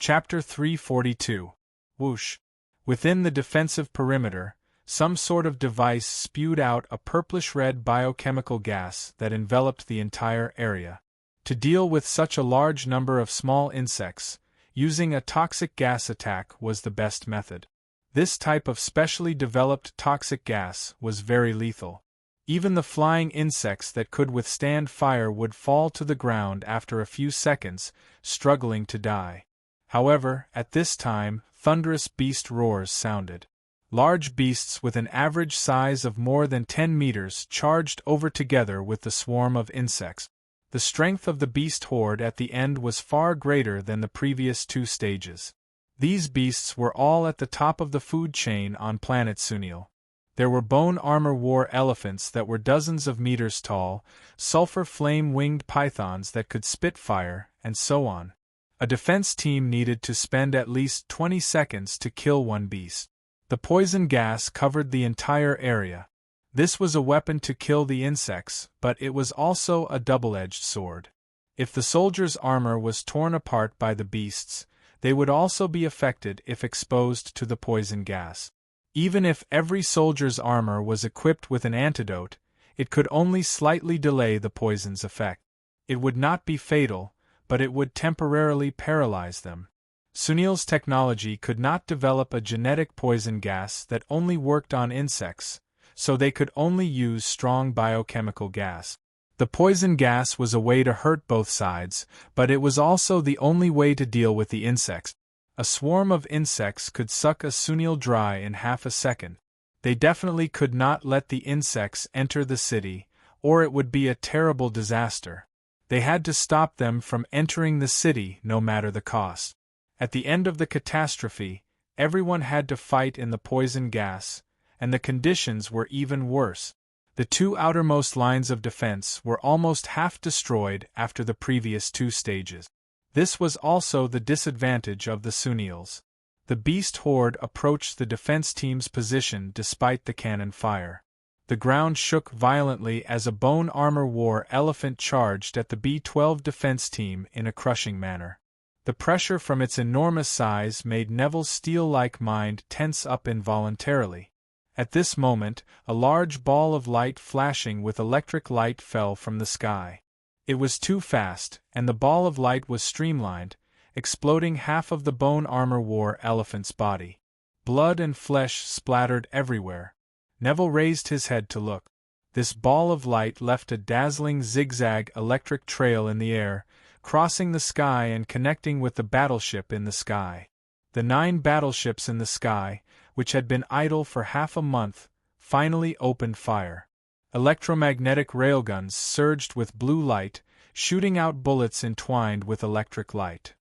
Chapter 342. Whoosh. Within the defensive perimeter, some sort of device spewed out a purplish-red biochemical gas that enveloped the entire area. To deal with such a large number of small insects, using a toxic gas attack was the best method. This type of specially developed toxic gas was very lethal. Even the flying insects that could withstand fire would fall to the ground after a few seconds, struggling to die. However, at this time, thunderous beast roars sounded. Large beasts with an average size of more than 10 meters charged over together with the swarm of insects. The strength of the beast horde at the end was far greater than the previous two stages. These beasts were all at the top of the food chain on planet Sunil. There were bone armor war elephants that were dozens of meters tall, sulfur flame-winged pythons that could spit fire, and so on. A defense team needed to spend at least 20 seconds to kill one beast. The poison gas covered the entire area. This was a weapon to kill the insects, but it was also a double-edged sword. If the soldiers' armor was torn apart by the beasts, they would also be affected if exposed to the poison gas. Even if every soldier's armor was equipped with an antidote, it could only slightly delay the poison's effect. It would not be fatal, but it would temporarily paralyze them. Sunil's technology could not develop a genetic poison gas that only worked on insects, so they could only use strong biochemical gas. The poison gas was a way to hurt both sides, but it was also the only way to deal with the insects. A swarm of insects could suck a Sunil dry in half a second. They definitely could not let the insects enter the city, or it would be a terrible disaster. They had to stop them from entering the city no matter the cost. At the end of the catastrophe, everyone had to fight in the poison gas, and the conditions were even worse. The two outermost lines of defense were almost half destroyed after the previous two stages. This was also the disadvantage of the Sunils. The beast horde approached the defense team's position despite the cannon fire. The ground shook violently as a bone armor war elephant charged at the B-12 defense team in a crushing manner. The pressure from its enormous size made Neville's steel-like mind tense up involuntarily. At this moment, a large ball of light flashing with electric light fell from the sky. It was too fast, and the ball of light was streamlined, exploding half of the bone armor war elephant's body. Blood and flesh splattered everywhere. Neville raised his head to look. This ball of light left a dazzling zigzag electric trail in the air, crossing the sky and connecting with the battleship in the sky. The 9 battleships in the sky, which had been idle for half a month, finally opened fire. Electromagnetic railguns surged with blue light, shooting out bullets entwined with electric light.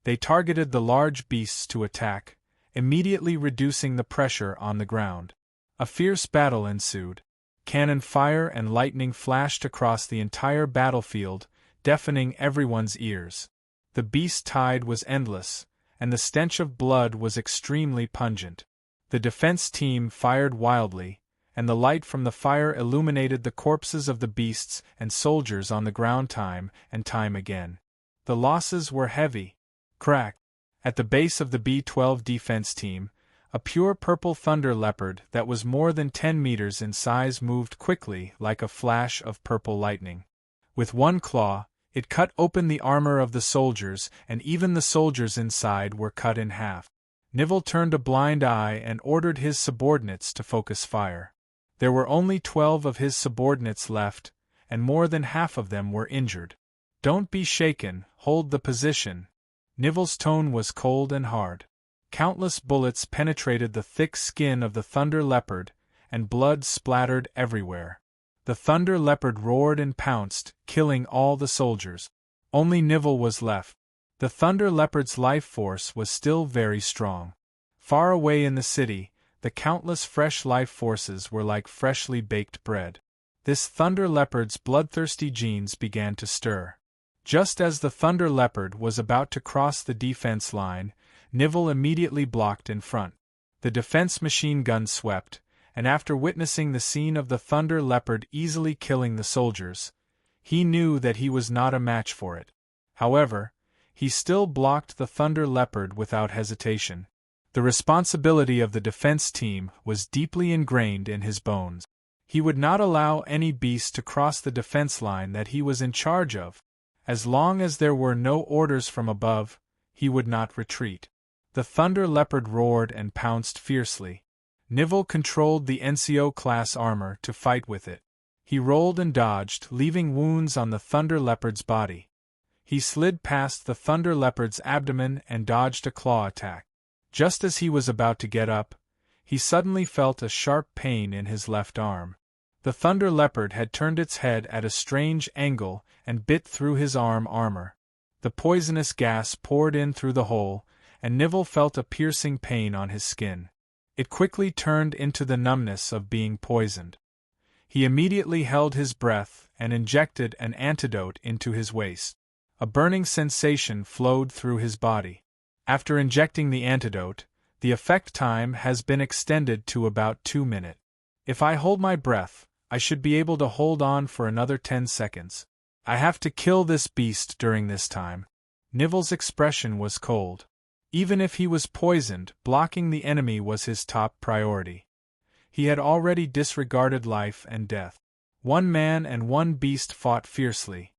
They targeted the large beasts to attack, immediately reducing the pressure on the ground. A fierce battle ensued. Cannon fire and lightning flashed across the entire battlefield, deafening everyone's ears. The beast tide was endless, and the stench of blood was extremely pungent. The defense team fired wildly, and the light from the fire illuminated the corpses of the beasts and soldiers on the ground time and time again. The losses were heavy. Crack! At the base of the B-12 defense team, a pure purple thunder leopard that was more than 10 meters in size moved quickly like a flash of purple lightning. With one claw, it cut open the armor of the soldiers, and even the soldiers inside were cut in half. Neville turned a blind eye and ordered his subordinates to focus fire. There were only 12 of his subordinates left, and more than half of them were injured. "Don't be shaken, hold the position." Neville's tone was cold and hard. Countless bullets penetrated the thick skin of the thunder leopard, and blood splattered everywhere. The thunder leopard roared and pounced, killing all the soldiers. Only Neville was left. The thunder leopard's life force was still very strong. Far away in the city, the countless fresh life forces were like freshly baked bread. This thunder leopard's bloodthirsty genes began to stir. Just as the thunder leopard was about to cross the defense line, Neville immediately blocked in front. The defense machine gun swept, and after witnessing the scene of the thunder leopard easily killing the soldiers, he knew that he was not a match for it. However, he still blocked the Thunder Leopard without hesitation. The responsibility of the defense team was deeply ingrained in his bones. He would not allow any beast to cross the defense line that he was in charge of. As long as there were no orders from above, he would not retreat. The Thunder Leopard roared and pounced fiercely. Nivell controlled the NCO-class armor to fight with it. He rolled and dodged, leaving wounds on the Thunder Leopard's body. He slid past the Thunder Leopard's abdomen and dodged a claw attack. Just as he was about to get up, he suddenly felt a sharp pain in his left arm. The Thunder Leopard had turned its head at a strange angle and bit through his armor. The poisonous gas poured in through the hole, and Nivell felt a piercing pain on his skin. It quickly turned into the numbness of being poisoned. He immediately held his breath and injected an antidote into his waist. A burning sensation flowed through his body. After injecting the antidote, the effect time has been extended to about 2 minutes. If I hold my breath, I should be able to hold on for another 10 seconds. I have to kill this beast during this time. Nivell's expression was cold. Even if he was poisoned, blocking the enemy was his top priority. He had already disregarded life and death. One man and one beast fought fiercely.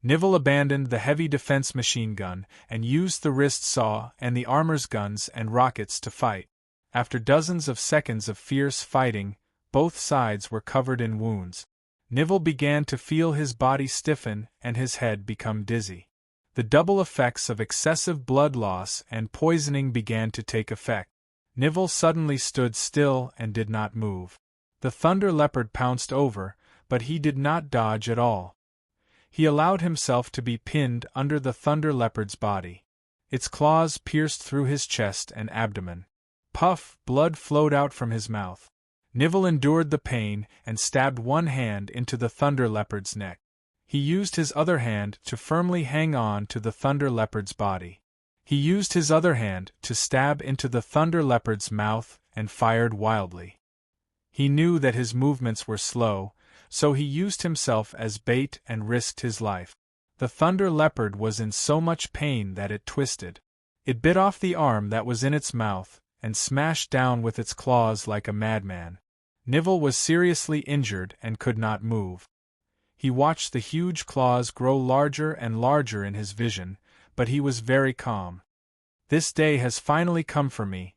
Nivell abandoned the heavy defense machine gun and used the wrist saw and the armor's guns and rockets to fight. After dozens of seconds of fierce fighting, both sides were covered in wounds. Nivell began to feel his body stiffen and his head become dizzy. The double effects of excessive blood loss and poisoning began to take effect. Nivell suddenly stood still and did not move. The Thunder Leopard pounced over, but he did not dodge at all. He allowed himself to be pinned under the Thunder Leopard's body. Its claws pierced through his chest and abdomen. Puff, blood flowed out from his mouth. Nivell endured the pain and stabbed one hand into the Thunder Leopard's neck. He used his other hand to firmly hang on to the Thunder Leopard's body. He used his other hand to stab into the Thunder Leopard's mouth and fired wildly. He knew that his movements were slow, so he used himself as bait and risked his life. The Thunder Leopard was in so much pain that it twisted. It bit off the arm that was in its mouth and smashed down with its claws like a madman. Nivell was seriously injured and could not move. He watched the huge claws grow larger and larger in his vision, but he was very calm. This day has finally come for me.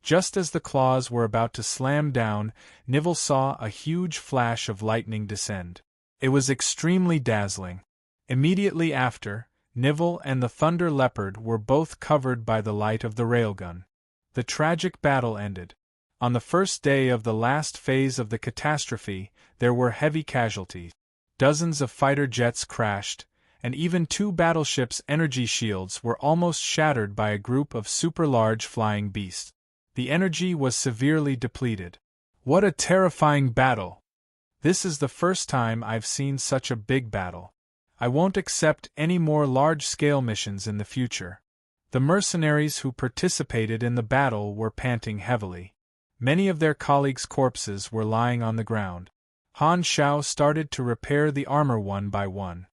Just as the claws were about to slam down, Nivell saw a huge flash of lightning descend. It was extremely dazzling. Immediately after, Nivell and the Thunder Leopard were both covered by the light of the railgun. The tragic battle ended. On the first day of the last phase of the catastrophe, there were heavy casualties. Dozens of fighter jets crashed, and even 2 battleships' energy shields were almost shattered by a group of super-large flying beasts. The energy was severely depleted. What a terrifying battle! This is the first time I've seen such a big battle. I won't accept any more large-scale missions in the future. The mercenaries who participated in the battle were panting heavily. Many of their colleagues' corpses were lying on the ground. Han Shao started to repair the armor one by one.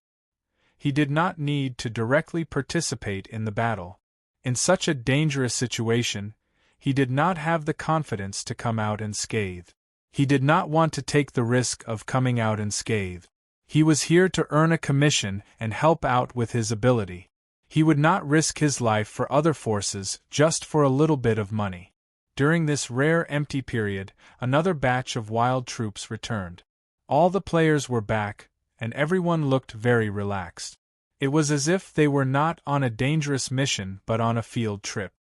He did not need to directly participate in the battle. In such a dangerous situation, he did not have the confidence to come out unscathed. He did not want to take the risk of coming out unscathed. He was here to earn a commission and help out with his ability. He would not risk his life for other forces just for a little bit of money. During this rare empty period, another batch of wild troops returned. All the players were back, and everyone looked very relaxed. It was as if they were not on a dangerous mission but on a field trip.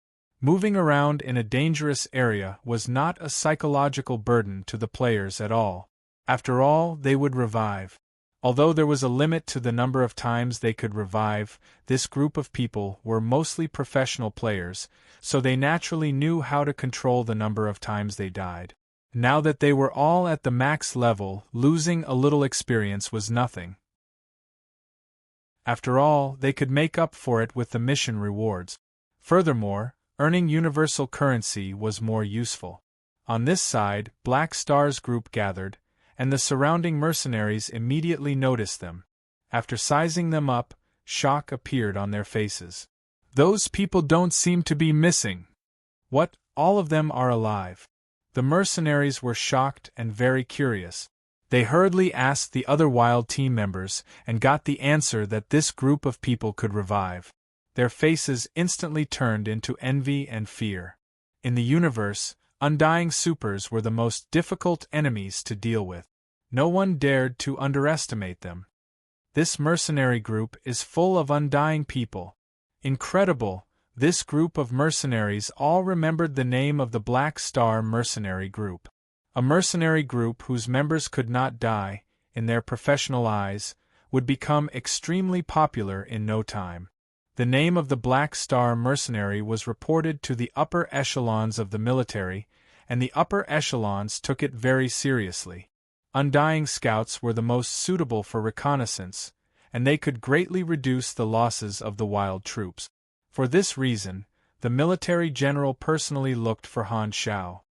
Moving around in a dangerous area was not a psychological burden to the players at all. After all, they would revive. Although there was a limit to the number of times they could revive, this group of people were mostly professional players, so they naturally knew how to control the number of times they died. Now that they were all at the max level, losing a little experience was nothing. After all, they could make up for it with the mission rewards. Furthermore, earning universal currency was more useful. On this side, Black Star's group gathered, and the surrounding mercenaries immediately noticed them. After sizing them up, shock appeared on their faces. "Those people don't seem to be missing. What, all of them are alive?" The mercenaries were shocked and very curious. They hurriedly asked the other wild team members and got the answer that this group of people could revive. Their faces instantly turned into envy and fear. In the universe, undying supers were the most difficult enemies to deal with. No one dared to underestimate them. This mercenary group is full of undying people. Incredible, this group of mercenaries all remembered the name of the Black Star Mercenary Group. A mercenary group whose members could not die, in their professional eyes, would become extremely popular in no time. The name of the Black Star Mercenary was reported to the upper echelons of the military, and the upper echelons took it very seriously. Undying scouts were the most suitable for reconnaissance, and they could greatly reduce the losses of the wild troops. For this reason, the military general personally looked for Han Shao.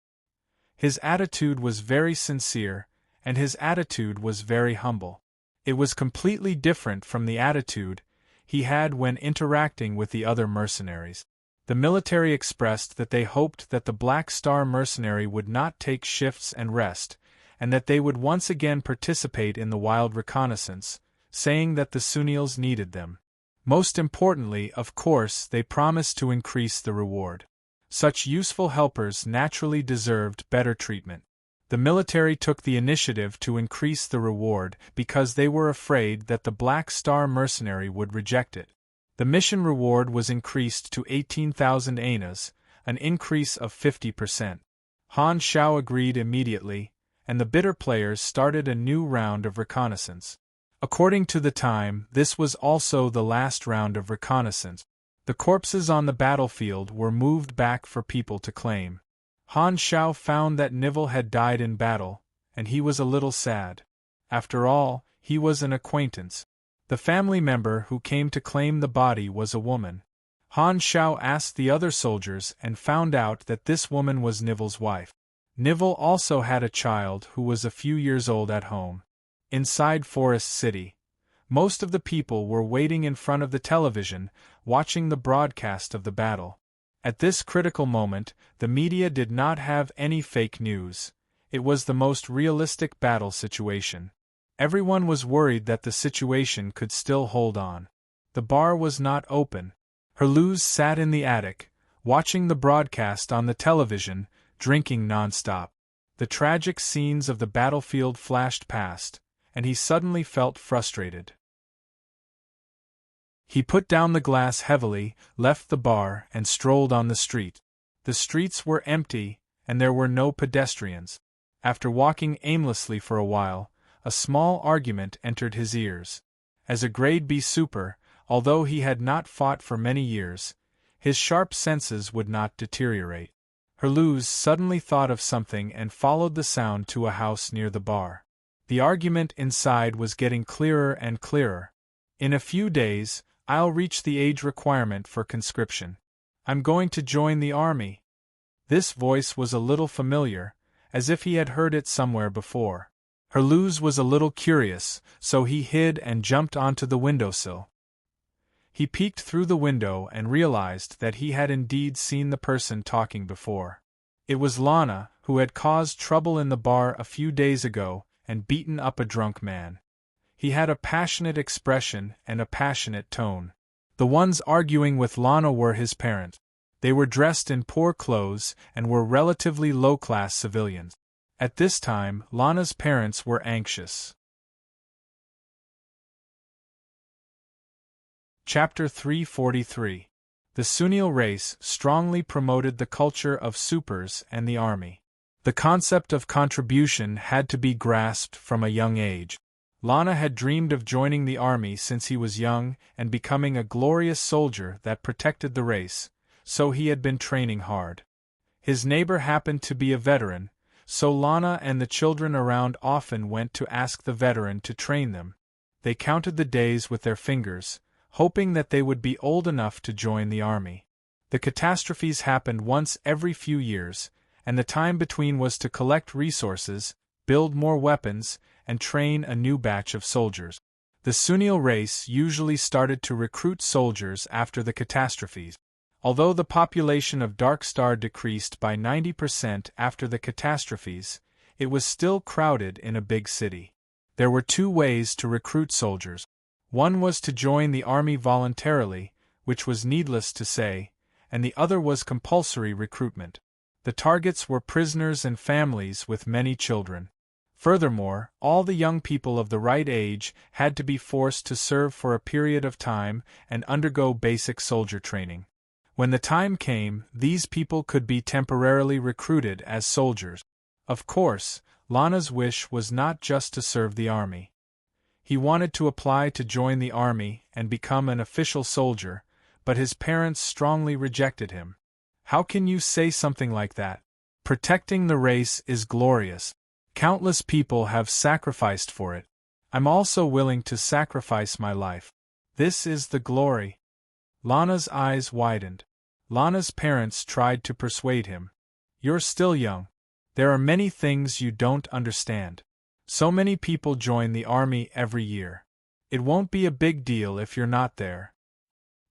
His attitude was very sincere, and his attitude was very humble. It was completely different from the attitude he had when interacting with the other mercenaries. The military expressed that they hoped that the Black Star Mercenary would not take shifts and rest, and that they would once again participate in the wild reconnaissance, saying that the Sunils needed them. Most importantly, of course, they promised to increase the reward. Such useful helpers naturally deserved better treatment. The military took the initiative to increase the reward because they were afraid that the Black Star Mercenary would reject it. The mission reward was increased to 18,000 anas, an increase of 50%. Han Shao agreed immediately, and the bitter players started a new round of reconnaissance. According to the time, this was also the last round of reconnaissance. The corpses on the battlefield were moved back for people to claim. Han Shao found that Nivelle had died in battle, and he was a little sad. After all, he was an acquaintance. The family member who came to claim the body was a woman. Han Shao asked the other soldiers and found out that this woman was Nivelle's wife. Nivelle also had a child who was a few years old at home. Inside Forest City, most of the people were waiting in front of the television, watching the broadcast of the battle. At this critical moment, the media did not have any fake news. It was the most realistic battle situation. Everyone was worried that the situation could still hold on. The bar was not open. Herluz sat in the attic, watching the broadcast on the television, drinking nonstop. The tragic scenes of the battlefield flashed past, and he suddenly felt frustrated. He put down the glass heavily, left the bar, and strolled on the street. The streets were empty, and there were no pedestrians. After walking aimlessly for a while, a small argument entered his ears. As a grade B super, although he had not fought for many years, his sharp senses would not deteriorate. Herluz suddenly thought of something and followed the sound to a house near the bar. The argument inside was getting clearer and clearer. "In a few days, I'll reach the age requirement for conscription. I'm going to join the army." This voice was a little familiar, as if he had heard it somewhere before. Herluz was a little curious, so he hid and jumped onto the windowsill. He peeked through the window and realized that he had indeed seen the person talking before. It was Lana, who had caused trouble in the bar a few days ago and beaten up a drunk man. He had a passionate expression and a passionate tone. The ones arguing with Lana were his parents. They were dressed in poor clothes and were relatively low-class civilians. At this time, Lana's parents were anxious. Chapter 343. The Sunil race strongly promoted the culture of supers and the army. The concept of contribution had to be grasped from a young age. Lana had dreamed of joining the army since he was young and becoming a glorious soldier that protected the race, so he had been training hard. His neighbor happened to be a veteran, so Lana and the children around often went to ask the veteran to train them. They counted the days with their fingers, hoping that they would be old enough to join the army. The catastrophes happened once every few years, and the time between was to collect resources, build more weapons, and train a new batch of soldiers. The Sunil race usually started to recruit soldiers after the catastrophes. Although the population of Dark Star decreased by 90% after the catastrophes, it was still crowded in a big city. There were two ways to recruit soldiers. One was to join the army voluntarily, which was needless to say, and the other was compulsory recruitment. The targets were prisoners and families with many children. Furthermore, all the young people of the right age had to be forced to serve for a period of time and undergo basic soldier training. When the time came, these people could be temporarily recruited as soldiers. Of course, Lana's wish was not just to serve the army. He wanted to apply to join the army and become an official soldier, but his parents strongly rejected him. How can you say something like that? Protecting the race is glorious. Countless people have sacrificed for it. I'm also willing to sacrifice my life. This is the glory. Lana's eyes widened. Lana's parents tried to persuade him. You're still young. There are many things you don't understand. So many people join the army every year. It won't be a big deal if you're not there.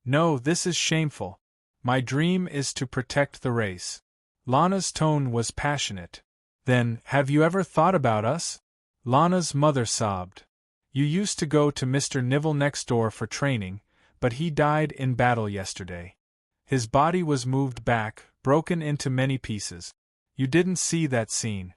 No, this is shameful. My dream is to protect the race. Lana's tone was passionate. Then, have you ever thought about us? Lana's mother sobbed. You used to go to Mr. Nivell next door for training, but he died in battle yesterday. His body was moved back, broken into many pieces. You didn't see that scene.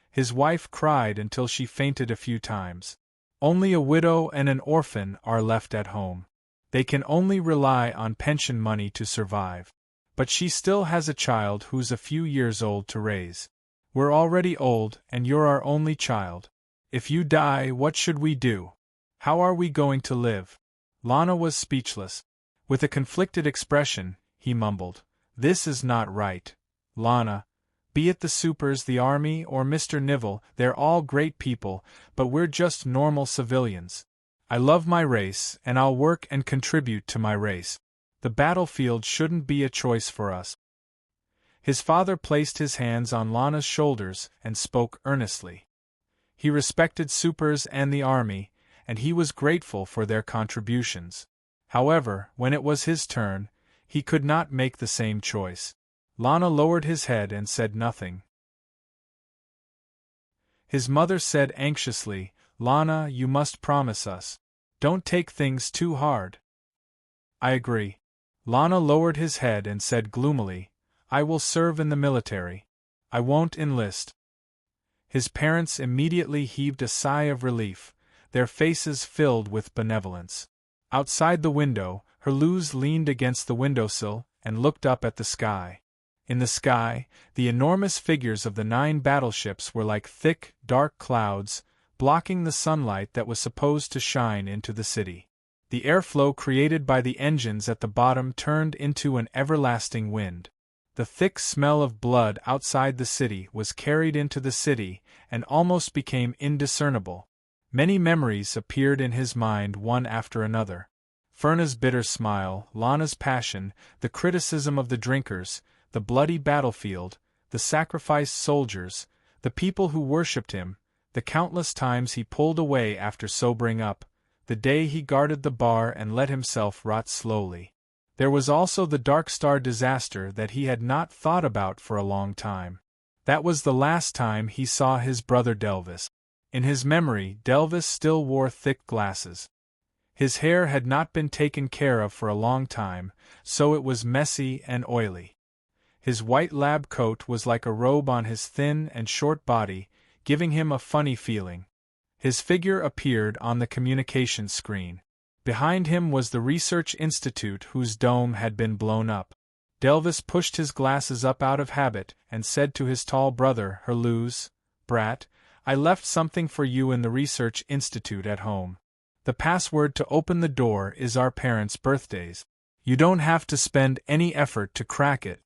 His wife cried until she fainted a few times. Only a widow and an orphan are left at home. They can only rely on pension money to survive. But she still has a child who's a few years old to raise. We're already old, and you're our only child. If you die, what should we do? How are we going to live? Lana was speechless. With a conflicted expression, he mumbled, This is not right. Lana, be it the supers, the army, or Mr. Nivell, they're all great people, but we're just normal civilians. I love my race, and I'll work and contribute to my race. The battlefield shouldn't be a choice for us. His father placed his hands on Lana's shoulders and spoke earnestly. He respected supers and the army, and he was grateful for their contributions. However, when it was his turn, he could not make the same choice. Lana lowered his head and said nothing. His mother said anxiously, Lana, you must promise us. Don't take things too hard. I agree. Lana lowered his head and said gloomily, I will serve in the military. I won't enlist. His parents immediately heaved a sigh of relief, their faces filled with benevolence. Outside the window, Herluz leaned against the windowsill and looked up at the sky. In the sky, the enormous figures of the 9 battleships were like thick, dark clouds, blocking the sunlight that was supposed to shine into the city. The airflow created by the engines at the bottom turned into an everlasting wind. The thick smell of blood outside the city was carried into the city and almost became indiscernible. Many memories appeared in his mind one after another. Ferna's bitter smile, Lana's passion, the criticism of the drinkers, the bloody battlefield, the sacrificed soldiers, the people who worshipped him, the countless times he pulled away after sobering up, the day he guarded the bar and let himself rot slowly. There was also the Dark Star disaster that he had not thought about for a long time. That was the last time he saw his brother Delvis. In his memory, Delvis still wore thick glasses. His hair had not been taken care of for a long time, so it was messy and oily. His white lab coat was like a robe on his thin and short body, giving him a funny feeling. His figure appeared on the communication screen. Behind him was the research institute whose dome had been blown up. Delvis pushed his glasses up out of habit and said to his tall brother, Herluz, Brat, I left something for you in the research institute at home. The password to open the door is our parents' birthdays. You don't have to spend any effort to crack it.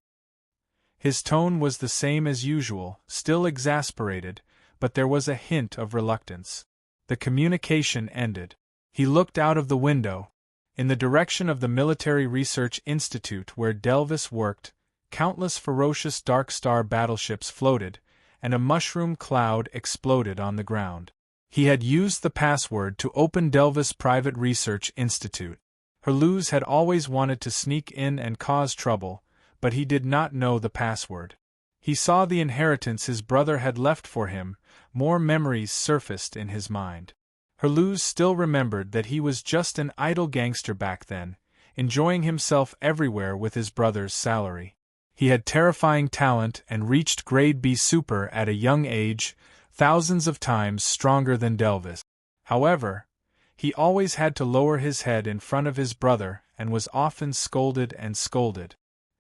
His tone was the same as usual, still exasperated, but there was a hint of reluctance. The communication ended. He looked out of the window. In the direction of the Military Research Institute where Delvis worked, countless ferocious Dark Star battleships floated, and a mushroom cloud exploded on the ground. He had used the password to open Delvis Private Research Institute. Herluz had always wanted to sneak in and cause trouble, but he did not know the password. He saw the inheritance his brother had left for him, more memories surfaced in his mind. Herluz still remembered that he was just an idle gangster back then, enjoying himself everywhere with his brother's salary. He had terrifying talent and reached grade B super at a young age, thousands of times stronger than Delvis. However, he always had to lower his head in front of his brother and was often scolded and scolded.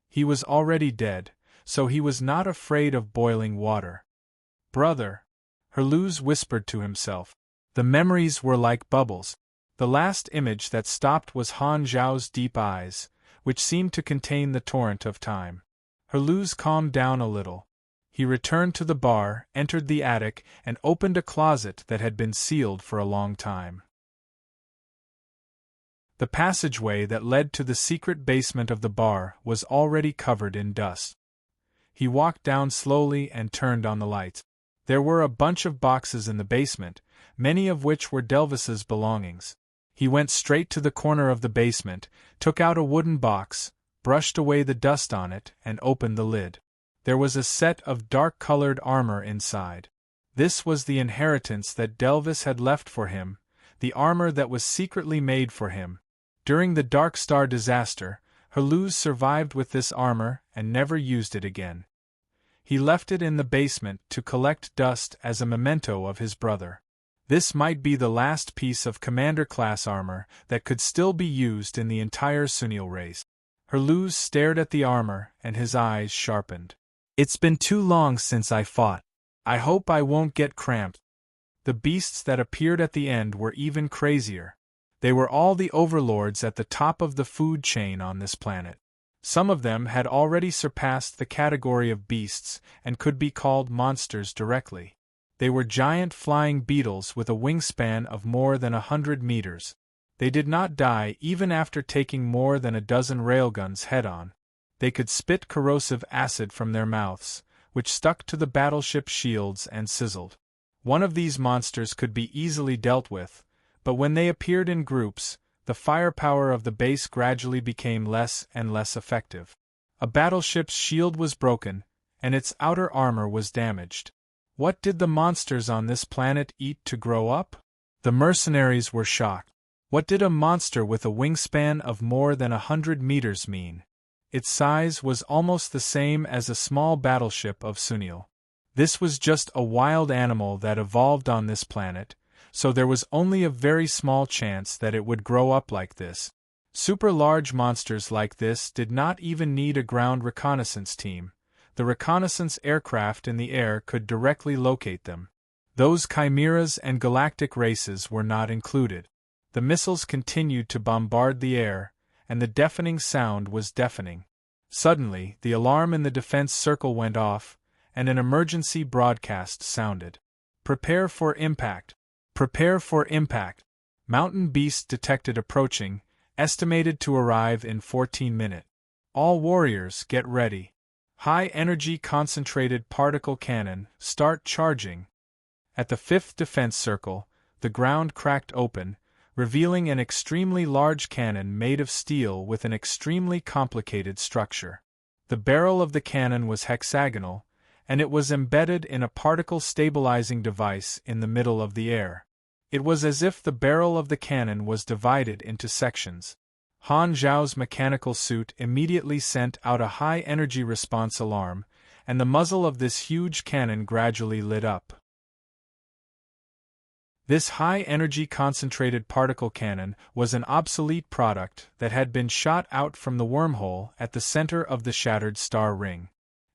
He was already dead, so he was not afraid of boiling water. "Brother," Herluz whispered to himself. The memories were like bubbles. The last image that stopped was Han Zhao's deep eyes, which seemed to contain the torrent of time. Herluz calmed down a little. He returned to the bar, entered the attic, and opened a closet that had been sealed for a long time. The passageway that led to the secret basement of the bar was already covered in dust. He walked down slowly and turned on the lights. There were a bunch of boxes in the basement, many of which were Delvis's belongings. He went straight to the corner of the basement, took out a wooden box, brushed away the dust on it, and opened the lid. There was a set of dark-colored armor inside. This was the inheritance that Delvis had left for him, the armor that was secretly made for him. During the Dark Star disaster, Herluz survived with this armor and never used it again. He left it in the basement to collect dust as a memento of his brother. This might be the last piece of commander-class armor that could still be used in the entire Sunil race. Herluz stared at the armor and his eyes sharpened. "It's been too long since I fought. I hope I won't get cramped." The beasts that appeared at the end were even crazier. They were all the overlords at the top of the food chain on this planet. Some of them had already surpassed the category of beasts and could be called monsters directly. They were giant flying beetles with a wingspan of more than 100 meters. They did not die even after taking more than a dozen railguns head-on. They could spit corrosive acid from their mouths, which stuck to the battleship shields and sizzled. One of these monsters could be easily dealt with, but when they appeared in groups, the firepower of the base gradually became less and less effective. A battleship's shield was broken, and its outer armor was damaged. What did the monsters on this planet eat to grow up? The mercenaries were shocked. What did a monster with a wingspan of more than 100 meters mean? Its size was almost the same as a small battleship of Sunil. This was just a wild animal that evolved on this planet, so there was only a very small chance that it would grow up like this. Super large monsters like this did not even need a ground reconnaissance team. The reconnaissance aircraft in the air could directly locate them. Those chimeras and galactic races were not included. The missiles continued to bombard the air, and the deafening sound was deafening. Suddenly, the alarm in the defense circle went off, and an emergency broadcast sounded. "Prepare for impact! Prepare for impact!" Mountain beast detected approaching, estimated to arrive in 14 minutes. "All warriors, get ready. High-energy concentrated particle cannon, start charging." At the fifth defense circle, the ground cracked open, revealing an extremely large cannon made of steel with an extremely complicated structure. The barrel of the cannon was hexagonal, and it was embedded in a particle-stabilizing device in the middle of the air. It was as if the barrel of the cannon was divided into sections. Han Zhao's mechanical suit immediately sent out a high-energy response alarm, and the muzzle of this huge cannon gradually lit up. This high-energy concentrated particle cannon was an obsolete product that had been shot out from the wormhole at the center of the shattered star ring.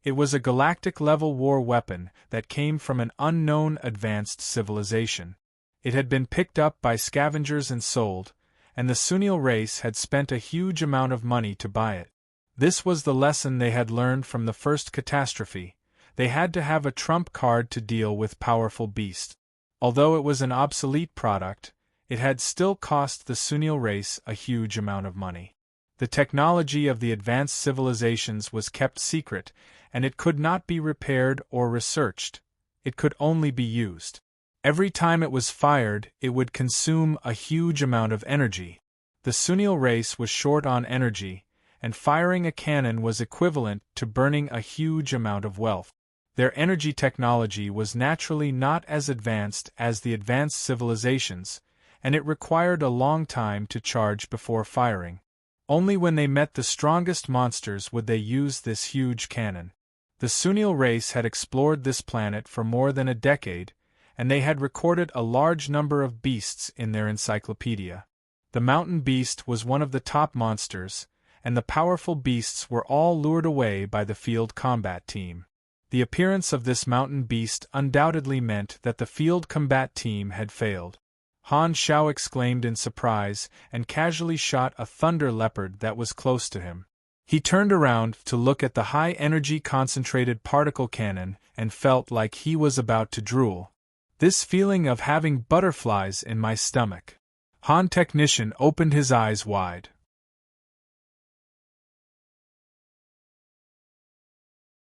It was a galactic-level war weapon that came from an unknown advanced civilization. It had been picked up by scavengers and sold, and the Sunil race had spent a huge amount of money to buy it. This was the lesson they had learned from the first catastrophe. They had to have a trump card to deal with powerful beasts. Although it was an obsolete product, it had still cost the Sunil race a huge amount of money. The technology of the advanced civilizations was kept secret, and it could not be repaired or researched. It could only be used. Every time it was fired, it would consume a huge amount of energy. The Sunil race was short on energy, and firing a cannon was equivalent to burning a huge amount of wealth. Their energy technology was naturally not as advanced as the advanced civilizations, and it required a long time to charge before firing. Only when they met the strongest monsters would they use this huge cannon. The Sunil race had explored this planet for more than a decade, and they had recorded a large number of beasts in their encyclopedia. The mountain beast was one of the top monsters, and the powerful beasts were all lured away by the field combat team. The appearance of this mountain beast undoubtedly meant that the field combat team had failed. Han Xiao exclaimed in surprise and casually shot a thunder leopard that was close to him. He turned around to look at the high-energy concentrated particle cannon and felt like he was about to drool. This feeling of having butterflies in my stomach. Han Technician opened his eyes wide.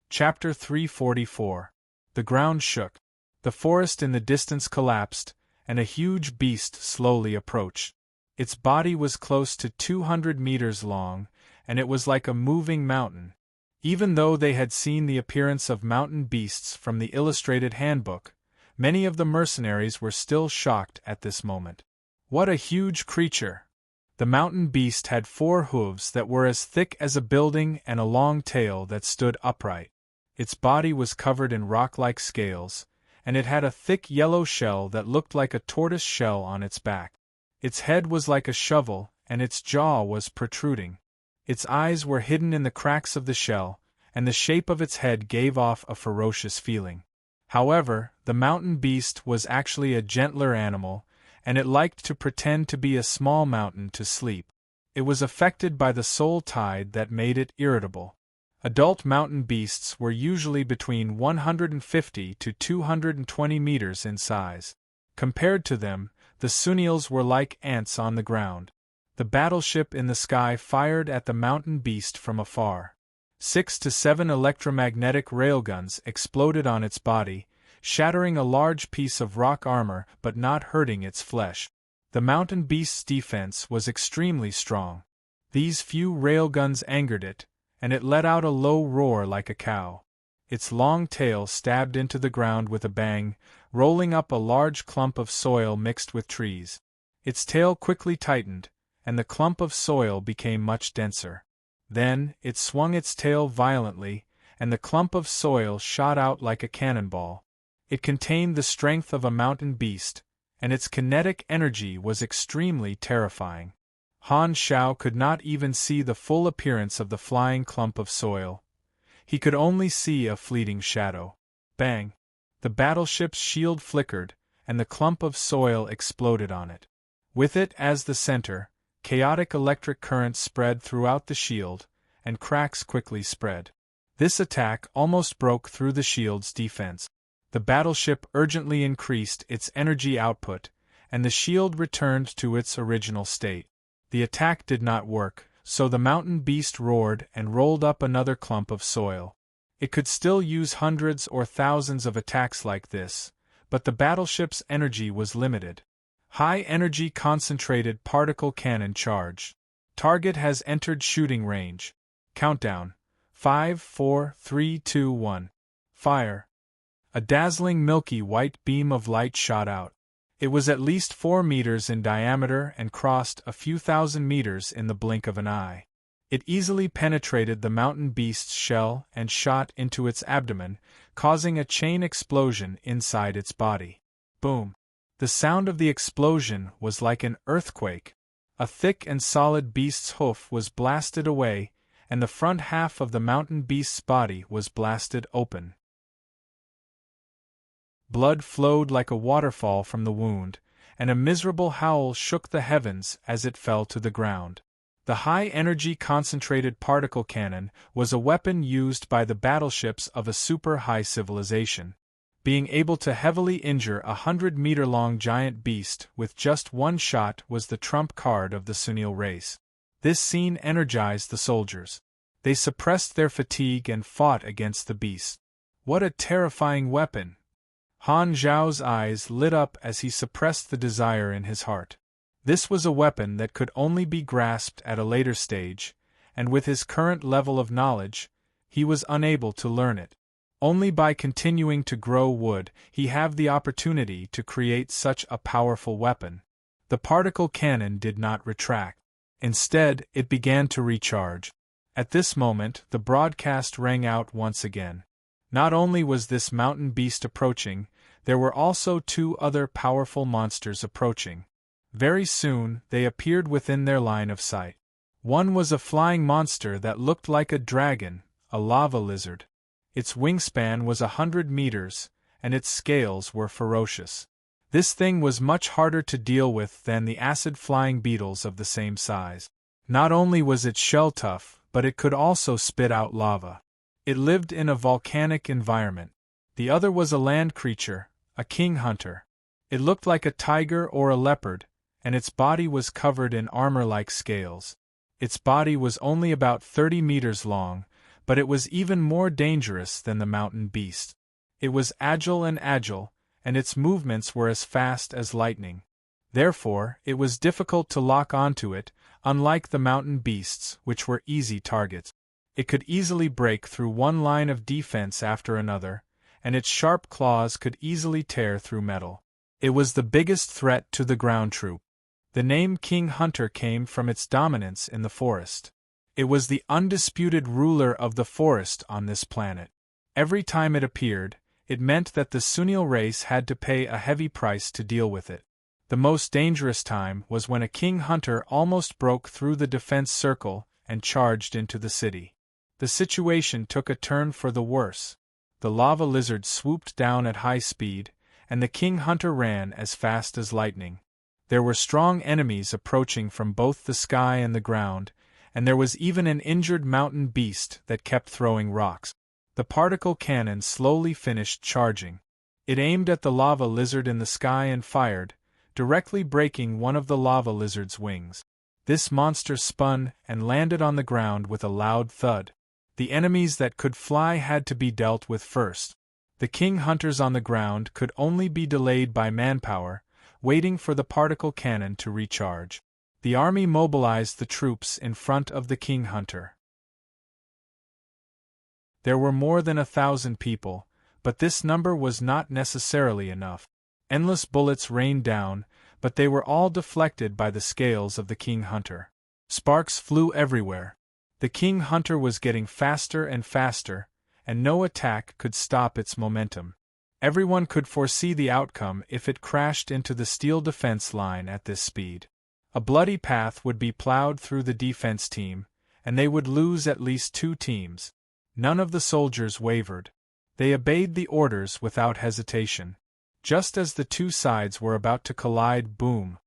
Chapter 344. The ground shook. The forest in the distance collapsed, and a huge beast slowly approached. Its body was close to 200 meters long, and it was like a moving mountain. Even though they had seen the appearance of mountain beasts from the illustrated handbook, many of the mercenaries were still shocked at this moment. What a huge creature! The mountain beast had 4 hooves that were as thick as a building and a long tail that stood upright. Its body was covered in rock-like scales, and it had a thick yellow shell that looked like a tortoise shell on its back. Its head was like a shovel, and its jaw was protruding. Its eyes were hidden in the cracks of the shell, and the shape of its head gave off a ferocious feeling. However, the mountain beast was actually a gentler animal, and it liked to pretend to be a small mountain to sleep. It was affected by the soul tide that made it irritable. Adult mountain beasts were usually between 150 to 220 meters in size. Compared to them, the Sunils were like ants on the ground. The battleship in the sky fired at the mountain beast from afar. 6 to 7 electromagnetic railguns exploded on its body, shattering a large piece of rock armor but not hurting its flesh. The mountain beast's defense was extremely strong. These few railguns angered it, and it let out a low roar like a cow. Its long tail stabbed into the ground with a bang, rolling up a large clump of soil mixed with trees. Its tail quickly tightened, and the clump of soil became much denser. Then, it swung its tail violently, and the clump of soil shot out like a cannonball. It contained the strength of a mountain beast, and its kinetic energy was extremely terrifying. Han Xiao could not even see the full appearance of the flying clump of soil. He could only see a fleeting shadow. Bang! The battleship's shield flickered, and the clump of soil exploded on it. With it as the center, chaotic electric currents spread throughout the shield, and cracks quickly spread. This attack almost broke through the shield's defense. The battleship urgently increased its energy output, and the shield returned to its original state. The attack did not work, so the mountain beast roared and rolled up another clump of soil. It could still use hundreds or thousands of attacks like this, but the battleship's energy was limited. High-energy concentrated particle cannon charged. Target has entered shooting range. Countdown. 5, 4, 3, 2, 1. Fire. A dazzling milky white beam of light shot out. It was at least 4 meters in diameter and crossed a few thousand meters in the blink of an eye. It easily penetrated the mountain beast's shell and shot into its abdomen, causing a chain explosion inside its body. Boom! The sound of the explosion was like an earthquake. A thick and solid beast's hoof was blasted away, and the front half of the mountain beast's body was blasted open. Blood flowed like a waterfall from the wound, and a miserable howl shook the heavens as it fell to the ground. The high-energy concentrated particle cannon was a weapon used by the battleships of a super-high civilization. Being able to heavily injure a 100-meter-long giant beast with just one shot was the trump card of the Sunil race. This scene energized the soldiers. They suppressed their fatigue and fought against the beast. What a terrifying weapon! Han Zhao's eyes lit up as he suppressed the desire in his heart. This was a weapon that could only be grasped at a later stage, and with his current level of knowledge, he was unable to learn it. Only by continuing to grow would he have the opportunity to create such a powerful weapon. The particle cannon did not retract. Instead, it began to recharge. At this moment, the broadcast rang out once again. Not only was this mountain beast approaching, there were also two other powerful monsters approaching. Very soon, they appeared within their line of sight. One was a flying monster that looked like a dragon, a lava lizard. Its wingspan was 100 meters, and its scales were ferocious. This thing was much harder to deal with than the acid-flying beetles of the same size. Not only was its shell tough, but it could also spit out lava. It lived in a volcanic environment. The other was a land creature, a king hunter. It looked like a tiger or a leopard, and its body was covered in armor-like scales. Its body was only about 30 meters long, but it was even more dangerous than the mountain beast. It was agile, and its movements were as fast as lightning. Therefore, it was difficult to lock onto it, unlike the mountain beasts, which were easy targets. It could easily break through one line of defense after another, and its sharp claws could easily tear through metal. It was the biggest threat to the ground troop. The name King Hunter came from its dominance in the forest. It was the undisputed ruler of the forest on this planet. Every time it appeared, it meant that the Sunil race had to pay a heavy price to deal with it. The most dangerous time was when a king hunter almost broke through the defense circle and charged into the city. The situation took a turn for the worse. The lava lizard swooped down at high speed, and the king hunter ran as fast as lightning. There were strong enemies approaching from both the sky and the ground, and there was even an injured mountain beast that kept throwing rocks. The particle cannon slowly finished charging. It aimed at the lava lizard in the sky and fired, directly breaking one of the lava lizard's wings. This monster spun and landed on the ground with a loud thud. The enemies that could fly had to be dealt with first. The king hunters on the ground could only be delayed by manpower, waiting for the particle cannon to recharge. The army mobilized the troops in front of the king hunter. There were more than 1,000 people, but this number was not necessarily enough. Endless bullets rained down, but they were all deflected by the scales of the king hunter. Sparks flew everywhere. The king hunter was getting faster and faster, and no attack could stop its momentum. Everyone could foresee the outcome if it crashed into the steel defense line at this speed. A bloody path would be plowed through the defense team, and they would lose at least 2 teams. None of the soldiers wavered. They obeyed the orders without hesitation. Just as the two sides were about to collide, boom!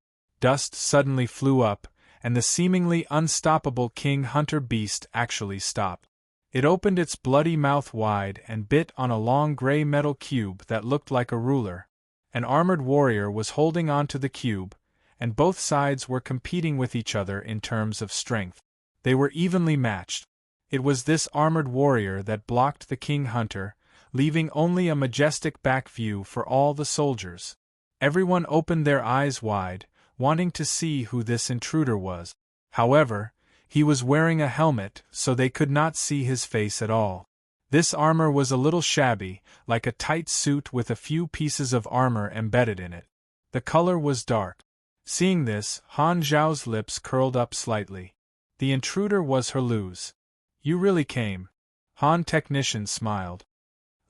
Dust suddenly flew up, and the seemingly unstoppable king hunter beast actually stopped. It opened its bloody mouth wide and bit on a long gray metal cube that looked like a ruler. An armored warrior was holding onto the cube, and both sides were competing with each other in terms of strength. They were evenly matched. It was this armored warrior that blocked the king hunter, leaving only a majestic back view for all the soldiers. Everyone opened their eyes wide, wanting to see who this intruder was. However, he was wearing a helmet, so they could not see his face at all. This armor was a little shabby, like a tight suit with a few pieces of armor embedded in it. The color was dark. Seeing this, Han Zhao's lips curled up slightly. The intruder was her Luz. "You really came." Han Technician smiled.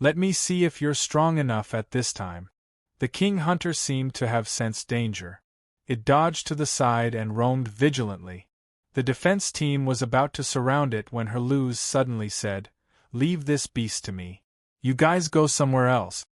"Let me see if you're strong enough at this time." The king hunter seemed to have sensed danger. It dodged to the side and roamed vigilantly. The defense team was about to surround it when her Luz suddenly said, "Leave this beast to me. You guys go somewhere else."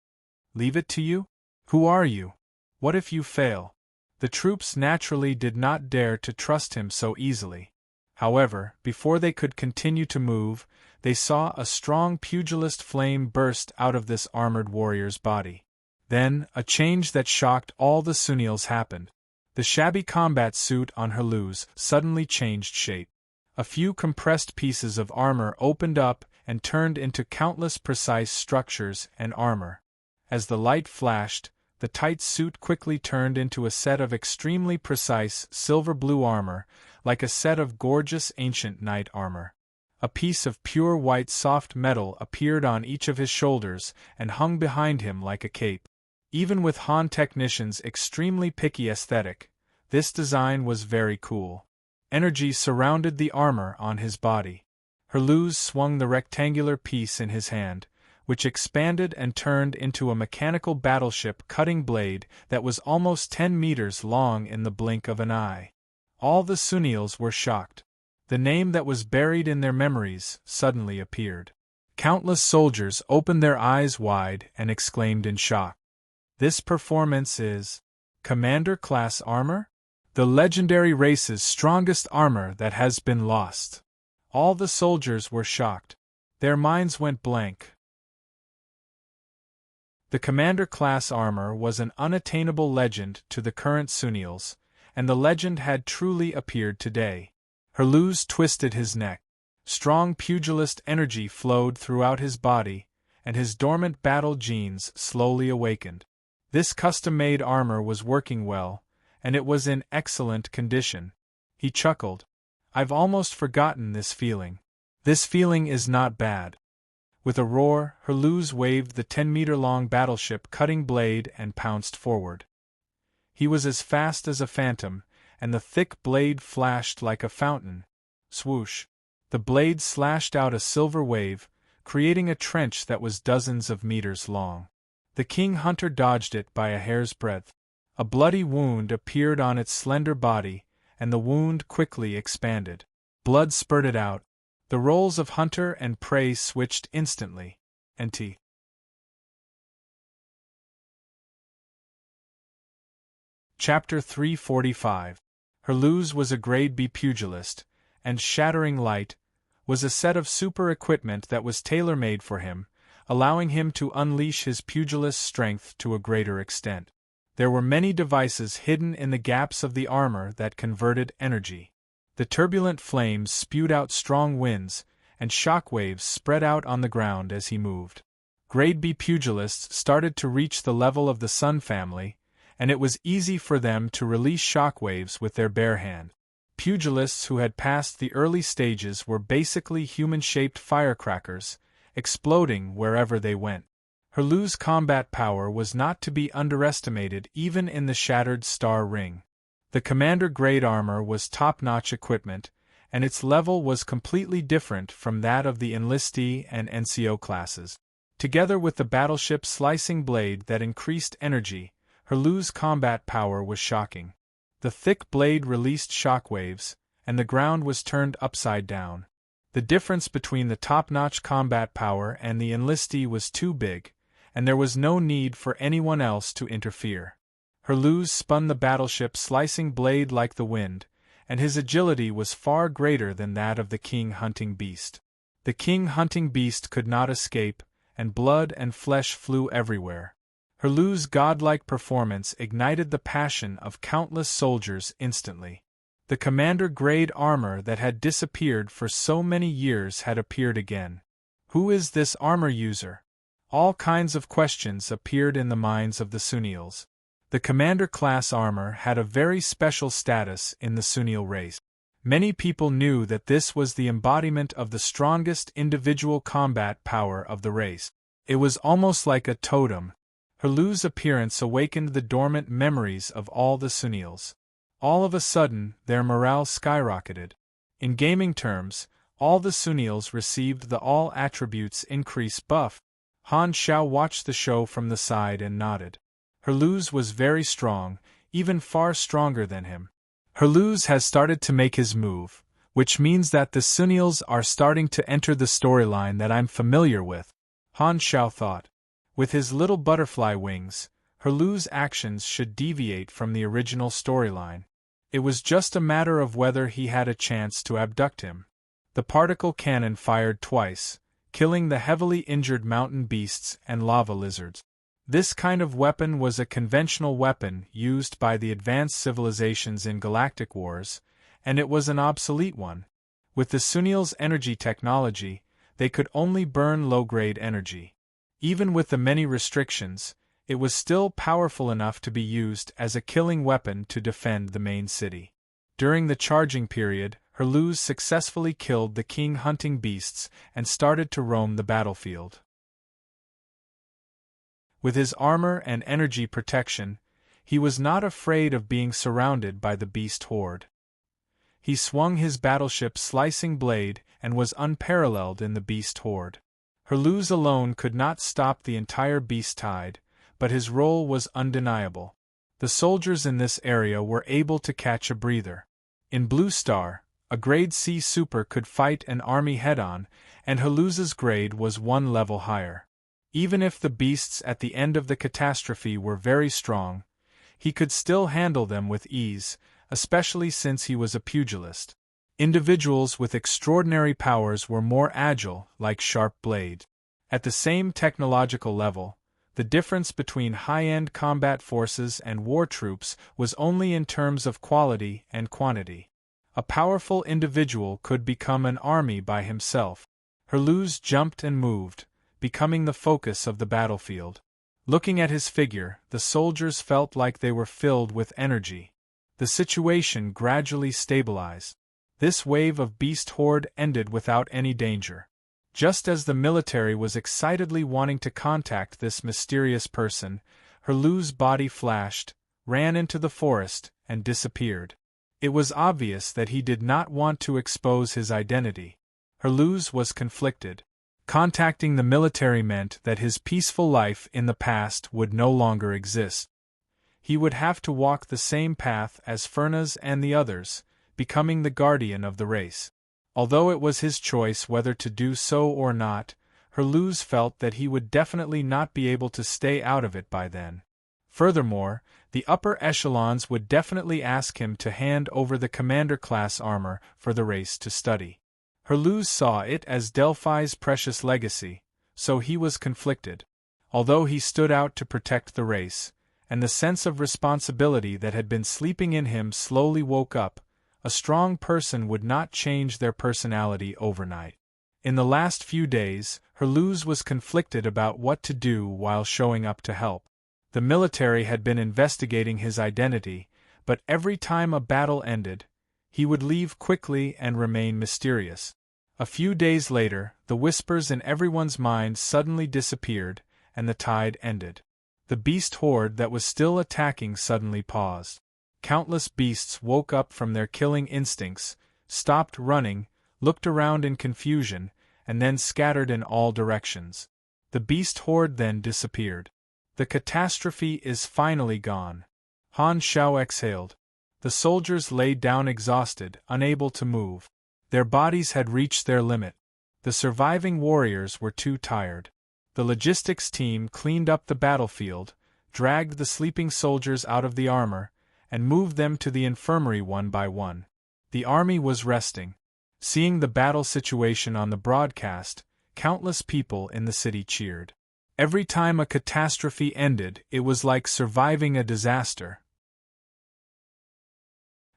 "Leave it to you? Who are you? What if you fail?" The troops naturally did not dare to trust him so easily. However, before they could continue to move, they saw a strong pugilist flame burst out of this armored warrior's body. Then, a change that shocked all the Sunils happened. The shabby combat suit on her Luz suddenly changed shape. A few compressed pieces of armor opened up and turned into countless precise structures and armor. As the light flashed, the tight suit quickly turned into a set of extremely precise silver-blue armor, like a set of gorgeous ancient knight armor. A piece of pure white soft metal appeared on each of his shoulders and hung behind him like a cape. Even with Han technicians' extremely picky aesthetic, this design was very cool. Energy surrounded the armor on his body. Herluz swung the rectangular piece in his hand, which expanded and turned into a mechanical battleship cutting blade that was almost 10 meters long in the blink of an eye. All the Sunils were shocked. The name that was buried in their memories suddenly appeared. Countless soldiers opened their eyes wide and exclaimed in shock. This performance is Commander-class armor? The legendary race's strongest armor that has been lost. All the soldiers were shocked. Their minds went blank. The Commander-class armor was an unattainable legend to the current Sunils, and the legend had truly appeared today. Herluz twisted his neck. Strong pugilist energy flowed throughout his body, and his dormant battle genes slowly awakened. This custom-made armor was working well, and it was in excellent condition. He chuckled. I've almost forgotten this feeling. This feeling is not bad. With a roar, Herluz waved the 10-meter-long battleship cutting blade and pounced forward. He was as fast as a phantom, and the thick blade flashed like a fountain. Swoosh! The blade slashed out a silver wave, creating a trench that was dozens of meters long. The king hunter dodged it by a hair's breadth. A bloody wound appeared on its slender body, and the wound quickly expanded. Blood spurted out. The roles of hunter and prey switched instantly. NT. Chapter 345. Herluz was a grade B pugilist, and Shattering Light was a set of super equipment that was tailor-made for him, allowing him to unleash his pugilist strength to a greater extent. There were many devices hidden in the gaps of the armor that converted energy. The turbulent flames spewed out strong winds, and shockwaves spread out on the ground as he moved. Grade B pugilists started to reach the level of the Sun family, and it was easy for them to release shockwaves with their bare hand. Pugilists who had passed the early stages were basically human-shaped firecrackers, exploding wherever they went. Herluz's combat power was not to be underestimated even in the Shattered Star Ring. The commander-grade armor was top-notch equipment, and its level was completely different from that of the enlistee and NCO classes. Together with the battleship's slicing blade that increased energy, Herluz's combat power was shocking. The thick blade released shockwaves, and the ground was turned upside down. The difference between the top-notch combat power and the enlistee was too big, and there was no need for anyone else to interfere. Herluz spun the battleship's slicing blade like the wind, and his agility was far greater than that of the king hunting beast. The king hunting beast could not escape, and blood and flesh flew everywhere. Herluz's godlike performance ignited the passion of countless soldiers instantly. The commander-grade armor that had disappeared for so many years had appeared again. Who is this armor user? All kinds of questions appeared in the minds of the Sunils. The commander-class armor had a very special status in the Sunil race. Many people knew that this was the embodiment of the strongest individual combat power of the race. It was almost like a totem. Herluz's appearance awakened the dormant memories of all the Sunils. All of a sudden, their morale skyrocketed. In gaming terms, all the Sunils received the All Attributes Increase buff. Han Xiao watched the show from the side and nodded. Herluz was very strong, even far stronger than him. Herluz has started to make his move, which means that the Sunils are starting to enter the storyline that I'm familiar with, Han Xiao thought. With his little butterfly wings, Herluz's actions should deviate from the original storyline. It was just a matter of whether he had a chance to abduct him. The particle cannon fired twice, killing the heavily injured mountain beasts and lava lizards. This kind of weapon was a conventional weapon used by the advanced civilizations in galactic wars, and it was an obsolete one. With the Sunil's energy technology, they could only burn low-grade energy. Even with the many restrictions, it was still powerful enough to be used as a killing weapon to defend the main city. During the charging period, Herluz successfully killed the king-hunting beasts and started to roam the battlefield. With his armor and energy protection, he was not afraid of being surrounded by the beast horde. He swung his battleship's slicing blade and was unparalleled in the beast horde. Herluz alone could not stop the entire beast tide, but his role was undeniable. The soldiers in this area were able to catch a breather. In Blue Star, a Grade C super could fight an army head-on, and Herluz's grade was one level higher. Even if the beasts at the end of the catastrophe were very strong, he could still handle them with ease, especially since he was a pugilist. Individuals with extraordinary powers were more agile, like Sharp Blade. At the same technological level, the difference between high-end combat forces and war troops was only in terms of quality and quantity. A powerful individual could become an army by himself. Herluz jumped and moved, becoming the focus of the battlefield. Looking at his figure, the soldiers felt like they were filled with energy. The situation gradually stabilized. This wave of beast horde ended without any danger. Just as the military was excitedly wanting to contact this mysterious person, Herluz's body flashed, ran into the forest, and disappeared. It was obvious that he did not want to expose his identity. Herluz was conflicted. Contacting the military meant that his peaceful life in the past would no longer exist. He would have to walk the same path as Furnaz and the others, becoming the guardian of the race. Although it was his choice whether to do so or not, Herluz felt that he would definitely not be able to stay out of it by then. Furthermore, the upper echelons would definitely ask him to hand over the commander-class armor for the race to study. Herluz saw it as Delphi's precious legacy, so he was conflicted. Although he stood out to protect the race, and the sense of responsibility that had been sleeping in him slowly woke up, a strong person would not change their personality overnight. In the last few days, Herluz was conflicted about what to do while showing up to help. The military had been investigating his identity, but every time a battle ended, he would leave quickly and remain mysterious. A few days later, the whispers in everyone's mind suddenly disappeared, and the tide ended. The beast horde that was still attacking suddenly paused. Countless beasts woke up from their killing instincts, stopped running, looked around in confusion, and then scattered in all directions. The beast horde then disappeared. The catastrophe is finally gone. Han Shao exhaled. The soldiers lay down exhausted, unable to move. Their bodies had reached their limit. The surviving warriors were too tired. The logistics team cleaned up the battlefield, dragged the sleeping soldiers out of the armor, and moved them to the infirmary one by one. The army was resting. Seeing the battle situation on the broadcast, countless people in the city cheered. Every time a catastrophe ended, it was like surviving a disaster.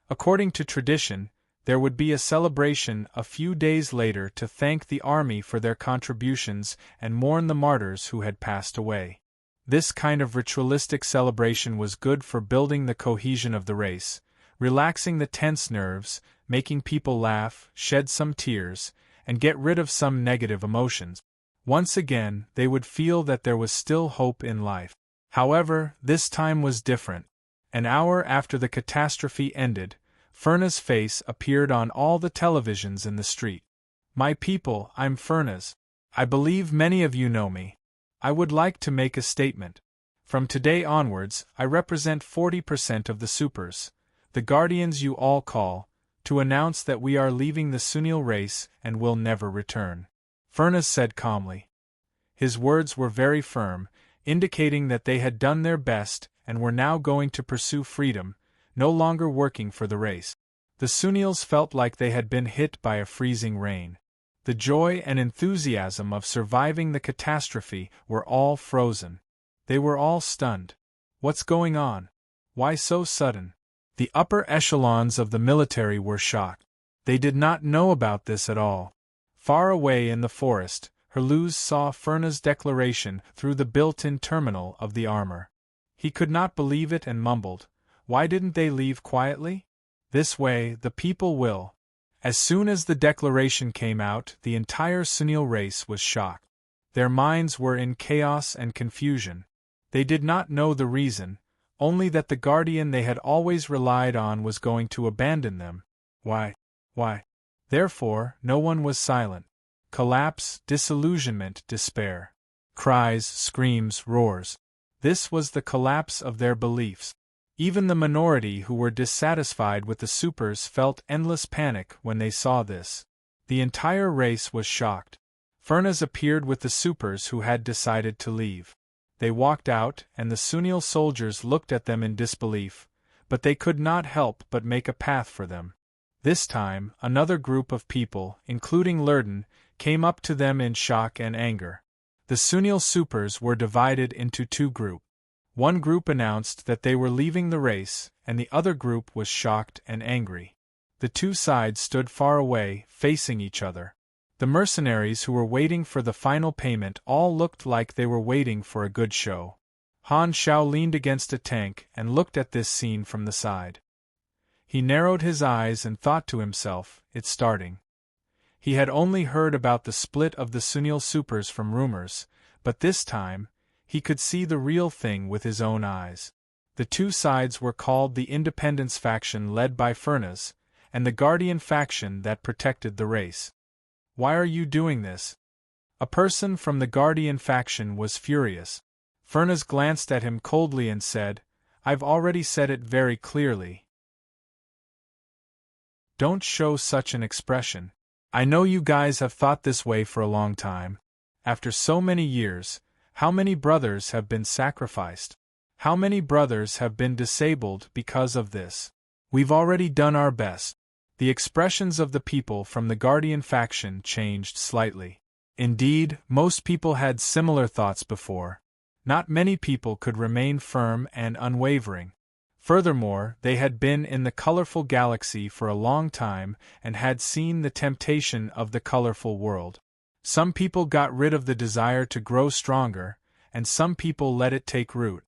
According to tradition, there would be a celebration a few days later to thank the army for their contributions and mourn the martyrs who had passed away. This kind of ritualistic celebration was good for building the cohesion of the race, relaxing the tense nerves, making people laugh, shed some tears, and get rid of some negative emotions. Once again, they would feel that there was still hope in life. However, this time was different. An hour after the catastrophe ended, Furnaz's face appeared on all the televisions in the street. "My people, I'm Furnaz. I believe many of you know me. I would like to make a statement. From today onwards, I represent 40% of the supers, the guardians you all call, to announce that we are leaving the Sunil race and will never return," Furnaz said calmly. His words were very firm, indicating that they had done their best and were now going to pursue freedom, no longer working for the race. The Sunils felt like they had been hit by a freezing rain. The joy and enthusiasm of surviving the catastrophe were all frozen. They were all stunned. What's going on? Why so sudden? The upper echelons of the military were shocked. They did not know about this at all. Far away in the forest, Herluz saw Ferna's declaration through the built-in terminal of the armor. He could not believe it and mumbled, "Why didn't they leave quietly? This way, the people will." As soon as the declaration came out, the entire Sunil race was shocked. Their minds were in chaos and confusion. They did not know the reason, only that the guardian they had always relied on was going to abandon them. Why? Therefore, no one was silent. Collapse, disillusionment, despair. Cries, screams, roars. This was the collapse of their beliefs. Even the minority who were dissatisfied with the supers felt endless panic when they saw this. The entire race was shocked. Furnas appeared with the supers who had decided to leave. They walked out, and the Sunil soldiers looked at them in disbelief, but they could not help but make a path for them. This time, another group of people, including Lurden, came up to them in shock and anger. The Sunil supers were divided into two groups. One group announced that they were leaving the race, and the other group was shocked and angry. The two sides stood far away, facing each other. The mercenaries who were waiting for the final payment all looked like they were waiting for a good show. Han Shao leaned against a tank and looked at this scene from the side. He narrowed his eyes and thought to himself, "It's starting." He had only heard about the split of the Sunil supers from rumors, but this time, he could see the real thing with his own eyes. The two sides were called the Independence faction led by Furnas, and the Guardian faction that protected the race. "Why are you doing this?" A person from the Guardian faction was furious. Furnas glanced at him coldly and said, "I've already said it very clearly. Don't show such an expression. I know you guys have thought this way for a long time. After so many years, how many brothers have been sacrificed? How many brothers have been disabled because of this? We've already done our best." The expressions of the people from the Guardian faction changed slightly. Indeed, most people had similar thoughts before. Not many people could remain firm and unwavering. Furthermore, they had been in the colorful galaxy for a long time and had seen the temptation of the colorful world. Some people got rid of the desire to grow stronger, and some people let it take root.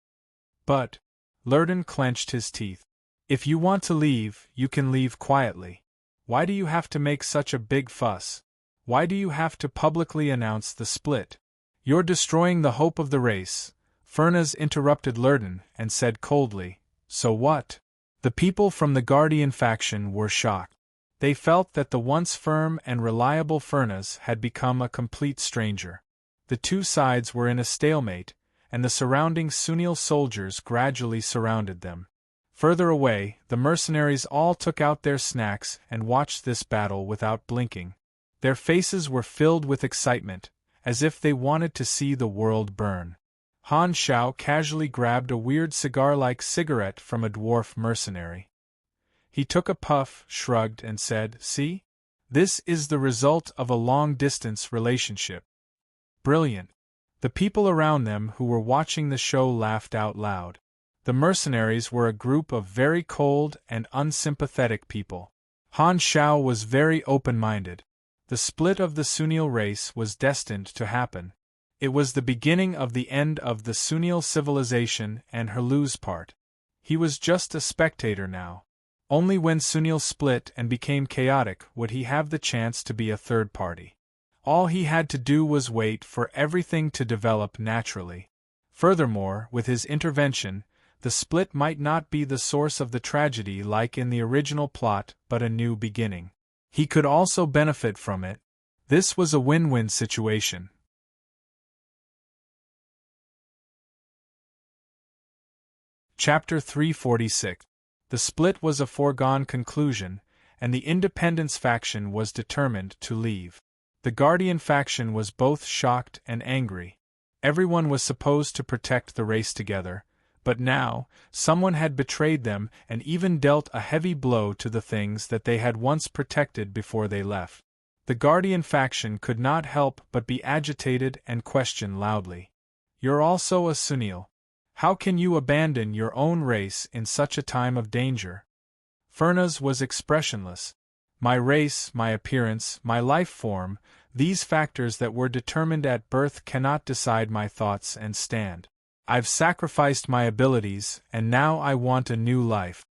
But, Lurden clenched his teeth. "If you want to leave, you can leave quietly. Why do you have to make such a big fuss? Why do you have to publicly announce the split? You're destroying the hope of the race." Furnas interrupted Lurden and said coldly, "So what?" The people from the Guardian faction were shocked. They felt that the once firm and reliable Furnas had become a complete stranger. The two sides were in a stalemate, and the surrounding Sunil soldiers gradually surrounded them. Further away, the mercenaries all took out their snacks and watched this battle without blinking. Their faces were filled with excitement, as if they wanted to see the world burn. Han Shao casually grabbed a weird cigar-like cigarette from a dwarf mercenary. He took a puff, shrugged, and said, "See? This is the result of a long-distance relationship." Brilliant. The people around them who were watching the show laughed out loud. The mercenaries were a group of very cold and unsympathetic people. Han Shao was very open-minded. The split of the Sunil race was destined to happen. It was the beginning of the end of the Sunil civilization and Herluz's part. He was just a spectator now. Only when Sunil split and became chaotic would he have the chance to be a third party. All he had to do was wait for everything to develop naturally. Furthermore, with his intervention, the split might not be the source of the tragedy like in the original plot, but a new beginning. He could also benefit from it. This was a win-win situation. Chapter 346. The split was a foregone conclusion, and the Independence faction was determined to leave. The Guardian faction was both shocked and angry. Everyone was supposed to protect the race together, but now, someone had betrayed them and even dealt a heavy blow to the things that they had once protected before they left. The Guardian faction could not help but be agitated and question loudly. "You're also a Sunil. How can you abandon your own race in such a time of danger?" Furnas was expressionless. "My race, my appearance, my life form, These factors that were determined at birth cannot decide my thoughts and stand. I've sacrificed my abilities, and now I want a new life."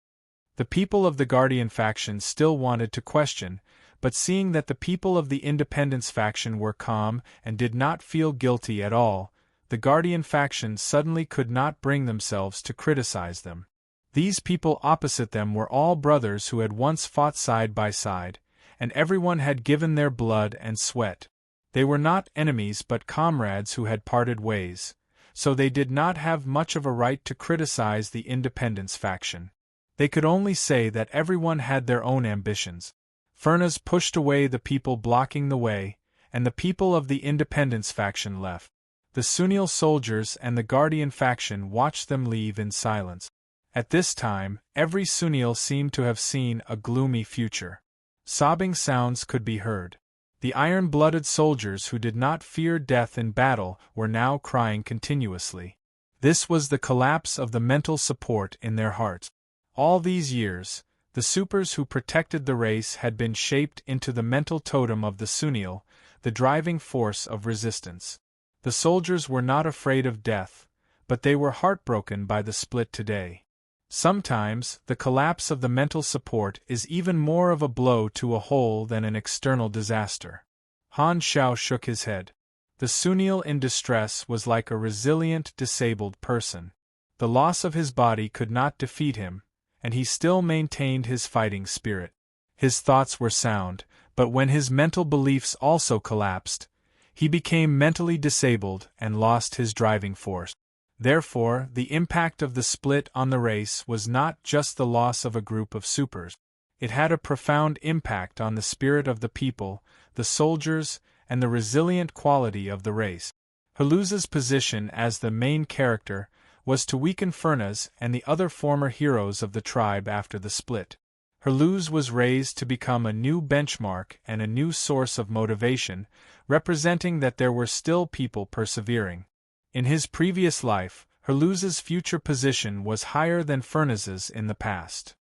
The people of the Guardian faction still wanted to question, but seeing that the people of the Independence faction were calm and did not feel guilty at all, the Guardian faction suddenly could not bring themselves to criticize them. These people opposite them were all brothers who had once fought side by side, and everyone had given their blood and sweat. They were not enemies but comrades who had parted ways, so they did not have much of a right to criticize the Independence faction. They could only say that everyone had their own ambitions. Furness pushed away the people blocking the way, and the people of the Independence faction left. The Sunil soldiers and the Guardian faction watched them leave in silence. At this time, every Sunil seemed to have seen a gloomy future. Sobbing sounds could be heard. The iron-blooded soldiers who did not fear death in battle were now crying continuously. This was the collapse of the mental support in their hearts. All these years, the supers who protected the race had been shaped into the mental totem of the Sunil, the driving force of resistance. The soldiers were not afraid of death, but they were heartbroken by the split today. Sometimes, the collapse of the mental support is even more of a blow to a whole than an external disaster. Han Xiao shook his head. The Sunil in distress was like a resilient, disabled person. The loss of his body could not defeat him, and he still maintained his fighting spirit. His thoughts were sound, but when his mental beliefs also collapsed, he became mentally disabled and lost his driving force. Therefore, the impact of the split on the race was not just the loss of a group of supers. It had a profound impact on the spirit of the people, the soldiers, and the resilient quality of the race. Haluza's position as the main character was to weaken Furness and the other former heroes of the tribe after the split. Haluz was raised to become a new benchmark and a new source of motivation, representing that there were still people persevering. In his previous life, Haluz's future position was higher than Furness's in the past.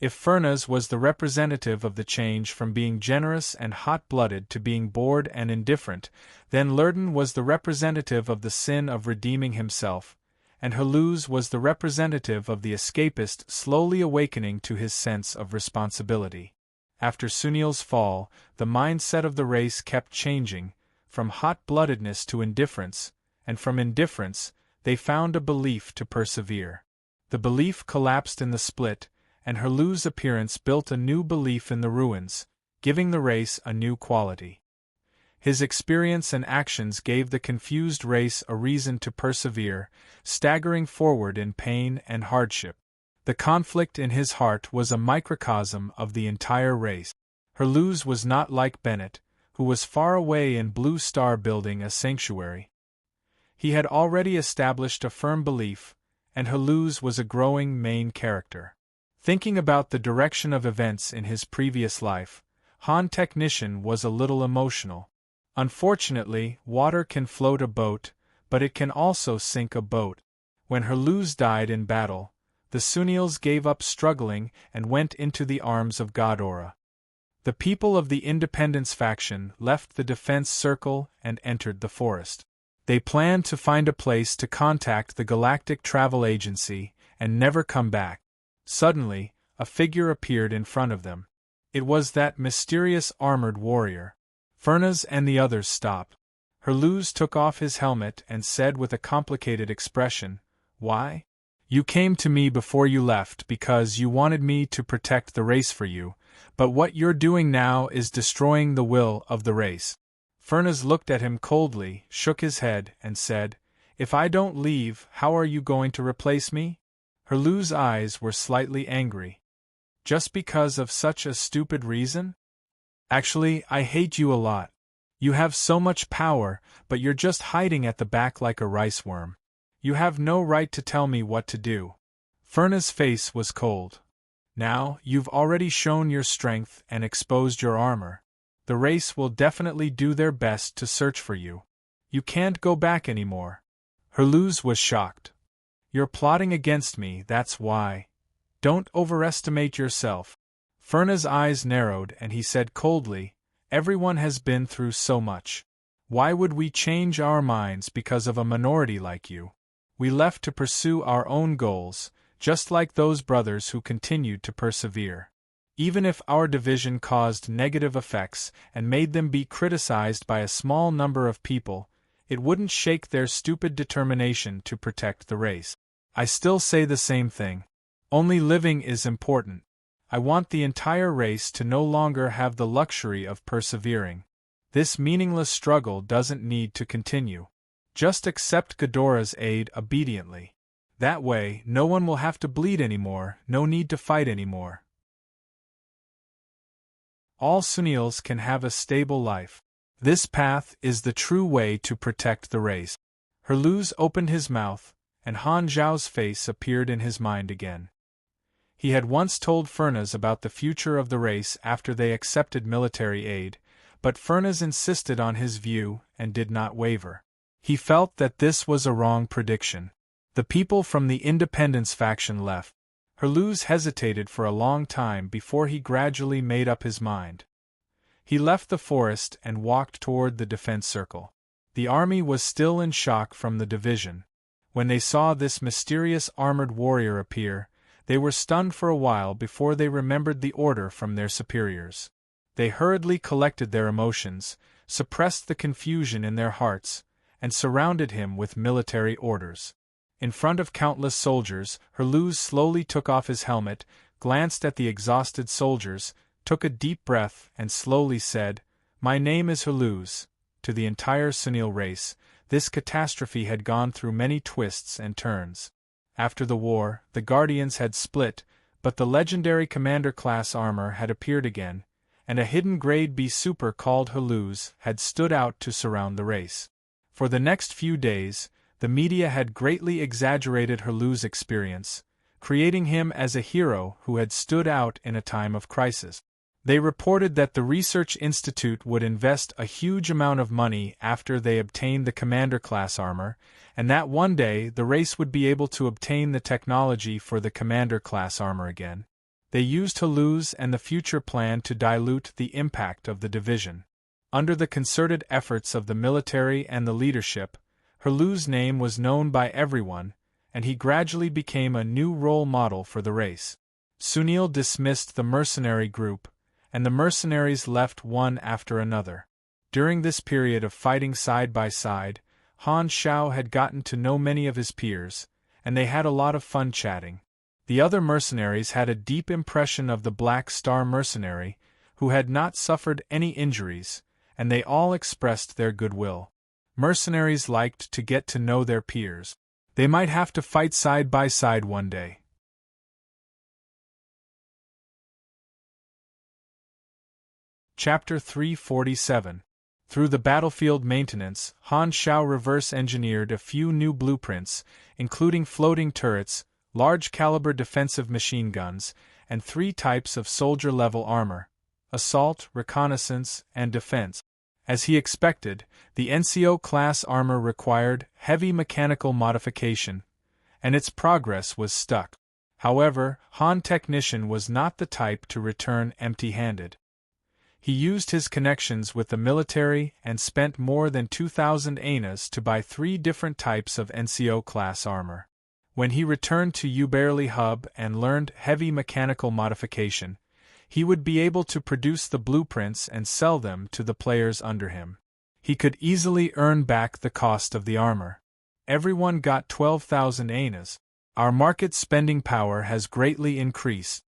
If Furness was the representative of the change from being generous and hot-blooded to being bored and indifferent, then Lurden was the representative of the sin of redeeming himself, and Haluz was the representative of the escapist slowly awakening to his sense of responsibility. After Sunil's fall, the mindset of the race kept changing, from hot-bloodedness to indifference, and from indifference, they found a belief to persevere. The belief collapsed in the split, and Haluz's appearance built a new belief in the ruins, giving the race a new quality. His experience and actions gave the confused race a reason to persevere, staggering forward in pain and hardship. The conflict in his heart was a microcosm of the entire race. Haluz was not like Bennett, who was far away in Blue Star building a sanctuary. He had already established a firm belief, and Haluz was a growing main character. Thinking about the direction of events in his previous life, Han Technician was a little emotional. Unfortunately, water can float a boat, but it can also sink a boat. When Haluz died in battle, the Sunils gave up struggling and went into the arms of Godora. The people of the Independence faction left the defense circle and entered the forest. They planned to find a place to contact the Galactic Travel Agency and never come back. Suddenly, a figure appeared in front of them. It was that mysterious armored warrior. Furness and the others stopped. Haluz took off his helmet and said with a complicated expression, "Why? You came to me before you left because you wanted me to protect the race for you, but what you're doing now is destroying the will of the race." Furness looked at him coldly, shook his head, and said, "If I don't leave, how are you going to replace me?" Haluz's eyes were slightly angry. "Just because of such a stupid reason? Actually, I hate you a lot. You have so much power, but you're just hiding at the back like a rice worm. You have no right to tell me what to do." Furness's face was cold. "Now, you've already shown your strength and exposed your armor. The race will definitely do their best to search for you. You can't go back anymore." Haluz was shocked. "You're plotting against me, that's why. Don't overestimate yourself." Furness's eyes narrowed and he said coldly, Everyone has been through so much. Why would we change our minds because of a minority like you? We left to pursue our own goals, just like those brothers who continued to persevere. Even if our division caused negative effects and made them be criticized by a small number of people, it wouldn't shake their stupid determination to protect the race. I still say the same thing. Only living is important. I want the entire race to no longer have the luxury of persevering. This meaningless struggle doesn't need to continue. Just accept Ghidorah's aid obediently. That way, no one will have to bleed anymore, no need to fight anymore. All Sunils can have a stable life. This path is the true way to protect the race. Herluz opened his mouth, and Han Zhao's face appeared in his mind again. He had once told Furnaz about the future of the race after they accepted military aid, but Furnaz insisted on his view and did not waver. He felt that this was a wrong prediction. The people from the Independence faction left. Herluz hesitated for a long time before he gradually made up his mind. He left the forest and walked toward the defense circle. The army was still in shock from the division. When they saw this mysterious armored warrior appear, they were stunned for a while before they remembered the order from their superiors. They hurriedly collected their emotions, suppressed the confusion in their hearts, and surrounded him with military orders. In front of countless soldiers, Herluz slowly took off his helmet, glanced at the exhausted soldiers, took a deep breath, and slowly said, "My name is Herluz." To the entire Sunil race, this catastrophe had gone through many twists and turns. After the war, the Guardians had split, but the legendary Commander-class armor had appeared again, and a hidden Grade B super called Herluz had stood out to surround the race. For the next few days, the media had greatly exaggerated Herluz's experience, creating him as a hero who had stood out in a time of crisis. They reported that the Research Institute would invest a huge amount of money after they obtained the Commander-class armor, and that one day the race would be able to obtain the technology for the Commander-class armor again. They used Herluz and the future plan to dilute the impact of the division. Under the concerted efforts of the military and the leadership, Herluz's name was known by everyone, and he gradually became a new role model for the race. Sunil dismissed the mercenary group, and the mercenaries left one after another. During this period of fighting side by side, Han Xiao had gotten to know many of his peers, and they had a lot of fun chatting. The other mercenaries had a deep impression of the Black Star mercenary, who had not suffered any injuries, and they all expressed their goodwill. Mercenaries liked to get to know their peers. They might have to fight side by side one day. Chapter 347. Through the battlefield maintenance, Han Xiao reverse-engineered a few new blueprints, including floating turrets, large-caliber defensive machine guns, and 3 types of soldier-level armor: assault, reconnaissance, and defense. As he expected, the NCO-class armor required heavy mechanical modification, and its progress was stuck. However, Han Technician was not the type to return empty-handed. He used his connections with the military and spent more than 2,000 anas to buy 3 different types of NCO-class armor. When he returned to Uberli Hub and learned heavy mechanical modification, he would be able to produce the blueprints and sell them to the players under him. He could easily earn back the cost of the armor. Everyone got 12,000 anas. Our market spending power has greatly increased.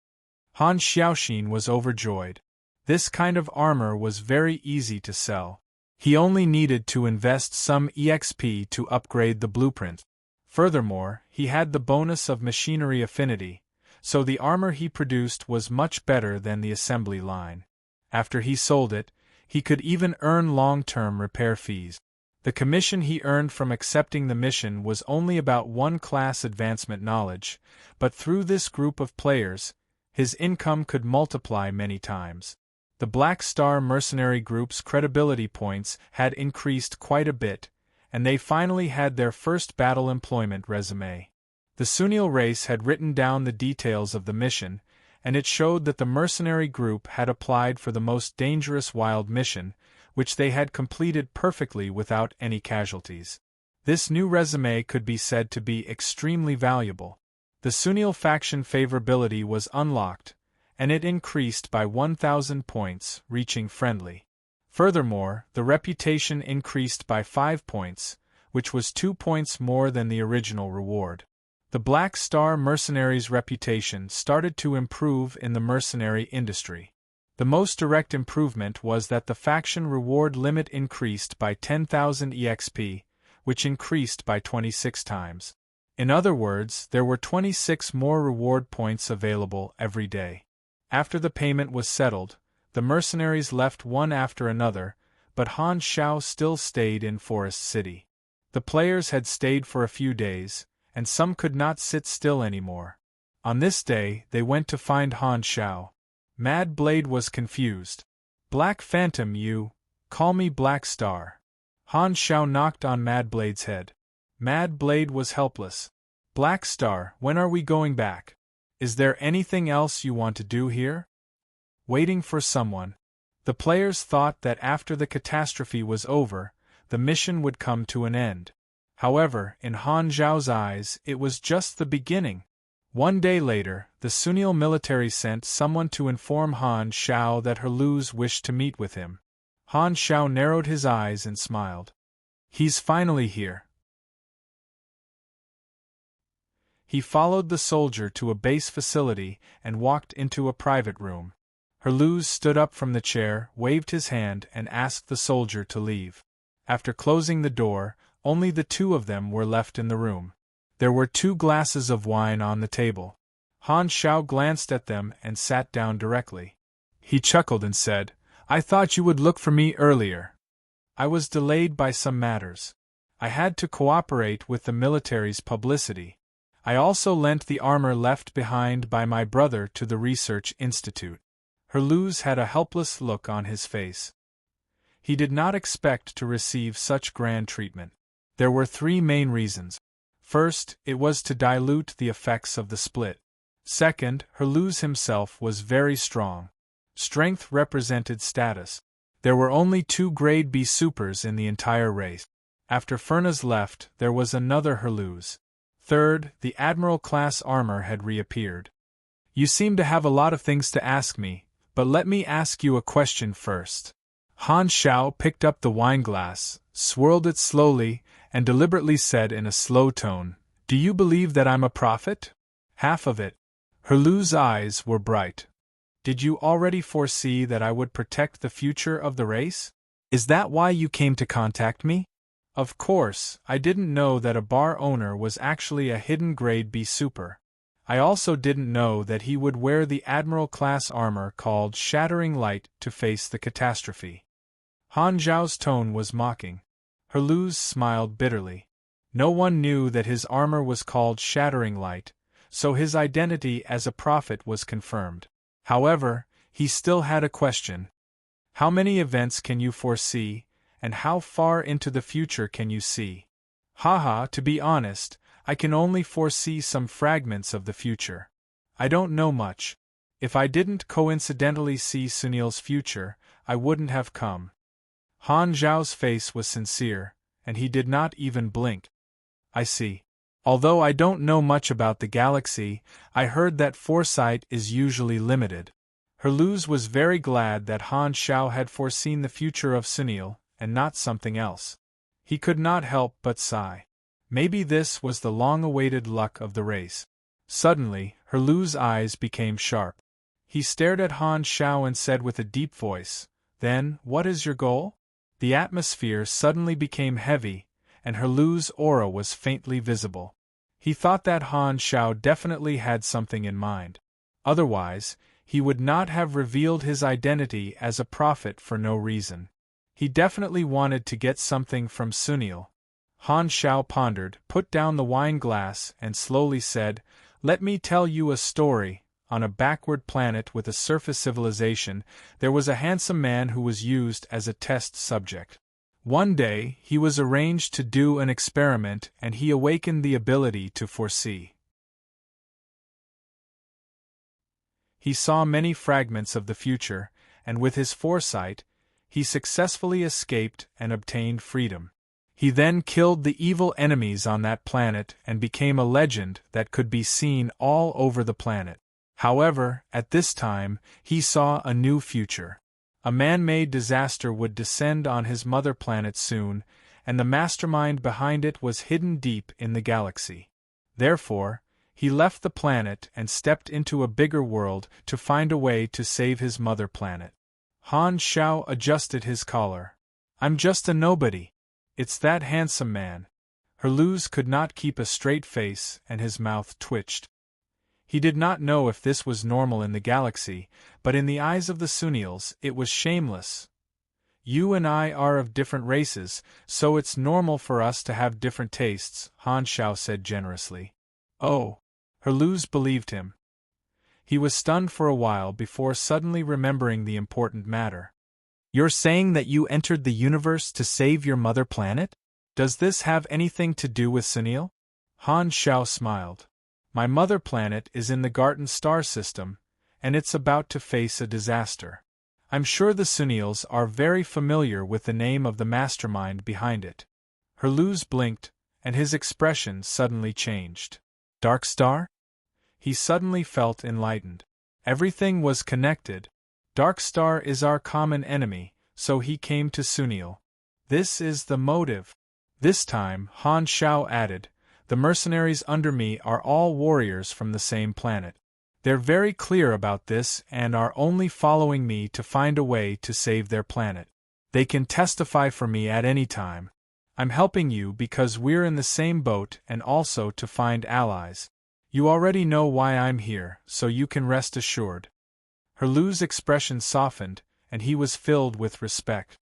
Han Xiaoxin was overjoyed. This kind of armor was very easy to sell. He only needed to invest some EXP to upgrade the blueprint. Furthermore, he had the bonus of machinery affinity, so the armor he produced was much better than the assembly line. After he sold it, he could even earn long-term repair fees. The commission he earned from accepting the mission was only about 1 class advancement knowledge, but through this group of players, his income could multiply many times. The Black Star mercenary group's credibility points had increased quite a bit, and they finally had their first battle employment resume. The Sunil race had written down the details of the mission, and it showed that the mercenary group had applied for the most dangerous wild mission, which they had completed perfectly without any casualties. This new resume could be said to be extremely valuable. The Sunil faction favorability was unlocked, and it increased by 1,000 points, reaching friendly. Furthermore, the reputation increased by 5 points, which was 2 points more than the original reward. The Black Star mercenaries' reputation started to improve in the mercenary industry. The most direct improvement was that the faction reward limit increased by 10,000 EXP, which increased by 26 times. In other words, there were 26 more reward points available every day. After the payment was settled, the mercenaries left one after another, but Han Xiao still stayed in Forest City. The players had stayed for a few days, and some could not sit still anymore. On this day, they went to find Han Xiao. Mad Blade was confused. "Black Phantom, you call me Black Star." Han Xiao knocked on Mad Blade's head. Mad Blade was helpless. "Black Star, when are we going back? Is there anything else you want to do here?" Waiting for someone. The players thought that after the catastrophe was over, the mission would come to an end. However, in Han Xiao's eyes, it was just the beginning. One day later, the Sunil military sent someone to inform Han Xiao that Herluz wished to meet with him. Han Xiao narrowed his eyes and smiled. "He's finally here." He followed the soldier to a base facility and walked into a private room. Herluz stood up from the chair, waved his hand, and asked the soldier to leave. After closing the door, only the two of them were left in the room. There were 2 glasses of wine on the table. Han Xiao glanced at them and sat down directly. He chuckled and said, "I thought you would look for me earlier. I was delayed by some matters. I had to cooperate with the military's publicity. I also lent the armor left behind by my brother to the research institute." Herluz had a helpless look on his face. He did not expect to receive such grand treatment. There were 3 main reasons. First, it was to dilute the effects of the split. Second, Herluz himself was very strong. Strength represented status. There were only 2 grade B supers in the entire race. After Furna's left, there was another Herluz. Third, the Admiral-class armor had reappeared. "You seem to have a lot of things to ask me, but let me ask you a question first." Han Xiao picked up the wineglass, swirled it slowly, and deliberately said in a slow tone, "Do you believe that I'm a prophet?" "Half of it." Herluz's eyes were bright. "Did you already foresee that I would protect the future of the race? Is that why you came to contact me?" "Of course, I didn't know that a bar owner was actually a hidden grade B super. I also didn't know that he would wear the Admiral-class armor called Shattering Light to face the catastrophe." Han Zhao's tone was mocking. Herluz smiled bitterly. No one knew that his armor was called Shattering Light, so his identity as a prophet was confirmed. However, he still had a question. "How many events can you foresee, and how far into the future can you see?" "Haha, to be honest, I can only foresee some fragments of the future. I don't know much. If I didn't coincidentally see Sunil's future, I wouldn't have come." Han Zhao's face was sincere, and he did not even blink. "I see. Although I don't know much about the galaxy, I heard that foresight is usually limited." Herluz was very glad that Han Xiao had foreseen the future of Sunil, and not something else. He could not help but sigh. Maybe this was the long-awaited luck of the race. Suddenly, Herluz's eyes became sharp. He stared at Han Xiao and said with a deep voice, "Then, what is your goal?" The atmosphere suddenly became heavy, and Herluz's aura was faintly visible. He thought that Han Xiao definitely had something in mind. Otherwise, he would not have revealed his identity as a prophet for no reason. He definitely wanted to get something from Sunil. Han Xiao pondered, put down the wine glass, and slowly said, "Let me tell you a story. On a backward planet with a surface civilization, there was a handsome man who was used as a test subject. One day, he was arranged to do an experiment and he awakened the ability to foresee. He saw many fragments of the future, and with his foresight, he successfully escaped and obtained freedom. He then killed the evil enemies on that planet and became a legend that could be seen all over the planet. However, at this time, he saw a new future. A man-made disaster would descend on his mother planet soon, and the mastermind behind it was hidden deep in the galaxy. Therefore, he left the planet and stepped into a bigger world to find a way to save his mother planet. Han Xiao adjusted his collar. "I'm just a nobody. It's that handsome man." Herluz could not keep a straight face and his mouth twitched. He did not know if this was normal in the galaxy, but in the eyes of the Sunials it was shameless. "You and I are of different races, so it's normal for us to have different tastes," Han Xiao said generously. "Oh." Herluz believed him. He was stunned for a while before suddenly remembering the important matter. "You're saying that you entered the universe to save your mother planet? Does this have anything to do with Sunil?" Han Xiao smiled. "My mother planet is in the Garten star system, and it's about to face a disaster. I'm sure the Sunils are very familiar with the name of the mastermind behind it." Herluz blinked, and his expression suddenly changed. "Dark Star?" He suddenly felt enlightened. Everything was connected. Dark Star is our common enemy, so he came to Sunil. This is the motive. This time, Han Xiao added, "The mercenaries under me are all warriors from the same planet. They're very clear about this and are only following me to find a way to save their planet. They can testify for me at any time. I'm helping you because we're in the same boat and also to find allies. You already know why I'm here, so you can rest assured." Herluz's expression softened, and he was filled with respect.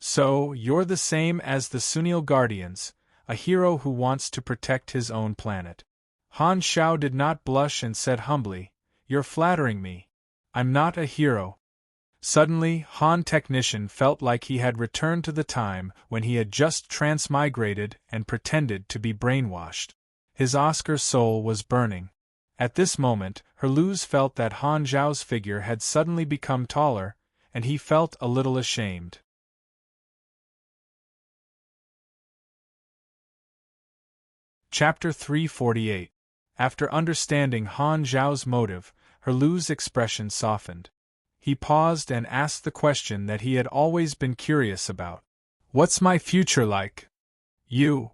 "So, you're the same as the Sunil Guardians, a hero who wants to protect his own planet." Han Xiao did not blush and said humbly, "You're flattering me. I'm not a hero." Suddenly, Han Technician felt like he had returned to the time when he had just transmigrated and pretended to be brainwashed. His Oscar soul was burning. At this moment, Herluz felt that Han Xiao's figure had suddenly become taller, and he felt a little ashamed. Chapter 348. After understanding Han Xiao's motive, Herluz's expression softened. He paused and asked the question that he had always been curious about. "What's my future like?" "You."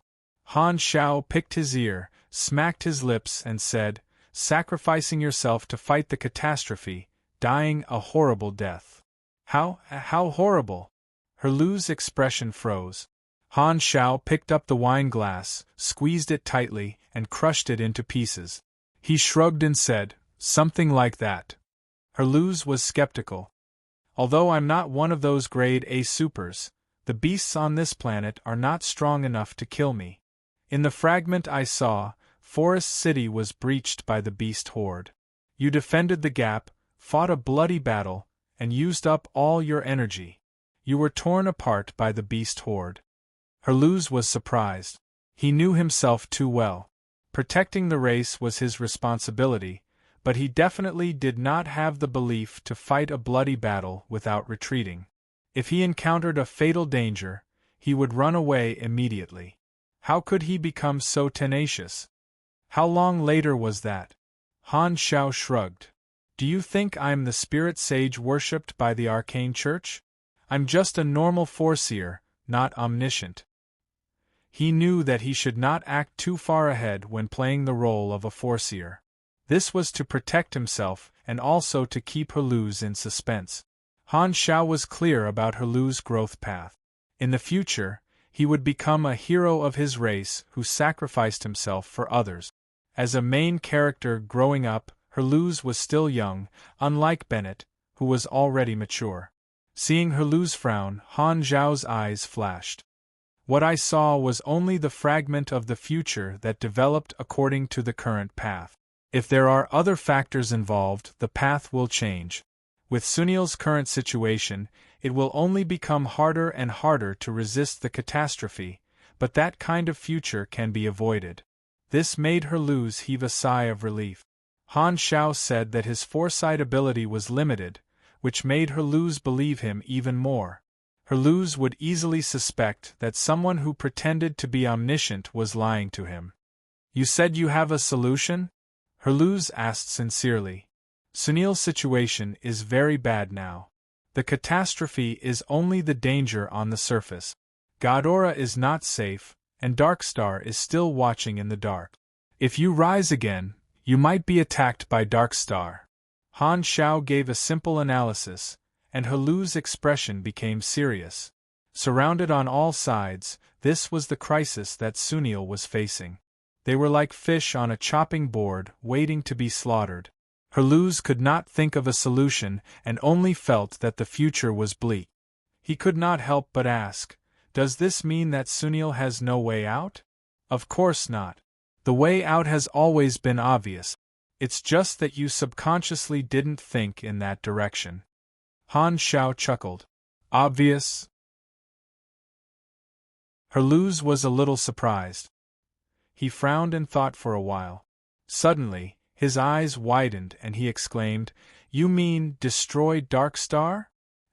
Han Xiao picked his ear, smacked his lips and said, "Sacrificing yourself to fight the catastrophe, dying a horrible death." How horrible?" Herluz's expression froze. Han Xiao picked up the wine glass, squeezed it tightly, and crushed it into pieces. He shrugged and said, "Something like that." Herluz was skeptical. "Although I'm not one of those grade A supers, the beasts on this planet are not strong enough to kill me. In the fragment I saw, Forest City was breached by the beast horde. You defended the gap, fought a bloody battle, and used up all your energy. You were torn apart by the beast horde." Herluz was surprised. He knew himself too well. Protecting the race was his responsibility, but he definitely did not have the belief to fight a bloody battle without retreating. If he encountered a fatal danger, he would run away immediately. How could he become so tenacious? How long later was that? Han Xiao shrugged. "Do you think I'm the spirit sage worshipped by the Arcane Church? I'm just a normal foreseer, not omniscient." He knew that he should not act too far ahead when playing the role of a foreseer. This was to protect himself and also to keep Herluz in suspense. Han Xiao was clear about Herluz's growth path. In the future, he would become a hero of his race who sacrificed himself for others. As a main character growing up, Herluz was still young, unlike Bennett, who was already mature. Seeing Herluz frown, Han Xiao's eyes flashed. "What I saw was only the fragment of the future that developed according to the current path. If there are other factors involved, the path will change. With Sunil's current situation, it will only become harder and harder to resist the catastrophe, but that kind of future can be avoided." This made Herluz heave a sigh of relief. Han Xiao said that his foresight ability was limited, which made Herluz believe him even more. Herluz would easily suspect that someone who pretended to be omniscient was lying to him. You said you have a solution? Herluz asked sincerely. Sunil's situation is very bad now. The catastrophe is only the danger on the surface. Ghidorah is not safe, and Darkstar is still watching in the dark. If you rise again, you might be attacked by Darkstar. Han Xiao gave a simple analysis, and Herluz's expression became serious. Surrounded on all sides, this was the crisis that Sunil was facing. They were like fish on a chopping board, waiting to be slaughtered. Herluz could not think of a solution and only felt that the future was bleak. He could not help but ask, does this mean that Sunil has no way out? Of course not. The way out has always been obvious. It's just that you subconsciously didn't think in that direction. Han Xiao chuckled. Obvious? Herluz was a little surprised. He frowned and thought for a while. Suddenly, his eyes widened and he exclaimed, You mean destroy Darkstar?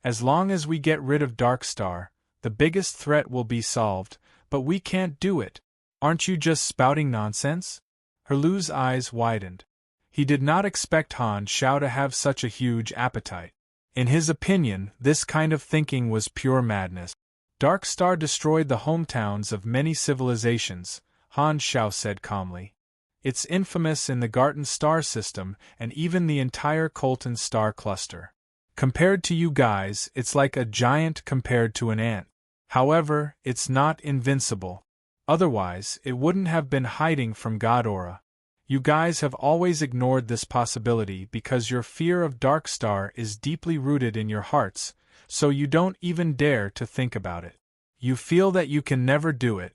As long as we get rid of Darkstar, the biggest threat will be solved, but we can't do it. Aren't you just spouting nonsense? Herluz's eyes widened. He did not expect Han Xiao to have such a huge appetite. In his opinion, this kind of thinking was pure madness. Darkstar destroyed the hometowns of many civilizations, Han Xiao said calmly. It's infamous in the Garten star system and even the entire Colton star cluster. Compared to you guys, it's like a giant compared to an ant. However, it's not invincible. Otherwise, it wouldn't have been hiding from Ghidorah. You guys have always ignored this possibility because your fear of Darkstar is deeply rooted in your hearts, so you don't even dare to think about it. You feel that you can never do it.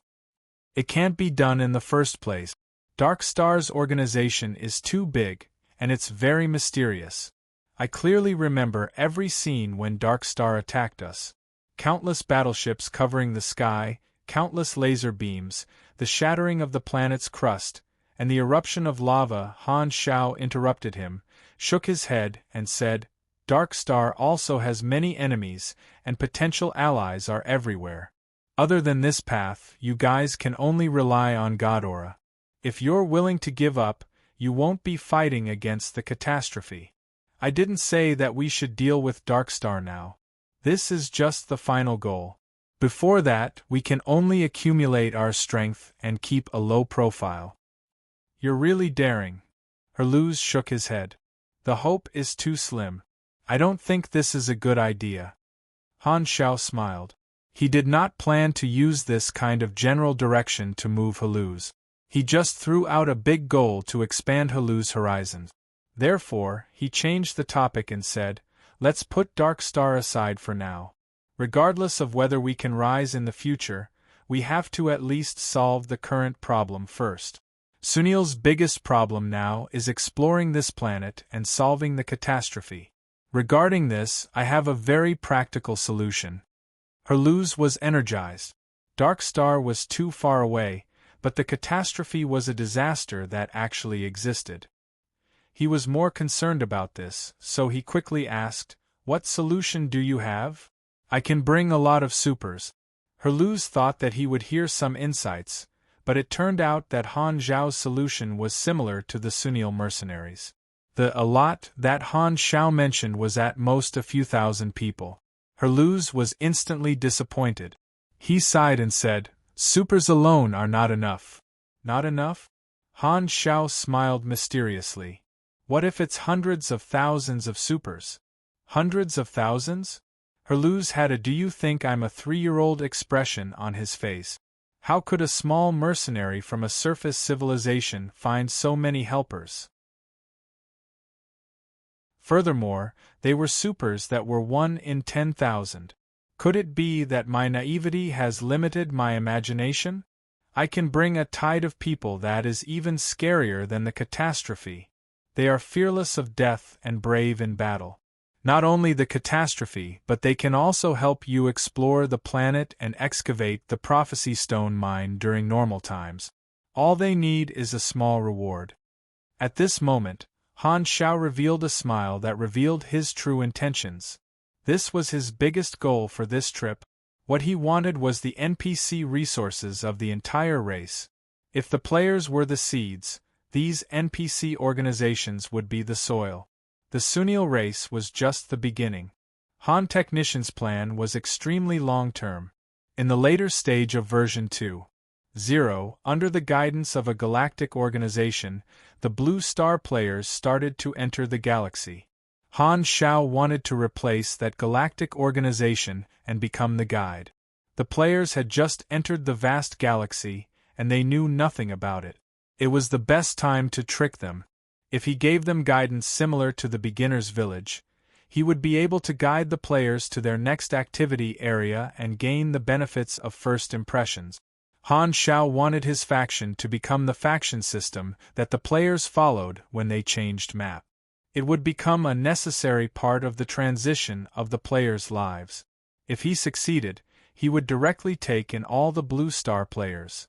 It can't be done in the first place. Darkstar's organization is too big, and it's very mysterious. I clearly remember every scene when Darkstar attacked us. Countless battleships covering the sky, countless laser beams, the shattering of the planet's crust, and the eruption of lava. Han Xiao interrupted him, shook his head, and said, Darkstar also has many enemies, and potential allies are everywhere. Other than this path, you guys can only rely on Ghidorah. If you're willing to give up, you won't be fighting against the catastrophe. I didn't say that we should deal with Darkstar now. This is just the final goal. Before that, we can only accumulate our strength and keep a low profile. You're really daring. Herluz shook his head. The hope is too slim. I don't think this is a good idea. Han Xiao smiled. He did not plan to use this kind of general direction to move Herluz. He just threw out a big goal to expand Herluz's horizons. Therefore, he changed the topic and said, Let's put Darkstar aside for now. Regardless of whether we can rise in the future, we have to at least solve the current problem first. Sunil's biggest problem now is exploring this planet and solving the catastrophe. Regarding this, I have a very practical solution. Herluz was energized. Darkstar was too far away, but the catastrophe was a disaster that actually existed. He was more concerned about this, so he quickly asked, What solution do you have? I can bring a lot of supers. Herluz thought that he would hear some insights, but it turned out that Han Xiao's solution was similar to the Sunil mercenaries. The a lot that Han Xiao mentioned was at most a few thousand people. Herluz was instantly disappointed. He sighed and said, Supers alone are not enough. Not enough? Han Xiao smiled mysteriously. What if it's hundreds of thousands of supers? Hundreds of thousands? Herluz had a do you think I'm a 3-year-old expression on his face. How could a small mercenary from a surface civilization find so many helpers? Furthermore, they were supers that were 1 in 10,000. Could it be that my naivety has limited my imagination? I can bring a tide of people that is even scarier than the catastrophe. They are fearless of death and brave in battle. Not only the catastrophe, but they can also help you explore the planet and excavate the Prophecy Stone mine during normal times. All they need is a small reward. At this moment, Han Xiao revealed a smile that revealed his true intentions. This was his biggest goal for this trip. What he wanted was the NPC resources of the entire race. If the players were the seeds, these NPC organizations would be the soil. The Sunil race was just the beginning. Han Technician's plan was extremely long-term. In the later stage of version 2.0, under the guidance of a galactic organization, the Blue Star players started to enter the galaxy. Han Xiao wanted to replace that galactic organization and become the guide. The players had just entered the vast galaxy, and they knew nothing about it. It was the best time to trick them. If he gave them guidance similar to the beginner's village, he would be able to guide the players to their next activity area and gain the benefits of first impressions. Han Xiao wanted his faction to become the faction system that the players followed when they changed map. It would become a necessary part of the transition of the players' lives. If he succeeded, he would directly take in all the Blue Star players.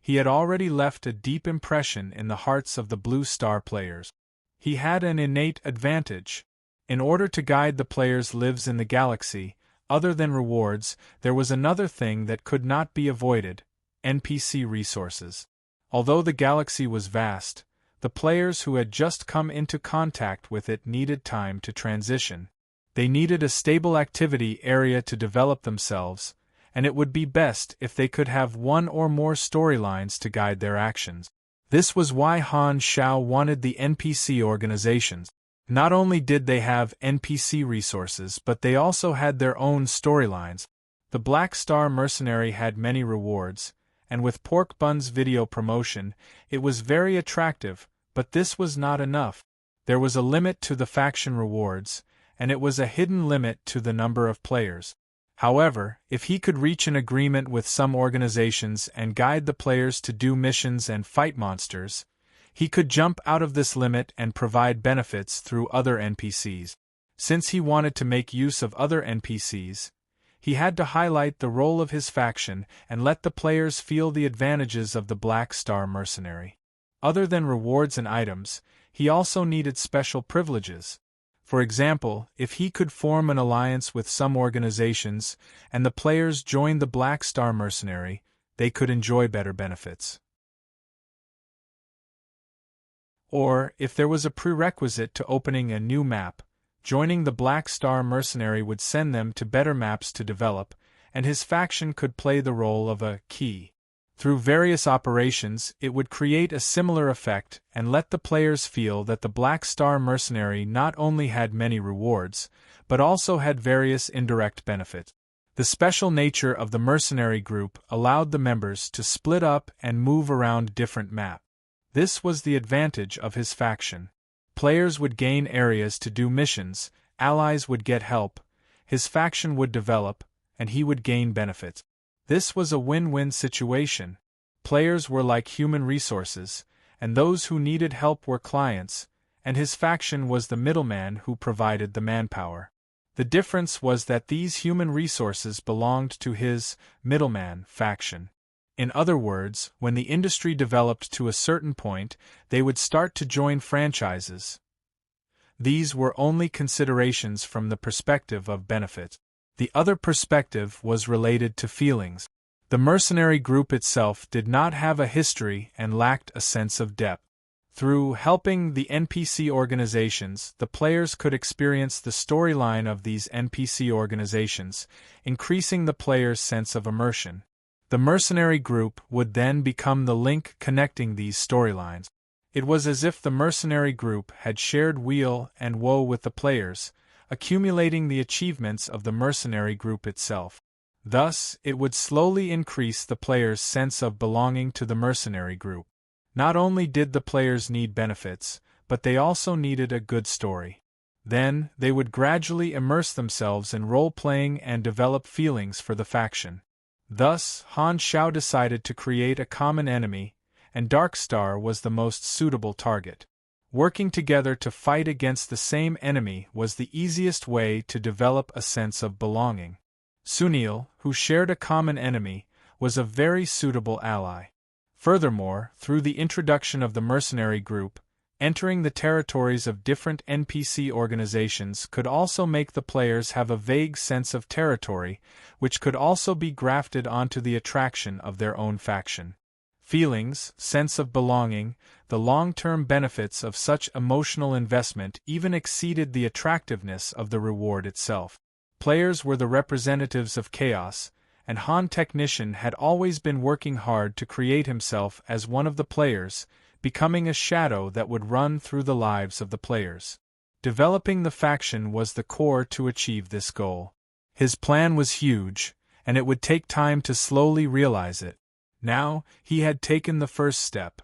He had already left a deep impression in the hearts of the Blue Star players. He had an innate advantage. In order to guide the players' lives in the galaxy, other than rewards, there was another thing that could not be avoided: NPC resources. Although the galaxy was vast, the players who had just come into contact with it needed time to transition. They needed a stable activity area to develop themselves, and it would be best if they could have one or more storylines to guide their actions. This was why Han Xiao wanted the NPC organizations. Not only did they have NPC resources, but they also had their own storylines. The Black Star Mercenary had many rewards, and with Pork Bun's video promotion, it was very attractive, but this was not enough. There was a limit to the faction rewards, and it was a hidden limit to the number of players. However, if he could reach an agreement with some organizations and guide the players to do missions and fight monsters, he could jump out of this limit and provide benefits through other NPCs. Since he wanted to make use of other NPCs, he had to highlight the role of his faction and let the players feel the advantages of the Black Star Mercenary. Other than rewards and items, he also needed special privileges. For example, if he could form an alliance with some organizations and the players joined the Black Star Mercenary, they could enjoy better benefits. Or, if there was a prerequisite to opening a new map, joining the Black Star Mercenary would send them to better maps to develop, and his faction could play the role of a key. Through various operations, it would create a similar effect and let the players feel that the Black Star Mercenary not only had many rewards, but also had various indirect benefits. The special nature of the mercenary group allowed the members to split up and move around different maps. This was the advantage of his faction. Players would gain areas to do missions, allies would get help, his faction would develop, and he would gain benefits. This was a win-win situation. Players were like human resources, and those who needed help were clients, and his faction was the middleman who provided the manpower. The difference was that these human resources belonged to his middleman faction. In other words, when the industry developed to a certain point, they would start to join franchises. These were only considerations from the perspective of benefit. The other perspective was related to feelings. The mercenary group itself did not have a history and lacked a sense of depth. Through helping the NPC organizations, the players could experience the storyline of these NPC organizations, increasing the players' sense of immersion. The mercenary group would then become the link connecting these storylines. It was as if the mercenary group had shared weal and woe with the players, accumulating the achievements of the mercenary group itself. Thus, it would slowly increase the players' sense of belonging to the mercenary group. Not only did the players need benefits, but they also needed a good story. Then, they would gradually immerse themselves in role-playing and develop feelings for the faction. Thus, Han Xiao decided to create a common enemy, and Darkstar was the most suitable target. Working together to fight against the same enemy was the easiest way to develop a sense of belonging. Sunil, who shared a common enemy, was a very suitable ally. Furthermore, through the introduction of the mercenary group, Entering the territories of different NPC organizations could also make the players have a vague sense of territory, which could also be grafted onto the attraction of their own faction. Feelings, sense of belonging, the long-term benefits of such emotional investment even exceeded the attractiveness of the reward itself. Players were the representatives of chaos, and Han Technician had always been working hard to create himself as one of the players, becoming a shadow that would run through the lives of the players. Developing the faction was the core to achieve this goal. His plan was huge, and it would take time to slowly realize it. Now, he had taken the first step.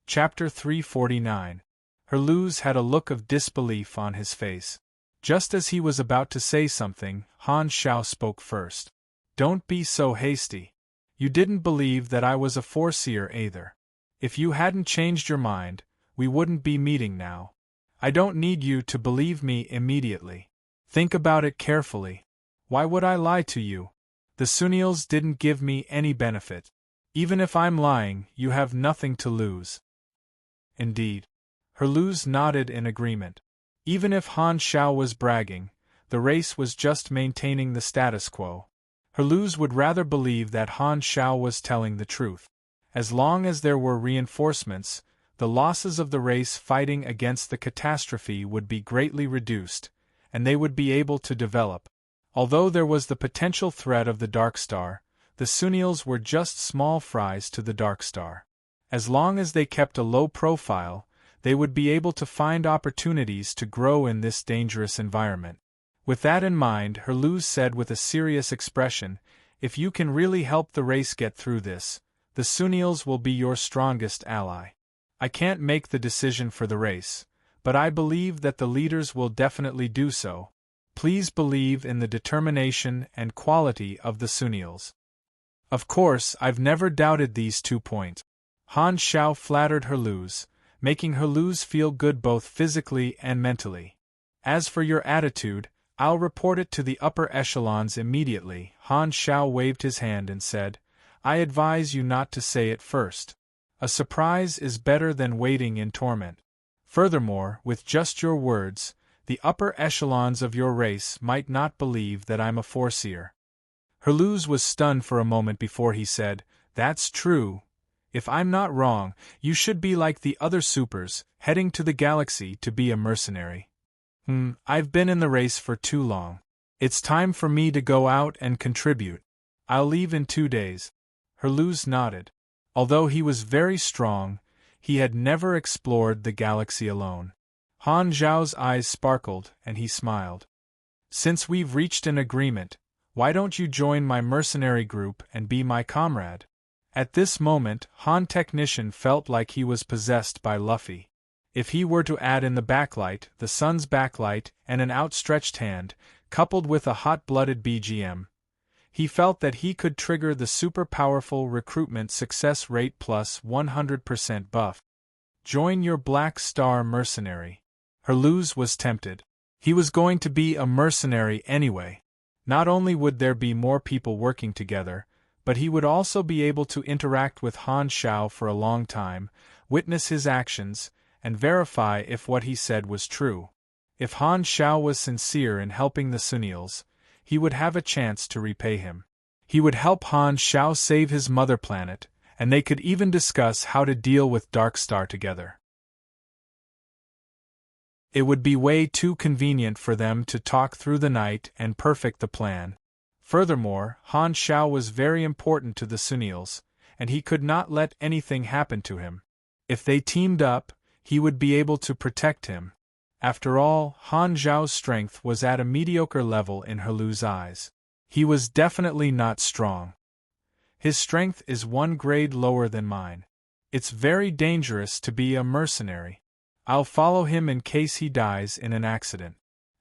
Chapter 349. Herluz had a look of disbelief on his face. Just as he was about to say something, Han Shao spoke first. "Don't be so hasty. You didn't believe that I was a foreseer either. If you hadn't changed your mind, we wouldn't be meeting now. I don't need you to believe me immediately. Think about it carefully. Why would I lie to you? The Sunils didn't give me any benefit. Even if I'm lying, you have nothing to lose." Indeed. Herluz nodded in agreement. Even if Han Shao was bragging, the race was just maintaining the status quo. Herluz would rather believe that Han Shao was telling the truth. As long as there were reinforcements, the losses of the race fighting against the catastrophe would be greatly reduced, and they would be able to develop. Although there was the potential threat of the Dark Star, the Sunils were just small fries to the Dark Star. As long as they kept a low profile, they would be able to find opportunities to grow in this dangerous environment. With that in mind, Herluz said with a serious expression, "If you can really help the race get through this, the Sunils will be your strongest ally. I can't make the decision for the race, but I believe that the leaders will definitely do so. Please believe in the determination and quality of the Sunils." Of course, I've never doubted these 2 points. Han Shao flattered Herluz, making Herluz feel good both physically and mentally. "As for your attitude, I'll report it to the upper echelons immediately." Han Shao waved his hand and said, "I advise you not to say it first. A surprise is better than waiting in torment. Furthermore, with just your words, the upper echelons of your race might not believe that I'm a foreseer." Herluz was stunned for a moment before he said, "That's true. If I'm not wrong, you should be like the other supers, heading to the galaxy to be a mercenary." I've been in the race for too long. It's time for me to go out and contribute. I'll leave in 2 days." Herluz nodded. Although he was very strong, he had never explored the galaxy alone. Han Zhao's eyes sparkled, and he smiled. "Since we've reached an agreement, why don't you join my mercenary group and be my comrade?" At this moment, Han Technician felt like he was possessed by Luffy. If he were to add in the backlight, the sun's backlight, and an outstretched hand, coupled with a hot-blooded BGM, he felt that he could trigger the super-powerful recruitment success rate plus 100% buff. Join your Black Star mercenary. Herluz was tempted. He was going to be a mercenary anyway. Not only would there be more people working together, but he would also be able to interact with Han Shao for a long time, witness his actions, and verify if what he said was true. If Han Shao was sincere in helping the Sunils, he would have a chance to repay him. He would help Han Shao save his mother planet, and they could even discuss how to deal with Dark Star together. It would be way too convenient for them to talk through the night and perfect the plan. Furthermore, Han Shao was very important to the Sunils, and he could not let anything happen to him. If they teamed up, he would be able to protect him. After all, Han Zhao's strength was at a mediocre level in Herluz's eyes. He was definitely not strong. His strength is 1 grade lower than mine. It's very dangerous to be a mercenary. I'll follow him in case he dies in an accident.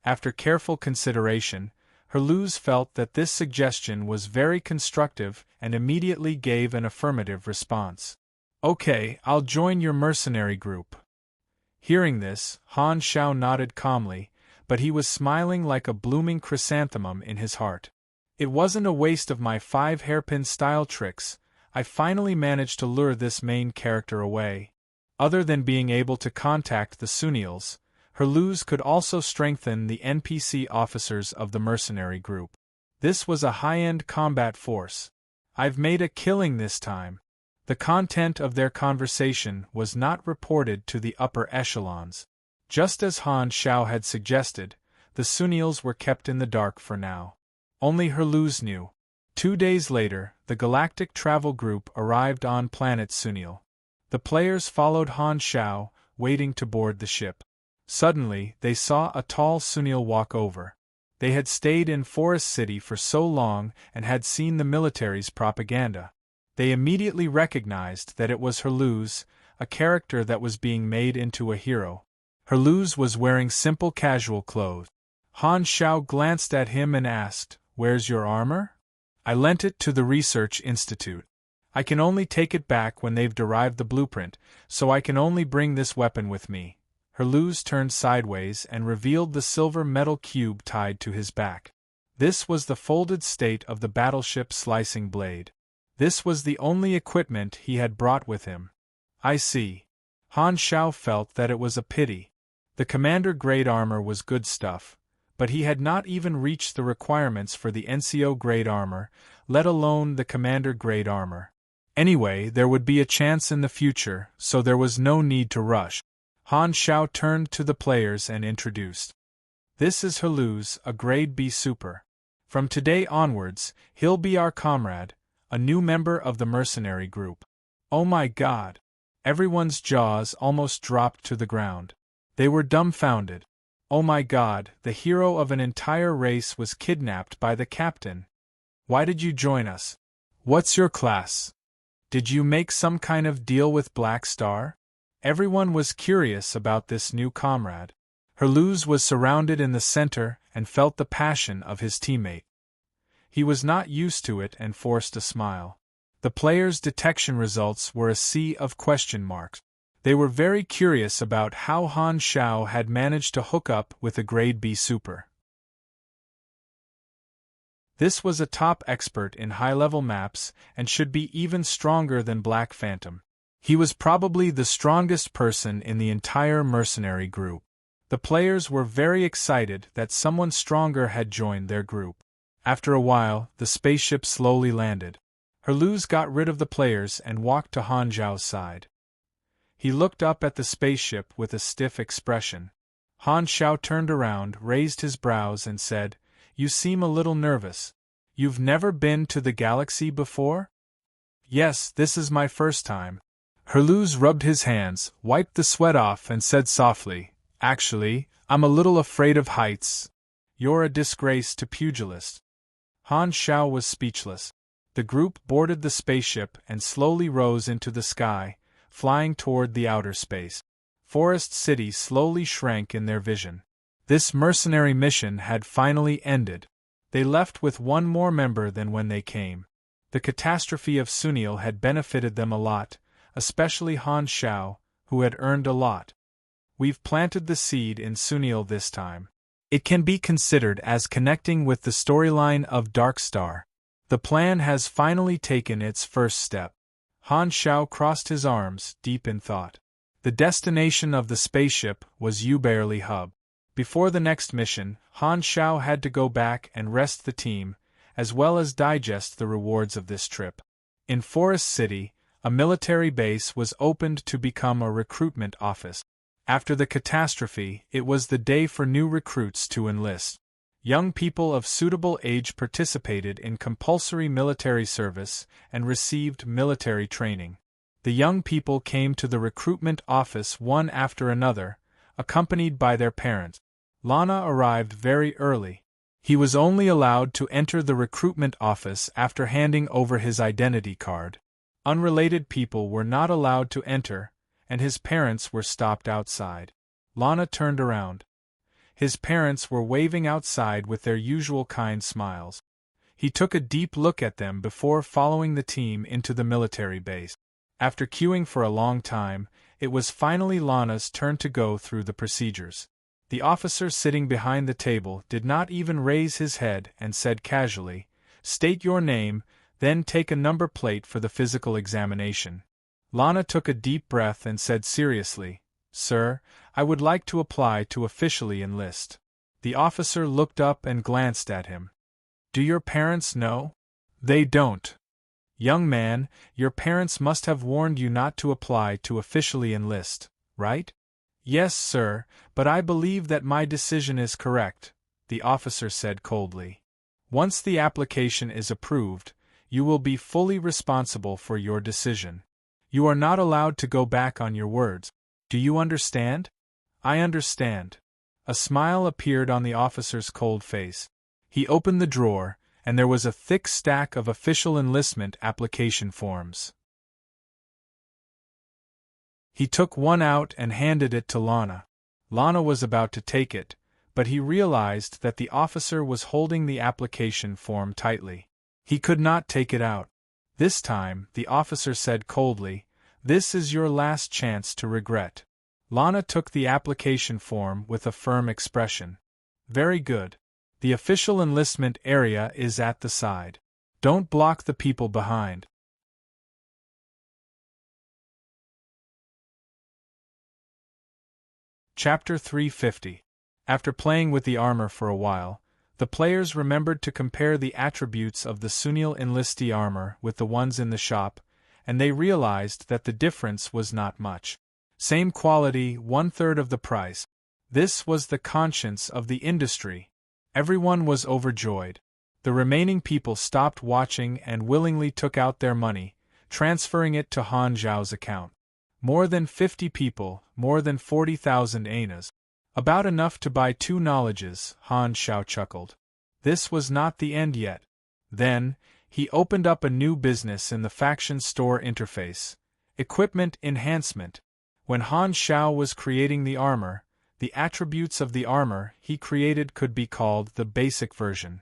After careful consideration, Herluz felt that this suggestion was very constructive and immediately gave an affirmative response. "Okay, I'll join your mercenary group." Hearing this, Han Shao nodded calmly, but he was smiling like a blooming chrysanthemum in his heart. It wasn't a waste of my 5 hairpin style tricks. I finally managed to lure this main character away. Other than being able to contact the Sunils, her ruse could also strengthen the NPC officers of the mercenary group. This was a high-end combat force. I've made a killing this time. The content of their conversation was not reported to the upper echelons. Just as Han Xiao had suggested, the Sunils were kept in the dark for now. Only her ruse knew. 2 days later, the Galactic Travel Group arrived on planet Sunil. The players followed Han Xiao, waiting to board the ship. Suddenly, they saw a tall Sunil walk over. They had stayed in Forest City for so long and had seen the military's propaganda. They immediately recognized that it was her ruse, a character that was being made into a hero. Her ruse was wearing simple casual clothes. Han Xiao glanced at him and asked, "Where's your armor?" "I lent it to the Research Institute. I can only take it back when they've derived the blueprint, so I can only bring this weapon with me." Her ruse turned sideways and revealed the silver metal cube tied to his back. This was the folded state of the battleship slicing blade. This was the only equipment he had brought with him. "I see." Han Xiao felt that it was a pity. The commander-grade armor was good stuff, but he had not even reached the requirements for the NCO-grade armor, let alone the commander-grade armor. Anyway, there would be a chance in the future, so there was no need to rush. Han Xiao turned to the players and introduced. "This is her ruse, a grade B super. From today onwards, he'll be our comrade, a new member of the mercenary group." Oh my God! Everyone's jaws almost dropped to the ground. They were dumbfounded. Oh my God, the hero of an entire race was kidnapped by the captain. Why did you join us? What's your class? Did you make some kind of deal with Black Star? Everyone was curious about this new comrade. Her ruse was surrounded in the center and felt the passion of his teammate. He was not used to it and forced a smile. The players' detection results were a sea of question marks. They were very curious about how Han Xiao had managed to hook up with a grade B super. This was a top expert in high-level maps and should be even stronger than Black Phantom. He was probably the strongest person in the entire mercenary group. The players were very excited that someone stronger had joined their group. After a while, the spaceship slowly landed. Her ruse got rid of the players and walked to Han Xiao's side. He looked up at the spaceship with a stiff expression. Han Xiao turned around, raised his brows and said, "You seem a little nervous. You've never been to the galaxy before?" "Yes, this is my first time." Her ruse rubbed his hands, wiped the sweat off and said softly, "Actually, I'm a little afraid of heights. You're a disgrace to pugilists." Han Xiao was speechless. The group boarded the spaceship and slowly rose into the sky, flying toward the outer space. Forest City slowly shrank in their vision. This mercenary mission had finally ended. They left with one more member than when they came. The catastrophe of Sunil had benefited them a lot, especially Han Xiao, who had earned a lot. We've planted the seed in Sunil this time. It can be considered as connecting with the storyline of Dark Star. The plan has finally taken its first step. Han Xiao crossed his arms, deep in thought. The destination of the spaceship was Ubarely Hub. Before the next mission, Han Xiao had to go back and rest the team, as well as digest the rewards of this trip. In Forest City, a military base was opened to become a recruitment office. After the catastrophe, it was the day for new recruits to enlist. Young people of suitable age participated in compulsory military service and received military training. The young people came to the recruitment office one after another, accompanied by their parents. Lana arrived very early. He was only allowed to enter the recruitment office after handing over his identity card. Unrelated people were not allowed to enter, and his parents were stopped outside. Lana turned around. His parents were waving outside with their usual kind smiles. He took a deep look at them before following the team into the military base. After queuing for a long time, it was finally Lana's turn to go through the procedures. The officer sitting behind the table did not even raise his head and said casually, State your name, then take a number plate for the physical examination. Lana took a deep breath and said seriously, Sir, I would like to apply to officially enlist. The officer looked up and glanced at him. Do your parents know? They don't. Young man, your parents must have warned you not to apply to officially enlist, right? Yes, sir, but I believe that my decision is correct, the officer said coldly. Once the application is approved, you will be fully responsible for your decision. You are not allowed to go back on your words. Do you understand? I understand. A smile appeared on the officer's cold face. He opened the drawer, and there was a thick stack of official enlistment application forms. He took one out and handed it to Lana. Lana was about to take it, but he realized that the officer was holding the application form tightly. He could not take it out. This time, the officer said coldly, This is your last chance to regret. Lana took the application form with a firm expression. Very good. The official enlistment area is at the side. Don't block the people behind. Chapter 350. After playing with the armor for a while, the players remembered to compare the attributes of the Sunil enlistee armor with the ones in the shop, and they realized that the difference was not much. Same quality, 1/3 of the price. This was the conscience of the industry. Everyone was overjoyed. The remaining people stopped watching and willingly took out their money, transferring it to Han Zhao's account. More than 50 people, more than 40,000 anas. About enough to buy 2 knowledges, Han Zhao chuckled. This was not the end yet. Then, he opened up a new business in the faction store interface. Equipment enhancement. When Han Zhao was creating the armor, the attributes of the armor he created could be called the basic version.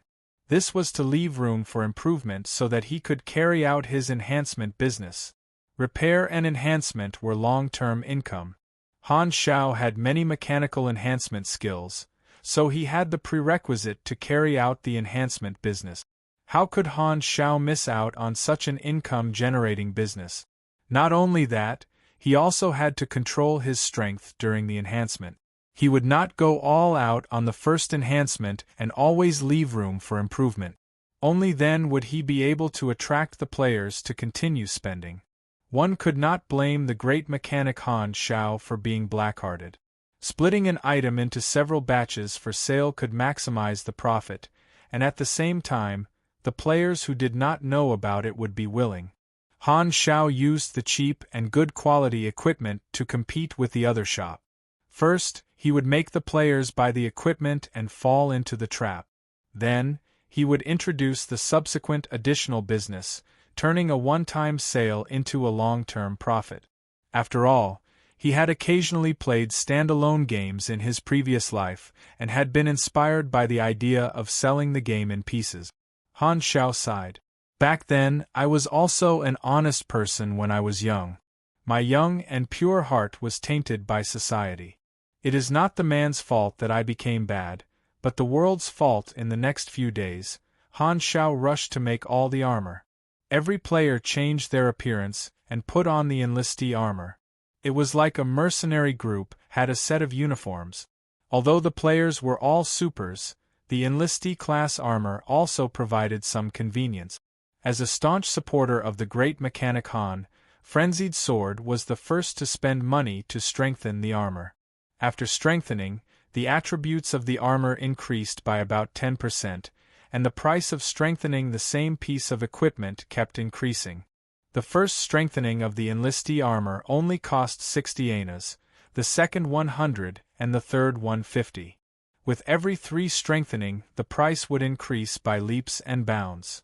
This was to leave room for improvement so that he could carry out his enhancement business. Repair and enhancement were long-term income. Han Zhao had many mechanical enhancement skills, so he had the prerequisite to carry out the enhancement business. How could Han Zhao miss out on such an income-generating business? Not only that, he also had to control his strength during the enhancement. He would not go all out on the first enhancement and always leave room for improvement. Only then would he be able to attract the players to continue spending. One could not blame the great mechanic Han Zhao for being black-hearted. Splitting an item into several batches for sale could maximize the profit, and at the same time, the players who did not know about it would be willing. Han Zhao used the cheap and good quality equipment to compete with the other shop. First, he would make the players buy the equipment and fall into the trap. Then, he would introduce the subsequent additional business, turning a one-time sale into a long-term profit. After all, he had occasionally played standalone games in his previous life and had been inspired by the idea of selling the game in pieces. Han Zhao sighed. Back then, I was also an honest person when I was young. My young and pure heart was tainted by society. It is not the man's fault that I became bad, but the world's fault. In the next few days, Han Zhao rushed to make all the armor. Every player changed their appearance and put on the enlistee armor. It was like a mercenary group had a set of uniforms. Although the players were all supers, the enlistee class armor also provided some convenience. As a staunch supporter of the great mechanic Han, Frenzied Sword was the first to spend money to strengthen the armor. After strengthening, the attributes of the armor increased by about 10%, and the price of strengthening the same piece of equipment kept increasing. The first strengthening of the enlistee armor only cost 60 anas, the second 100, and the third 150. With every 3 strengthening, the price would increase by leaps and bounds.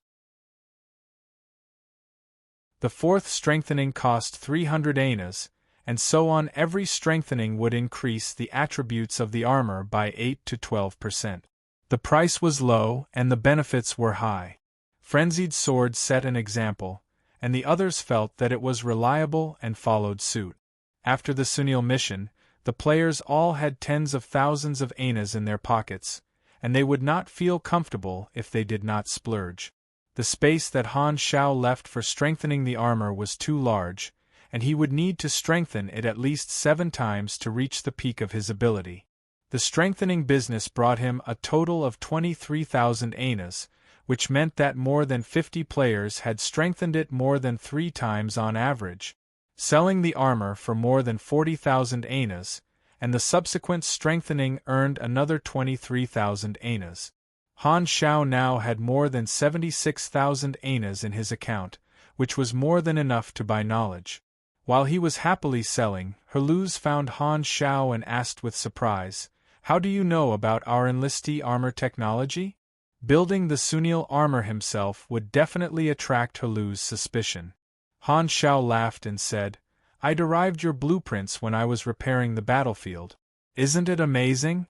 The fourth strengthening cost 300 anas, and so on. Every strengthening would increase the attributes of the armor by 8 to 12%. The price was low and the benefits were high. Frenzied Sword set an example, and the others felt that it was reliable and followed suit. After the Sunil mission, the players all had tens of thousands of anas in their pockets, and they would not feel comfortable if they did not splurge. The space that Han Shao left for strengthening the armor was too large, and he would need to strengthen it at least 7 times to reach the peak of his ability. The strengthening business brought him a total of 23,000 anas, which meant that more than 50 players had strengthened it more than 3 times on average. Selling the armor for more than 40,000 anas, and the subsequent strengthening earned another 23,000 anas. Han Shao now had more than 76,000 anas in his account, which was more than enough to buy knowledge. While he was happily selling, Herluz found Han Shao and asked with surprise, "How do you know about our enlistee armor technology?" Building the Sunil armor himself would definitely attract Herluz's suspicion. Han Shao laughed and said, "I derived your blueprints when I was repairing the battlefield. Isn't it amazing?"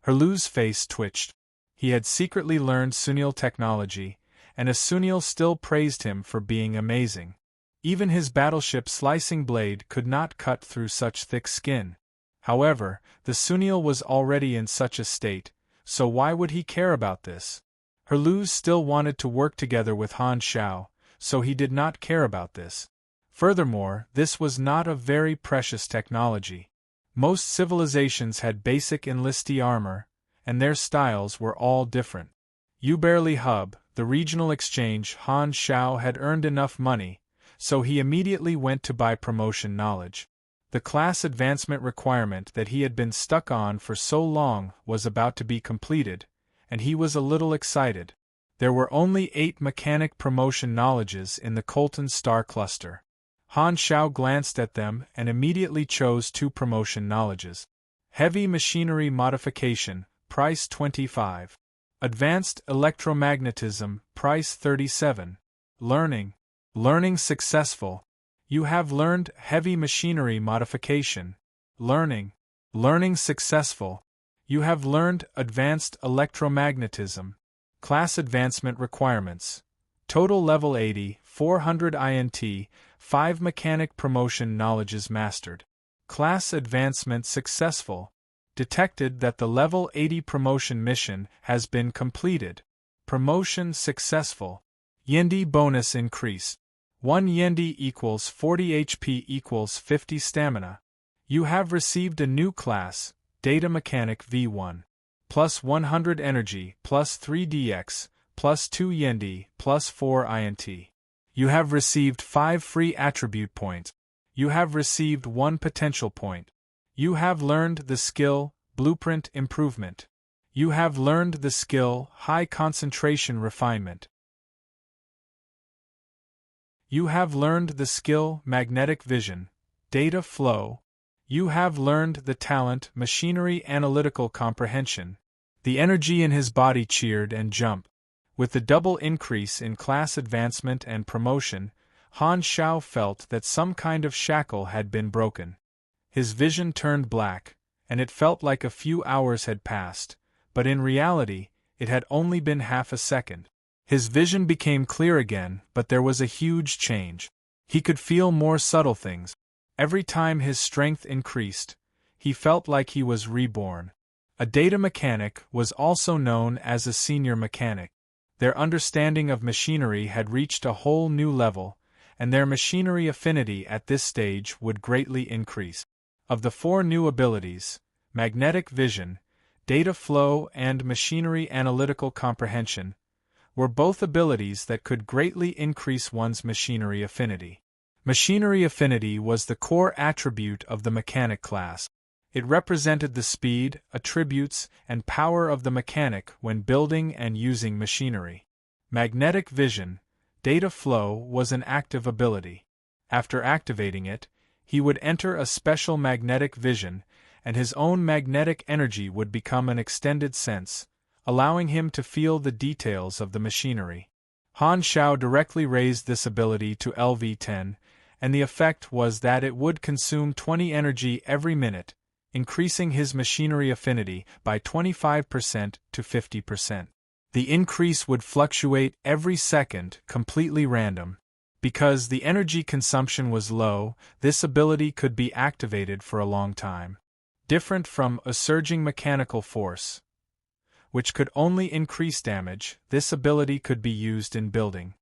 Herluz's face twitched. He had secretly learned Sunil technology, and a Sunil still praised him for being amazing. Even his battleship slicing blade could not cut through such thick skin. However, the Sunil was already in such a state, so why would he care about this? Herluz still wanted to work together with Han Shao, so he did not care about this. Furthermore, this was not a very precious technology. Most civilizations had basic enlistee armor, and their styles were all different. Ubarely Hub, the regional exchange, Han Shao had earned enough money, so he immediately went to buy promotion knowledge. The class advancement requirement that he had been stuck on for so long was about to be completed, and he was a little excited. There were only 8 mechanic promotion knowledges in the Colton star cluster. Han Shao glanced at them and immediately chose 2 promotion knowledges. Heavy Machinery Modification, price 25. Advanced Electromagnetism, price 37. Learning successful. You have learned Heavy Machinery Modification. Learning successful. You have learned Advanced Electromagnetism. Class Advancement Requirements. Total Level 80, 400 INT, 5 Mechanic Promotion Knowledges mastered. Class Advancement Successful. Detected that the Level 80 promotion mission has been completed. Promotion successful. Yendi bonus increase. 1 Yendi equals 40 HP equals 50 stamina. You have received a new class, Data Mechanic V1. Plus 100 energy, plus 3 DX, plus 2 Yendi, plus 4 INT. You have received 5 free attribute points. You have received 1 potential point. You have learned the skill, Blueprint Improvement. You have learned the skill, High Concentration Refinement. You have learned the skill, Magnetic Vision, Data Flow. You have learned the talent, Machinery Analytical Comprehension. The energy in his body cheered and jumped. With the double increase in class advancement and promotion, Han Shao felt that some kind of shackle had been broken. His vision turned black, and it felt like a few hours had passed, but in reality, it had only been half a second. His vision became clear again, but there was a huge change. He could feel more subtle things. Every time his strength increased, he felt like he was reborn. A data mechanic was also known as a senior mechanic. Their understanding of machinery had reached a whole new level, and their machinery affinity at this stage would greatly increase. Of the 4 new abilities, Magnetic Vision, Data Flow and Machinery Analytical Comprehension, were both abilities that could greatly increase one's machinery affinity. Machinery affinity was the core attribute of the mechanic class. It represented the speed, attributes, and power of the mechanic when building and using machinery. Magnetic Vision, Data Flow was an active ability. After activating it, he would enter a special magnetic vision, and his own magnetic energy would become an extended sense, allowing him to feel the details of the machinery. Han Shao directly raised this ability to LV10, and the effect was that it would consume 20 energy every minute, increasing his machinery affinity by 25% to 50%. The increase would fluctuate every second, completely random. Because the energy consumption was low, this ability could be activated for a long time. Different from a surging mechanical force, which could only increase damage. This ability could be used in building.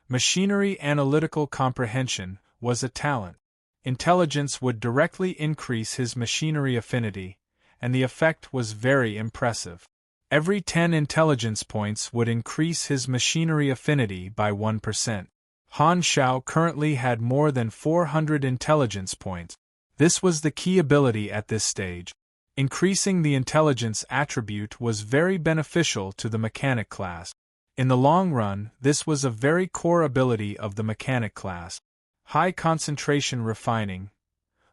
Machinery analytical comprehension was a talent. Intelligence would directly increase his machinery affinity, and the effect was very impressive. Every 10 intelligence points would increase his machinery affinity by 1%. Han Xiao currently had more than 400 intelligence points. This was the key ability at this stage. Increasing the intelligence attribute was very beneficial to the mechanic class. In the long run, this was a very core ability of the mechanic class. High concentration refining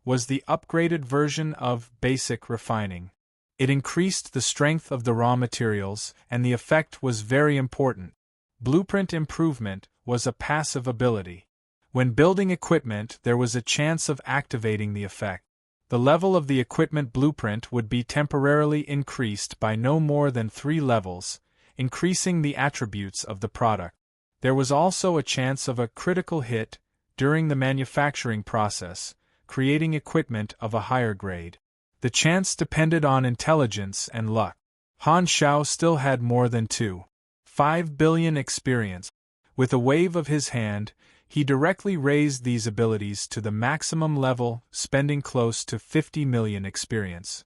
was the upgraded version of basic refining. It increased the strength of the raw materials, and the effect was very important. Blueprint improvement was a passive ability. When building equipment, there was a chance of activating the effect. The level of the equipment blueprint would be temporarily increased by no more than 3 levels, increasing the attributes of the product. There was also a chance of a critical hit during the manufacturing process, creating equipment of a higher grade. The chance depended on intelligence and luck. Han Xiao still had more than 2.5 billion experience. With a wave of his hand, he directly raised these abilities to the maximum level, spending close to 50 million experience.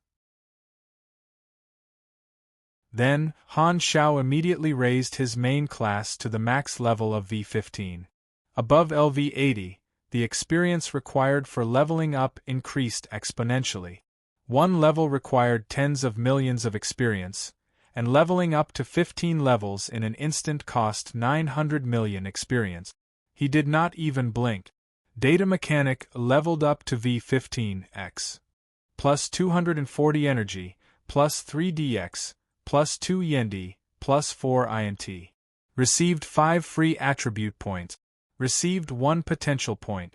Then, Han Xiao immediately raised his main class to the max level of V15. Above LV80, the experience required for leveling up increased exponentially. One level required tens of millions of experience, and leveling up to 15 levels in an instant cost 900 million experience. He did not even blink. Data Mechanic leveled up to V15x. Plus 240 energy, plus 3dx, plus 2 yendi, plus 4 int. Received 5 free attribute points. Received 1 potential point.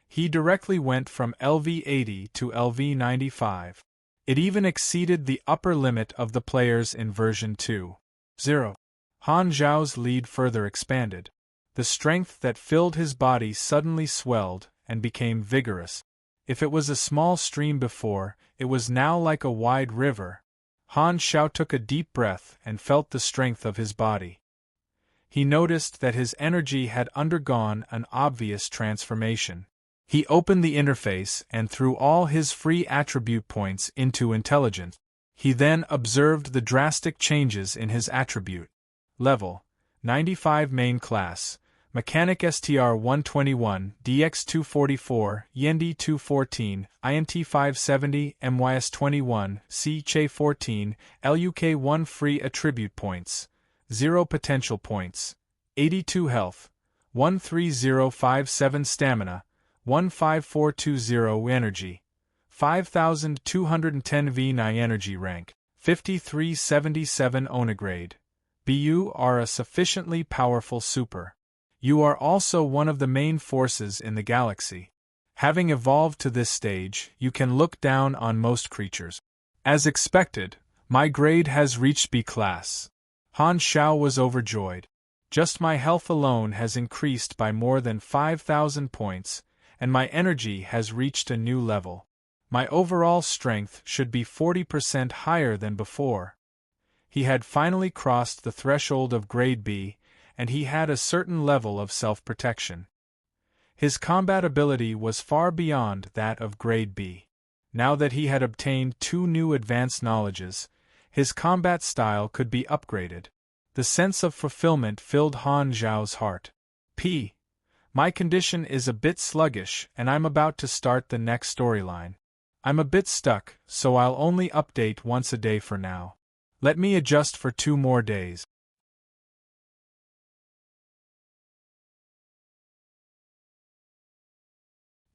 He directly went from LV80 to LV95. It even exceeded the upper limit of the players in version 2.0. Han Xiao's lead further expanded. The strength that filled his body suddenly swelled and became vigorous. If it was a small stream before, it was now like a wide river. Han Xiao took a deep breath and felt the strength of his body. He noticed that his energy had undergone an obvious transformation. He opened the interface and threw all his free attribute points into intelligence. He then observed the drastic changes in his attribute. Level 95 main class, Mechanic STR 121, DX 244, Yendi 214, INT 570, MYS 21, CH 14, LUK 1 free attribute points, 0 potential points, 82 health, 13057 stamina, 15420 energy, 5210 V9 energy rank, 5377 Onagrade. You are a sufficiently powerful super. You are also one of the main forces in the galaxy. Having evolved to this stage, you can look down on most creatures. As expected, my grade has reached B class. Han Xiao was overjoyed. Just my health alone has increased by more than 5,000 points, and my energy has reached a new level. My overall strength should be 40% higher than before. He had finally crossed the threshold of grade B, and he had a certain level of self-protection. His combat ability was far beyond that of grade B. Now that he had obtained 2 new advanced knowledges, his combat style could be upgraded. The sense of fulfillment filled Han Xiao's heart. My condition is a bit sluggish and I'm about to start the next storyline. I'm a bit stuck, so I'll only update once a day for now. Let me adjust for 2 more days.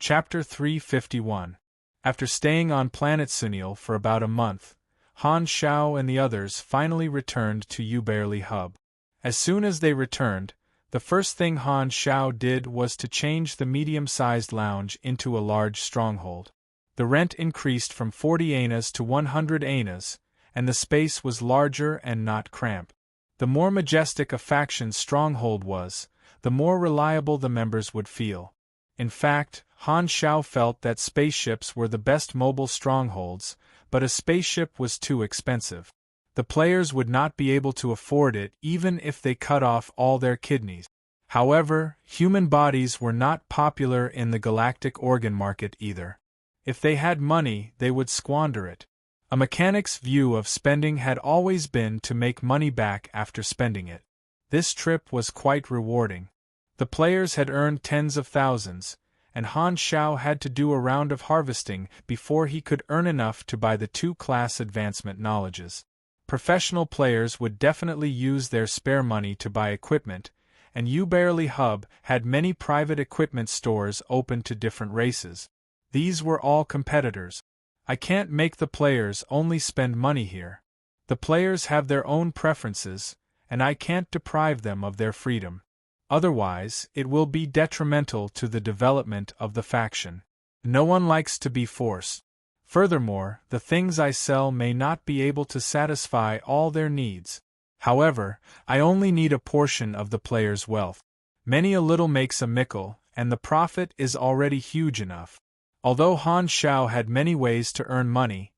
Chapter 351. After staying on planet Sunil for about a month, Han Xiao and the others finally returned to Ubarely Hub. As soon as they returned, the first thing Han Xiao did was to change the medium-sized lounge into a large stronghold. The rent increased from 40 anas to 100 anas, and the space was larger and not cramped. The more majestic a faction's stronghold was, the more reliable the members would feel. In fact, Han Xiao felt that spaceships were the best mobile strongholds, but a spaceship was too expensive. The players would not be able to afford it even if they cut off all their kidneys. However, human bodies were not popular in the galactic organ market either. If they had money, they would squander it. A mechanic's view of spending had always been to make money back after spending it. This trip was quite rewarding. The players had earned tens of thousands, and Han Xiao had to do a round of harvesting before he could earn enough to buy the 2-class advancement knowledges. Professional players would definitely use their spare money to buy equipment, and Ubarely Hub had many private equipment stores open to different races. These were all competitors. I can't make the players only spend money here. The players have their own preferences, and I can't deprive them of their freedom. Otherwise, it will be detrimental to the development of the faction. No one likes to be forced. Furthermore, the things I sell may not be able to satisfy all their needs. However, I only need a portion of the players' wealth. Many a little makes a mickle, and the profit is already huge enough. Although Han Xiao had many ways to earn money,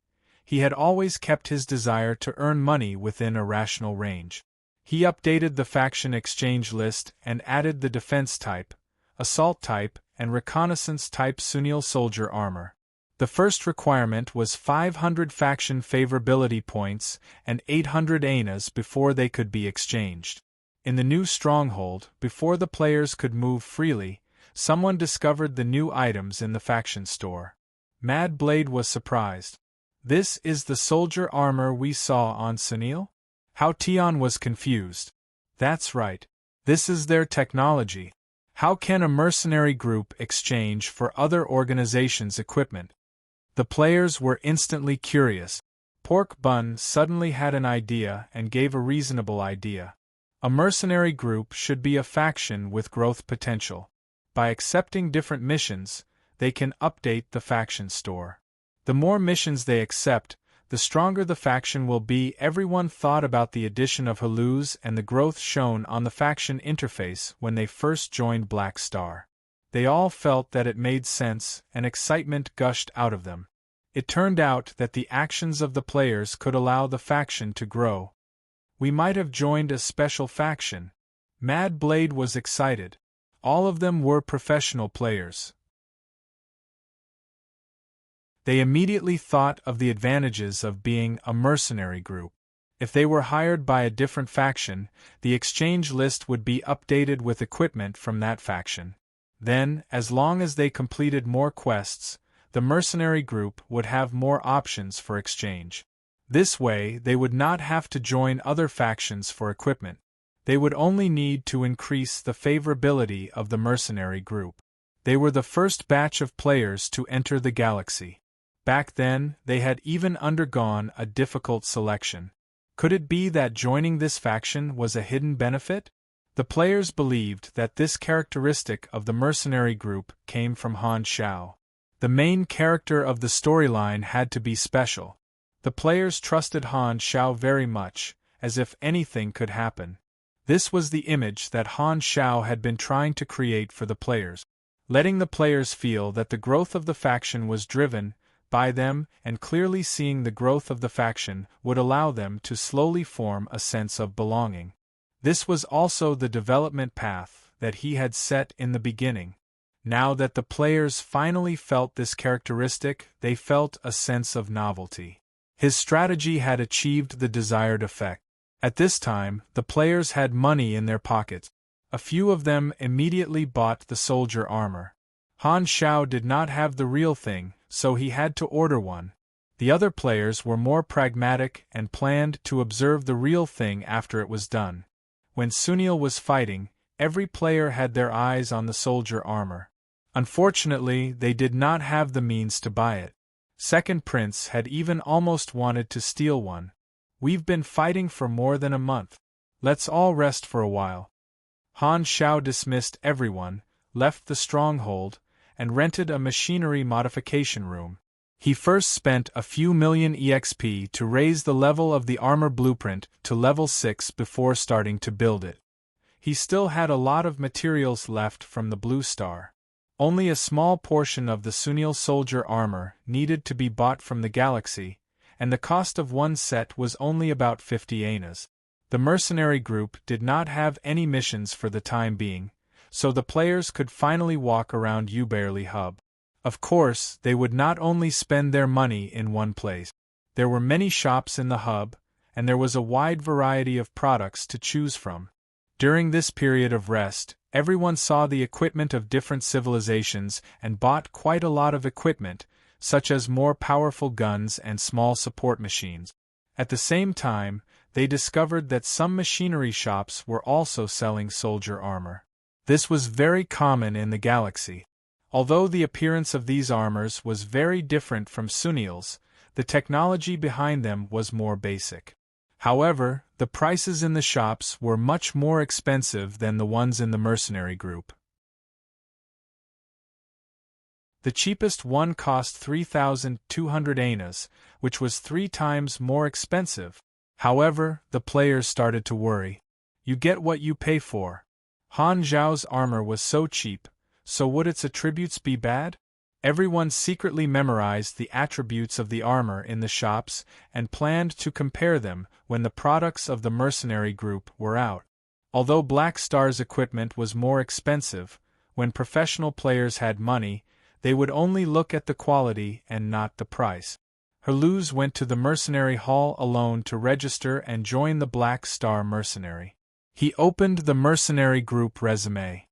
he had always kept his desire to earn money within a rational range. He updated the faction exchange list and added the defense type, assault type, and reconnaissance type Sunil soldier armor. The first requirement was 500 faction favorability points and 800 anas before they could be exchanged. In the new stronghold, before the players could move freely, someone discovered the new items in the faction store. Mad Blade was surprised. This is the soldier armor we saw on Sunil? How Tian was confused. That's right. This is their technology. How can a mercenary group exchange for other organizations' equipment? The players were instantly curious. Pork Bun suddenly had an idea and gave a reasonable idea. A mercenary group should be a faction with growth potential. By accepting different missions, they can update the faction store. The more missions they accept, the stronger the faction will be. Everyone thought about the addition of halus and the growth shown on the faction interface when they first joined Black Star. They all felt that it made sense, and excitement gushed out of them. It turned out that the actions of the players could allow the faction to grow. We might have joined a special faction. Mad Blade was excited. All of them were professional players. They immediately thought of the advantages of being a mercenary group. If they were hired by a different faction, the exchange list would be updated with equipment from that faction. Then, as long as they completed more quests, the mercenary group would have more options for exchange. This way, they would not have to join other factions for equipment. They would only need to increase the favorability of the mercenary group. They were the first batch of players to enter the galaxy. Back then, they had even undergone a difficult selection. Could it be that joining this faction was a hidden benefit? The players believed that this characteristic of the mercenary group came from Han Xiao. The main character of the storyline had to be special. The players trusted Han Xiao very much, as if anything could happen. This was the image that Han Xiao had been trying to create for the players, letting the players feel that the growth of the faction was driven by them, and clearly seeing the growth of the faction would allow them to slowly form a sense of belonging. This was also the development path that he had set in the beginning. Now that the players finally felt this characteristic, they felt a sense of novelty. His strategy had achieved the desired effect. At this time, the players had money in their pockets. A few of them immediately bought the soldier armor. Han Xiao did not have the real thing, so he had to order one. The other players were more pragmatic and planned to observe the real thing after it was done. When Sunil was fighting, every player had their eyes on the soldier armor. Unfortunately, they did not have the means to buy it. Second Prince had even almost wanted to steal one. We've been fighting for more than a month. Let's all rest for a while. Han Xiao dismissed everyone, left the stronghold, and rented a machinery modification room. He first spent a few million EXP to raise the level of the armor blueprint to level 6 before starting to build it. He still had a lot of materials left from the Blue Star. Only a small portion of the Sunil soldier armor needed to be bought from the galaxy, and the cost of one set was only about 50 annas. The mercenary group did not have any missions for the time being, so the players could finally walk around Uberly Hub. Of course, they would not only spend their money in one place. There were many shops in the hub, and there was a wide variety of products to choose from. During this period of rest, everyone saw the equipment of different civilizations and bought quite a lot of equipment, such as more powerful guns and small support machines. At the same time, they discovered that some machinery shops were also selling soldier armor. This was very common in the galaxy. Although the appearance of these armors was very different from Sunil's, the technology behind them was more basic. However, the prices in the shops were much more expensive than the ones in the mercenary group. The cheapest one cost 3,200 annas, which was 3 times more expensive. However, the players started to worry. You get what you pay for. Han Zhao's armor was so cheap, so would its attributes be bad? Everyone secretly memorized the attributes of the armor in the shops and planned to compare them when the products of the mercenary group were out. Although Black Star's equipment was more expensive, when professional players had money, they would only look at the quality and not the price. Herluz went to the mercenary hall alone to register and join the Black Star mercenary. He opened the mercenary group resume.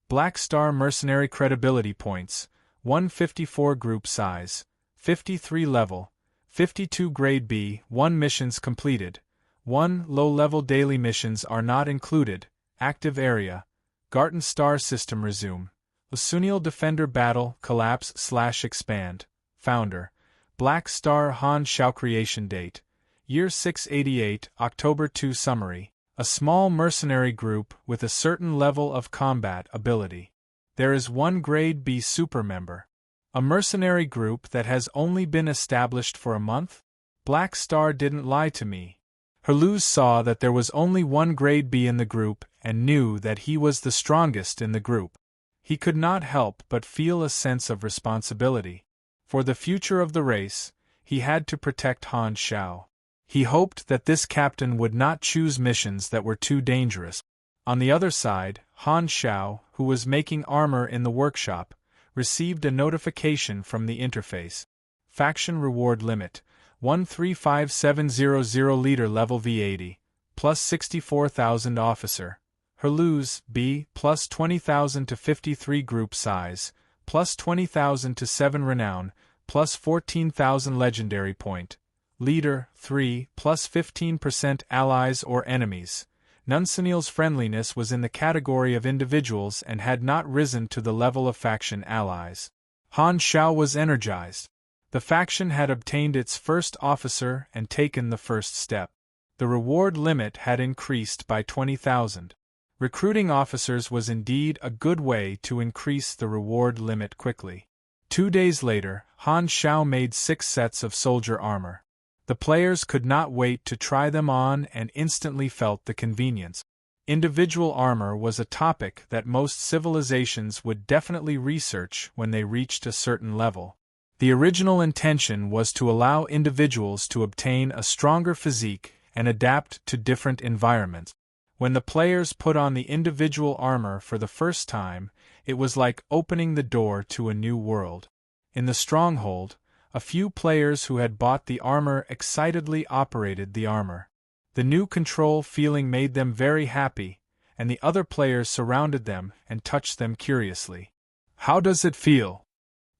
Black Star mercenary credibility points, 154 group size, 53 level, 52 grade B, 1 missions completed, 1 low-level daily missions are not included, active area, Garten Star System resume, Sunil Defender Battle Collapse/Expand, Founder, Black Star Han Shao Creation Date, Year 688 October 2 Summary, a small mercenary group with a certain level of combat ability. There is 1 grade B super member. A mercenary group that has only been established for a month? Black Star didn't lie to me. Herluz saw that there was only 1 grade B in the group and knew that he was the strongest in the group. He could not help but feel a sense of responsibility. For the future of the race, he had to protect Han Shao. He hoped that this captain would not choose missions that were too dangerous. On the other side, Han Shao, who was making armor in the workshop, received a notification from the interface. Faction reward limit, 135700 leader level V80, plus 64,000 officer. Herluz, B, plus 20,000 to 53 group size, plus 20,000 to 7 renown, plus 14,000 legendary point. Leader, 3, plus 15% allies or enemies. Nunsunil's friendliness was in the category of individuals and had not risen to the level of faction allies. Han Shao was energized. The faction had obtained its first officer and taken the first step. The reward limit had increased by 20,000. Recruiting officers was indeed a good way to increase the reward limit quickly. 2 days later, Han Shao made 6 sets of soldier armor. The players could not wait to try them on and instantly felt the convenience. Individual armor was a topic that most civilizations would definitely research when they reached a certain level. The original intention was to allow individuals to obtain a stronger physique and adapt to different environments. When the players put on the individual armor for the first time, it was like opening the door to a new world. In the stronghold, a few players who had bought the armor excitedly operated the armor. The new control feeling made them very happy, and the other players surrounded them and touched them curiously. How does it feel?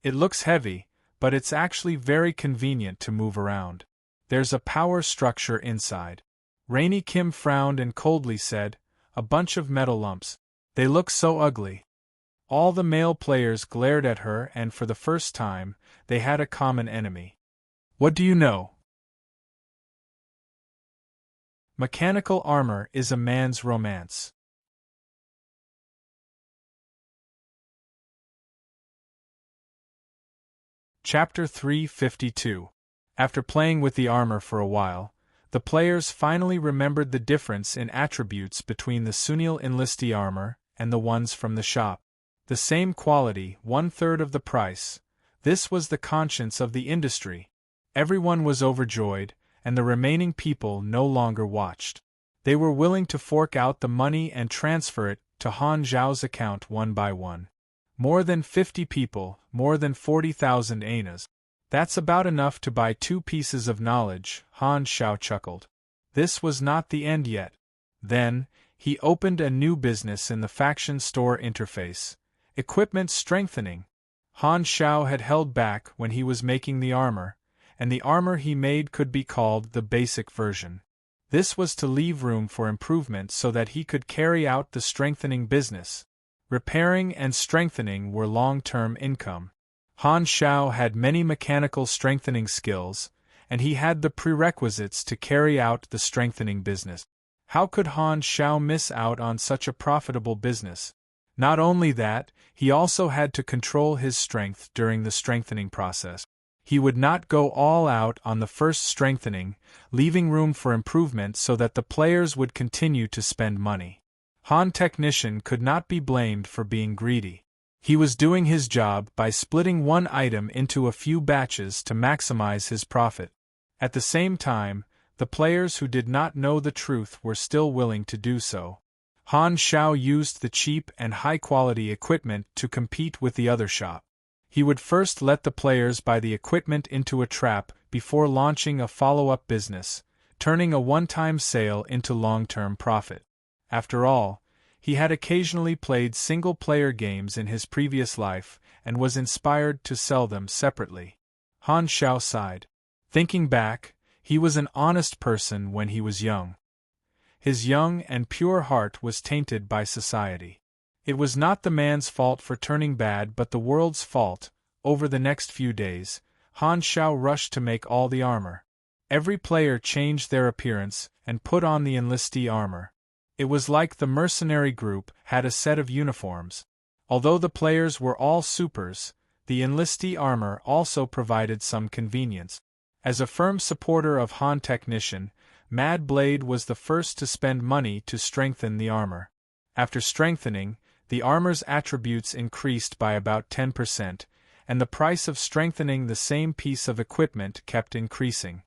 It looks heavy, but it's actually very convenient to move around. There's a power structure inside. Rainy Kim frowned and coldly said, "A bunch of metal lumps. They look so ugly." All the male players glared at her, and for the first time, they had a common enemy. What do you know? Mechanical armor is a man's romance. Chapter 352. After playing with the armor for a while, the players finally remembered the difference in attributes between the Sunil enlistee armor and the ones from the shop. The same quality, 1/3 of the price. This was the conscience of the industry. Everyone was overjoyed, and the remaining people no longer watched. They were willing to fork out the money and transfer it to Han Zhao's account one by one. More than 50 people, more than 40,000 anas. That's about enough to buy 2 pieces of knowledge, Han Zhao chuckled. This was not the end yet. Then, he opened a new business in the faction store interface. Equipment strengthening. Han Zhao had held back when he was making the armor, and the armor he made could be called the basic version. This was to leave room for improvement so that he could carry out the strengthening business. Repairing and strengthening were long-term income. Han Zhao had many mechanical strengthening skills, and he had the prerequisites to carry out the strengthening business. How could Han Zhao miss out on such a profitable business? Not only that, he also had to control his strength during the strengthening process. He would not go all out on the first strengthening, leaving room for improvement so that the players would continue to spend money. Han Technician could not be blamed for being greedy. He was doing his job by splitting one item into a few batches to maximize his profit. At the same time, the players who did not know the truth were still willing to do so. Han Zhao used the cheap and high-quality equipment to compete with the other shop. He would first let the players buy the equipment into a trap before launching a follow-up business, turning a one-time sale into long-term profit. After all, he had occasionally played single-player games in his previous life and was inspired to sell them separately. Han Zhao sighed. Thinking back, he was an honest person when he was young. His young and pure heart was tainted by society. It was not the man's fault for turning bad but the world's fault. Over the next few days, Han Zhao rushed to make all the armor. Every player changed their appearance and put on the enlistee armor. It was like the mercenary group had a set of uniforms. Although the players were all supers, the enlistee armor also provided some convenience. As a firm supporter of Han Technician, Mad Blade was the first to spend money to strengthen the armor. After strengthening, the armor's attributes increased by about 10%, and the price of strengthening the same piece of equipment kept increasing.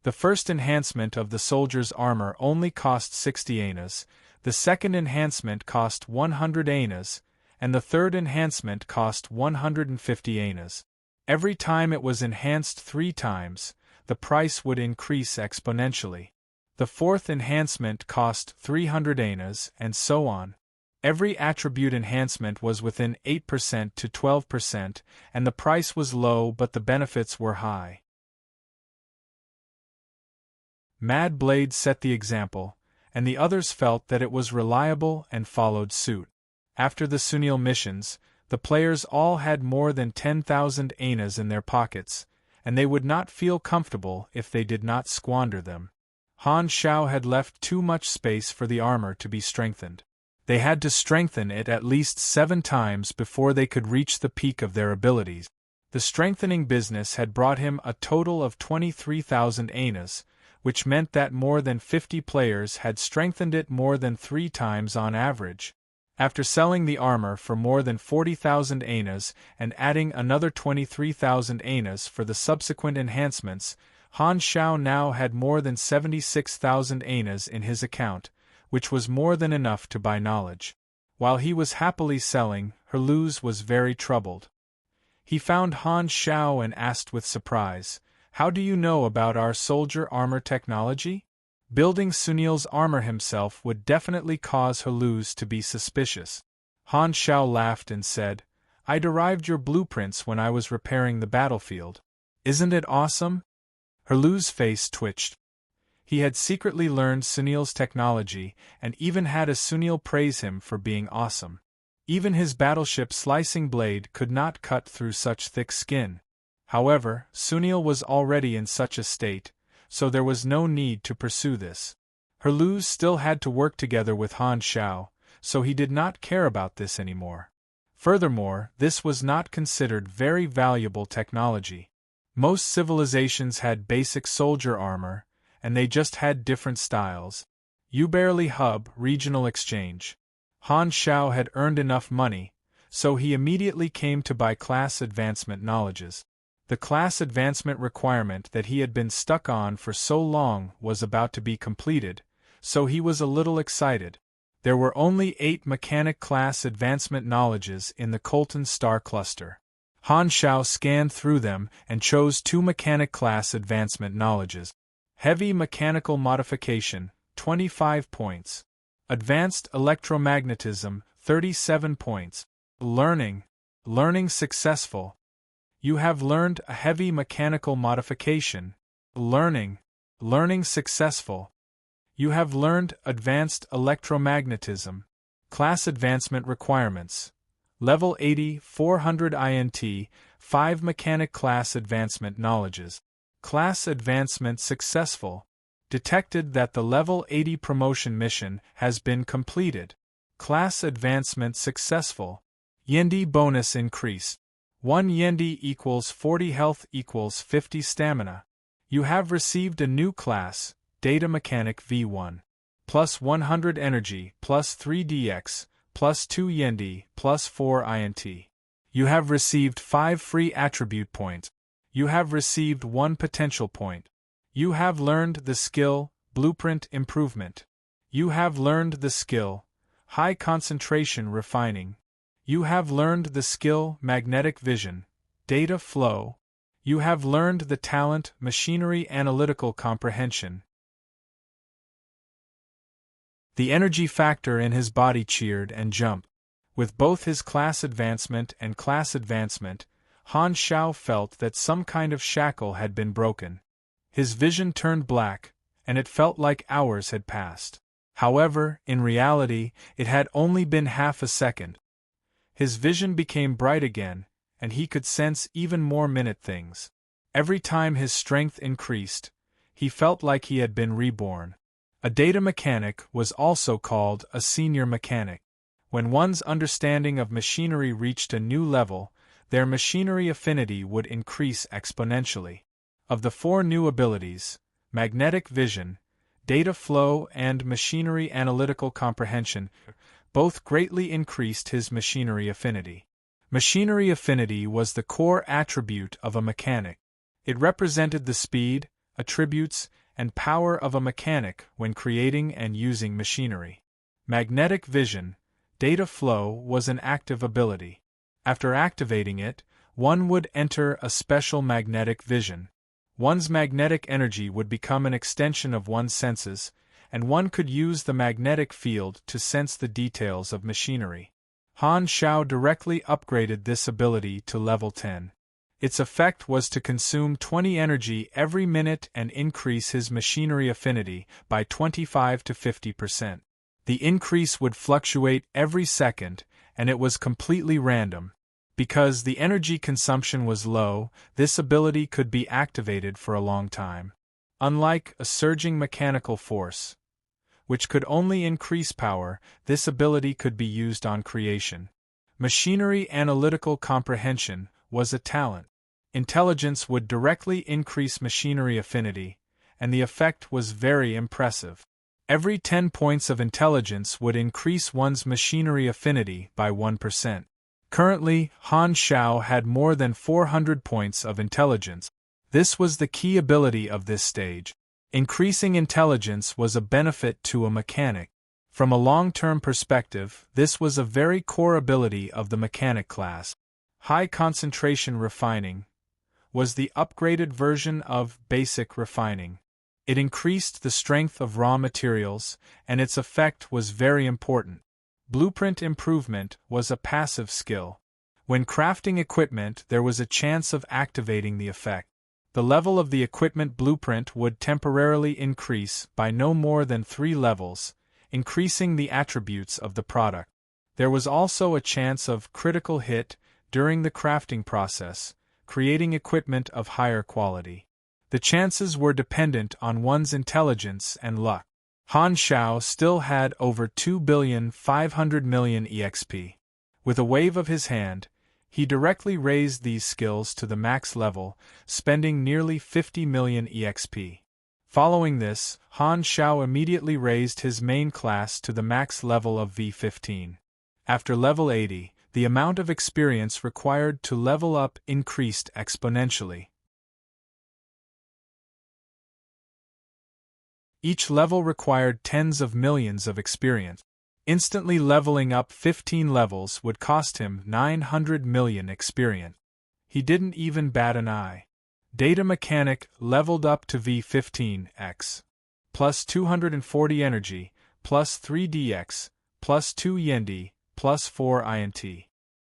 The first enhancement of the soldier's armor only cost 60 anas, the second enhancement cost 100 anas, and the third enhancement cost 150 anas. Every time it was enhanced 3 times, the price would increase exponentially. The fourth enhancement cost 300 anas, and so on. Every attribute enhancement was within 8% to 12%, and the price was low but the benefits were high. Mad Blade set the example, and the others felt that it was reliable and followed suit. After the Sunil missions, the players all had more than 10,000 anas in their pockets, and they would not feel comfortable if they did not squander them. Han Zhao had left too much space for the armor to be strengthened. They had to strengthen it at least 7 times before they could reach the peak of their abilities. The strengthening business had brought him a total of 23,000 anas, which meant that more than 50 players had strengthened it more than 3 times on average. After selling the armor for more than 40,000 anas and adding another 23,000 anas for the subsequent enhancements, Han Zhao now had more than 76,000 anas in his account, which was more than enough to buy knowledge. While he was happily selling, Herluz was very troubled. He found Han Zhao and asked with surprise, "How do you know about our soldier armor technology?" Building Sunil's armor himself would definitely cause Herluz to be suspicious. Han Zhao laughed and said, "I derived your blueprints when I was repairing the battlefield. Isn't it awesome?" Herluz's face twitched. He had secretly learned Sunil's technology and even had a Sunil praise him for being awesome. Even his battleship slicing blade could not cut through such thick skin. However, Sunil was already in such a state, so there was no need to pursue this. Herluz still had to work together with Han Zhao, so he did not care about this anymore. Furthermore, this was not considered very valuable technology. Most civilizations had basic soldier armor, and they just had different styles. Ubarely Hub Regional Exchange. Han Zhao had earned enough money, so he immediately came to buy class advancement knowledges. The class advancement requirement that he had been stuck on for so long was about to be completed, so he was a little excited. There were only 8 mechanic class advancement knowledges in the Colton star cluster. Han Shao scanned through them and chose 2 mechanic class advancement knowledges. Heavy mechanical modification, 25 points. Advanced electromagnetism, 37 points. Learning successful. You have learned a heavy mechanical modification. Learning successful. You have learned advanced electromagnetism. Class advancement requirements. Level 80, 400 INT, 5 mechanic class advancement knowledges. Class advancement successful. Detected that the level 80 promotion mission has been completed. Class advancement successful. Yendi bonus increased. 1 Yendi equals 40 health equals 50 stamina. You have received a new class, Data Mechanic V1. Plus 100 energy, plus 3 DX, plus 2 Yendi, plus 4 INT. You have received 5 free attribute points. You have received 1 potential point. You have learned the skill, Blueprint Improvement. You have learned the skill, High Concentration Refining. You have learned the skill, Magnetic Vision, Data Flow. You have learned the talent, Machinery Analytical Comprehension. The energy factor in his body cheered and jumped. With both his class advancement and class advancement, Han Shao felt that some kind of shackle had been broken. His vision turned black, and it felt like hours had passed. However, in reality, it had only been half a second. His vision became bright again, and he could sense even more minute things. Every time his strength increased, he felt like he had been reborn. A data mechanic was also called a senior mechanic. When one's understanding of machinery reached a new level, their machinery affinity would increase exponentially. Of the 4 new abilities, Magnetic Vision, Data Flow and Machinery Analytical Comprehension, both greatly increased his machinery affinity. Machinery affinity was the core attribute of a mechanic. It represented the speed, attributes, and power of a mechanic when creating and using machinery. Magnetic Vision, Data Flow was an active ability. After activating it, one would enter a special magnetic vision. One's magnetic energy would become an extension of one's senses, and one could use the magnetic field to sense the details of machinery. Han Shao directly upgraded this ability to level 10. Its effect was to consume 20 energy every minute and increase his machinery affinity by 25 to 50%. The increase would fluctuate every second, and it was completely random. Because the energy consumption was low, this ability could be activated for a long time. Unlike a surging mechanical force, which could only increase power, this ability could be used on creation. Machinery Analytical Comprehension was a talent. Intelligence would directly increase machinery affinity, and the effect was very impressive. Every 10 points of intelligence would increase one's machinery affinity by 1%. Currently, Han Shao had more than 400 points of intelligence. This was the key ability of this stage. Increasing intelligence was a benefit to a mechanic. From a long-term perspective, this was a very core ability of the mechanic class. High Concentration Refining was the upgraded version of Basic Refining. It increased the strength of raw materials, and its effect was very important. Blueprint Improvement was a passive skill. When crafting equipment, there was a chance of activating the effect. The level of the equipment blueprint would temporarily increase by no more than 3 levels, increasing the attributes of the product. There was also a chance of critical hit during the crafting process, creating equipment of higher quality. The chances were dependent on one's intelligence and luck. Han Shao still had over 2,500,000,000 EXP. With a wave of his hand, he directly raised these skills to the max level, spending nearly 50 million EXP. Following this, Han Shao immediately raised his main class to the max level of V15. After level 80, the amount of experience required to level up increased exponentially. Each level required tens of millions of experience. Instantly leveling up 15 levels would cost him 900 million experience. He didn't even bat an eye. Data Mechanic leveled up to V15x. Plus 240 energy, plus 3dx, plus 2 yendi, plus 4 int.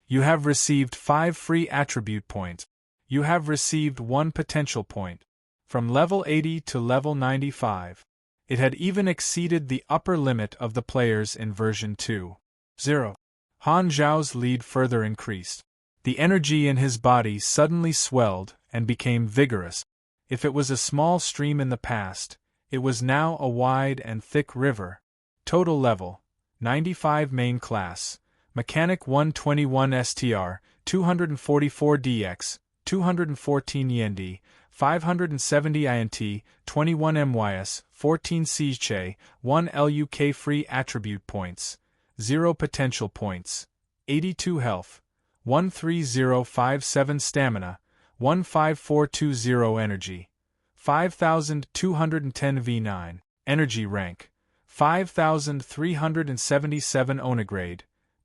You have received 5 free attribute points. You have received 1 potential point. From level 80 to level 95. It had even exceeded the upper limit of the players in version 2.0. Han Zhao's lead further increased. The energy in his body suddenly swelled and became vigorous. If it was a small stream in the past, it was now a wide and thick river. Total level 95 main class, Mechanic 121 STR, 244 DX, 214 Yendi, 570 INT, 21 MYS, 14 Siege, 1 LUK free attribute points, 0 potential points, 82 health, 13057 stamina, 15420 energy, 5210 V9, energy rank, 5377 Onagrade.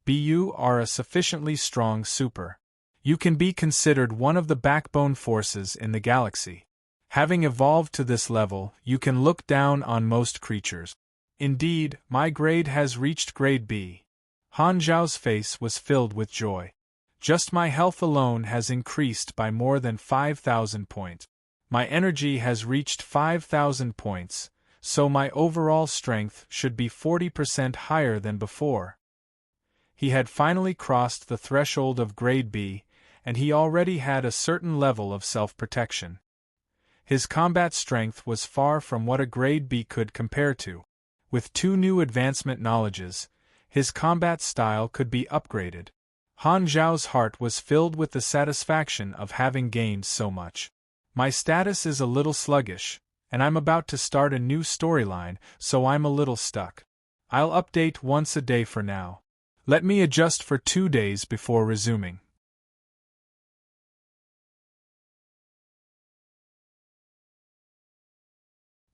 BU are a sufficiently strong super. You can be considered one of the backbone forces in the galaxy. Having evolved to this level, you can look down on most creatures. Indeed, my grade has reached grade B. Han Zhao's face was filled with joy. Just my health alone has increased by more than 5,000 points. My energy has reached 5,000 points, so my overall strength should be 40% higher than before. He had finally crossed the threshold of grade B, and he already had a certain level of self-protection. His combat strength was far from what a grade B could compare to. With 2 new advancement knowledges, his combat style could be upgraded. Han Zhao's heart was filled with the satisfaction of having gained so much. My status is a little sluggish, and I'm about to start a new storyline, so I'm a little stuck. I'll update once a day for now. Let me adjust for 2 days before resuming.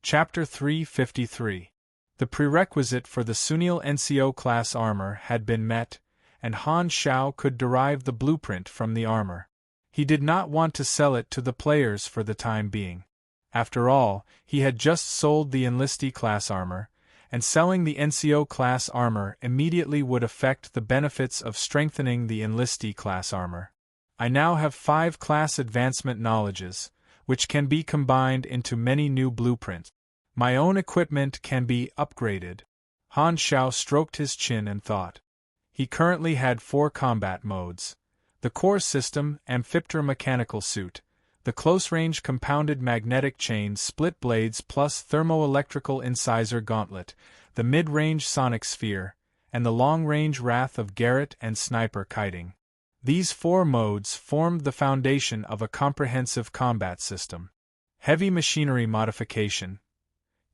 Chapter 353. The prerequisite for the Sunil NCO class armor had been met, and Han Zhao could derive the blueprint from the armor. He did not want to sell it to the players for the time being. After all, he had just sold the enlistee class armor, and selling the NCO class armor immediately would affect the benefits of strengthening the enlistee class armor. I now have 5 class advancement knowledges, which can be combined into many new blueprints. My own equipment can be upgraded. Han Zhao stroked his chin and thought. He currently had 4 combat modes: the core system, Amphipter mechanical suit, the close-range compounded magnetic chain split blades plus thermoelectrical incisor gauntlet, the mid-range sonic sphere, and the long-range wrath of Garrett and sniper kiting. These 4 modes formed the foundation of a comprehensive combat system. Heavy machinery modification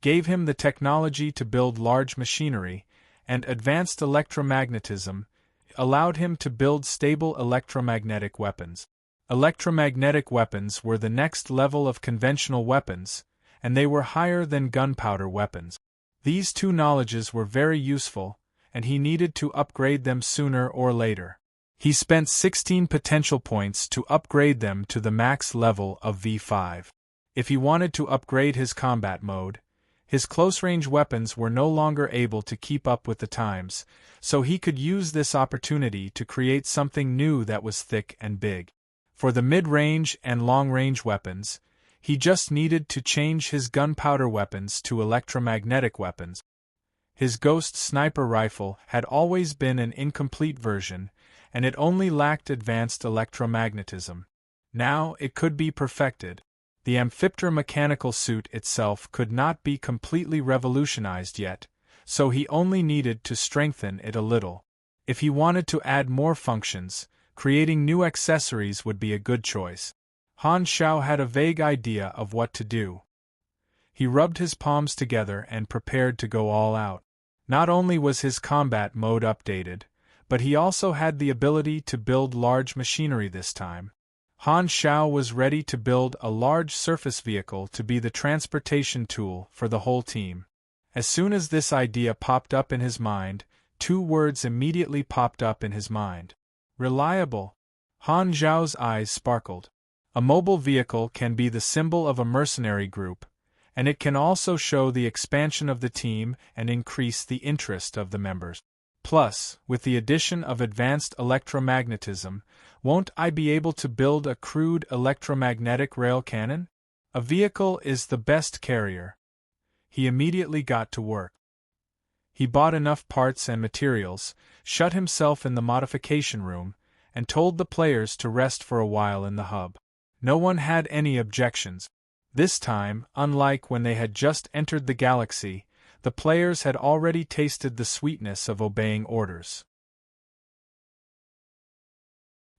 gave him the technology to build large machinery, and advanced electromagnetism allowed him to build stable electromagnetic weapons. Electromagnetic weapons were the next level of conventional weapons, and they were higher than gunpowder weapons. These 2 knowledges were very useful, and he needed to upgrade them sooner or later. He spent 16 potential points to upgrade them to the max level of V5. If he wanted to upgrade his combat mode, his close-range weapons were no longer able to keep up with the times, so he could use this opportunity to create something new that was thick and big. For the mid-range and long-range weapons, he just needed to change his gunpowder weapons to electromagnetic weapons. His Ghost sniper rifle had always been an incomplete version, and it only lacked advanced electromagnetism. Now it could be perfected. The Amphipter mechanical suit itself could not be completely revolutionized yet, so he only needed to strengthen it a little. If he wanted to add more functions, creating new accessories would be a good choice. Han Zhao had a vague idea of what to do. He rubbed his palms together and prepared to go all out. Not only was his combat mode updated, but he also had the ability to build large machinery this time. Han Xiao was ready to build a large surface vehicle to be the transportation tool for the whole team. As soon as this idea popped up in his mind, two words immediately popped up in his mind. Reliable. Han Xiao's eyes sparkled. A mobile vehicle can be the symbol of a mercenary group, and it can also show the expansion of the team and increase the interest of the members. Plus, with the addition of advanced electromagnetism, won't I be able to build a crude electromagnetic rail cannon? A vehicle is the best carrier. He immediately got to work. He bought enough parts and materials, shut himself in the modification room, and told the players to rest for a while in the hub. No one had any objections. This time, unlike when they had just entered the galaxy, the players had already tasted the sweetness of obeying orders.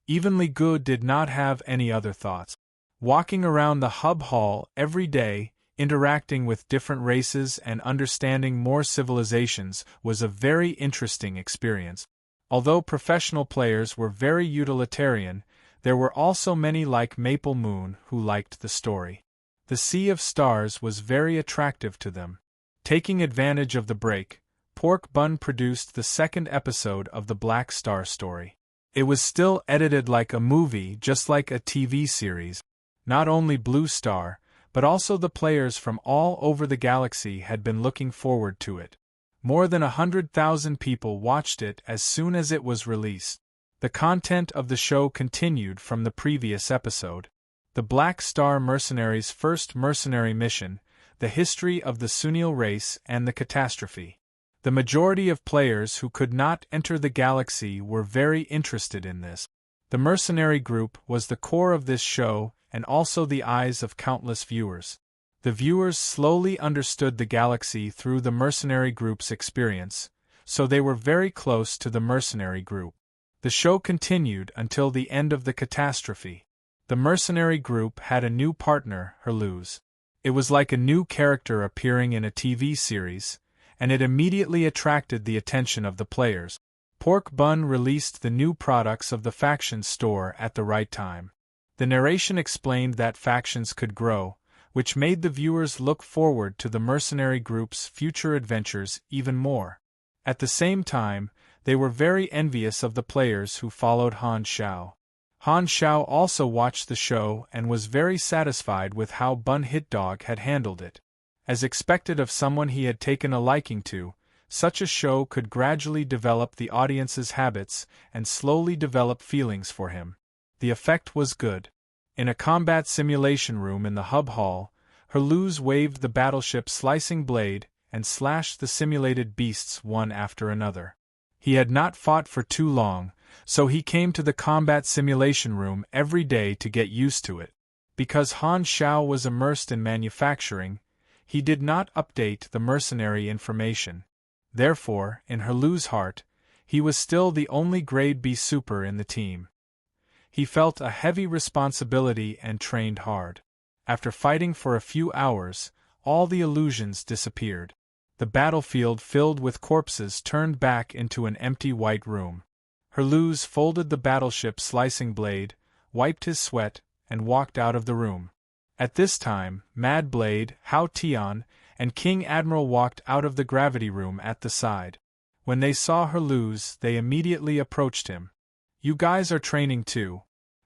Even Li Gu did not have any other thoughts. Walking around the hub hall every day, interacting with different races and understanding more civilizations was a very interesting experience. Although professional players were very utilitarian, there were also many like Maple Moon who liked the story. The Sea of Stars was very attractive to them. Taking advantage of the break, Pork Bun produced the second episode of the Black Star story. It was still edited like a movie, just like a TV series. Not only Blue Star, but also the players from all over the galaxy had been looking forward to it. More than 100,000 people watched it as soon as it was released. The content of the show continued from the previous episode. The Black Star Mercenaries' first mercenary mission, the history of the Sunil race and the catastrophe. The majority of players who could not enter the galaxy were very interested in this. The mercenary group was the core of this show and also the eyes of countless viewers. The viewers slowly understood the galaxy through the mercenary group's experience, so they were very close to the mercenary group. The show continued until the end of the catastrophe. The mercenary group had a new partner, Herluz. It was like a new character appearing in a TV series, and it immediately attracted the attention of the players. Pork Bun released the new products of the faction store at the right time. The narration explained that factions could grow, which made the viewers look forward to the mercenary group's future adventures even more. At the same time, they were very envious of the players who followed Han Xiao. Han Xiao also watched the show and was very satisfied with how Bun Hit Dog had handled it. As expected of someone he had taken a liking to, such a show could gradually develop the audience's habits and slowly develop feelings for him. The effect was good. In a combat simulation room in the hub hall, Herluz waved the battleship's slicing blade and slashed the simulated beasts one after another. He had not fought for too long, so he came to the combat simulation room every day to get used to it. Because Han Xiao was immersed in manufacturing, he did not update the mercenary information. Therefore, in Herluz's heart, he was still the only grade B super in the team. He felt a heavy responsibility and trained hard. After fighting for a few hours, all the illusions disappeared. The battlefield filled with corpses turned back into an empty white room. Herluz folded the battleship's slicing blade, wiped his sweat, and walked out of the room. At this time, Mad Blade, Hao Tian, and King Admiral walked out of the gravity room at the side. When they saw Herluz, they immediately approached him. "You guys are training too?"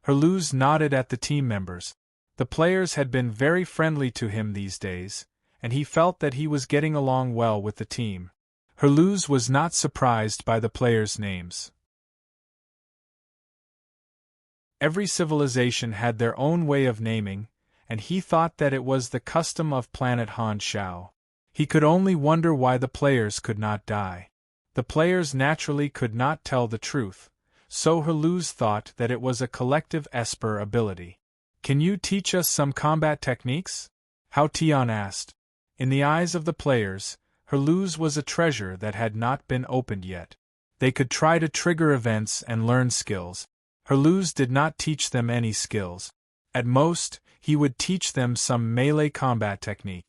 Herluz nodded at the team members. The players had been very friendly to him these days, and he felt that he was getting along well with the team. Herluz was not surprised by the players' names. Every civilization had their own way of naming, and he thought that it was the custom of planet Han Xiao. He could only wonder why the players could not die. The players naturally could not tell the truth, so Herluz thought that it was a collective Esper ability. "Can you teach us some combat techniques?" Hao Tian asked. In the eyes of the players, Herluz was a treasure that had not been opened yet. They could try to trigger events and learn skills. Herluz did not teach them any skills. At most, he would teach them some melee combat technique.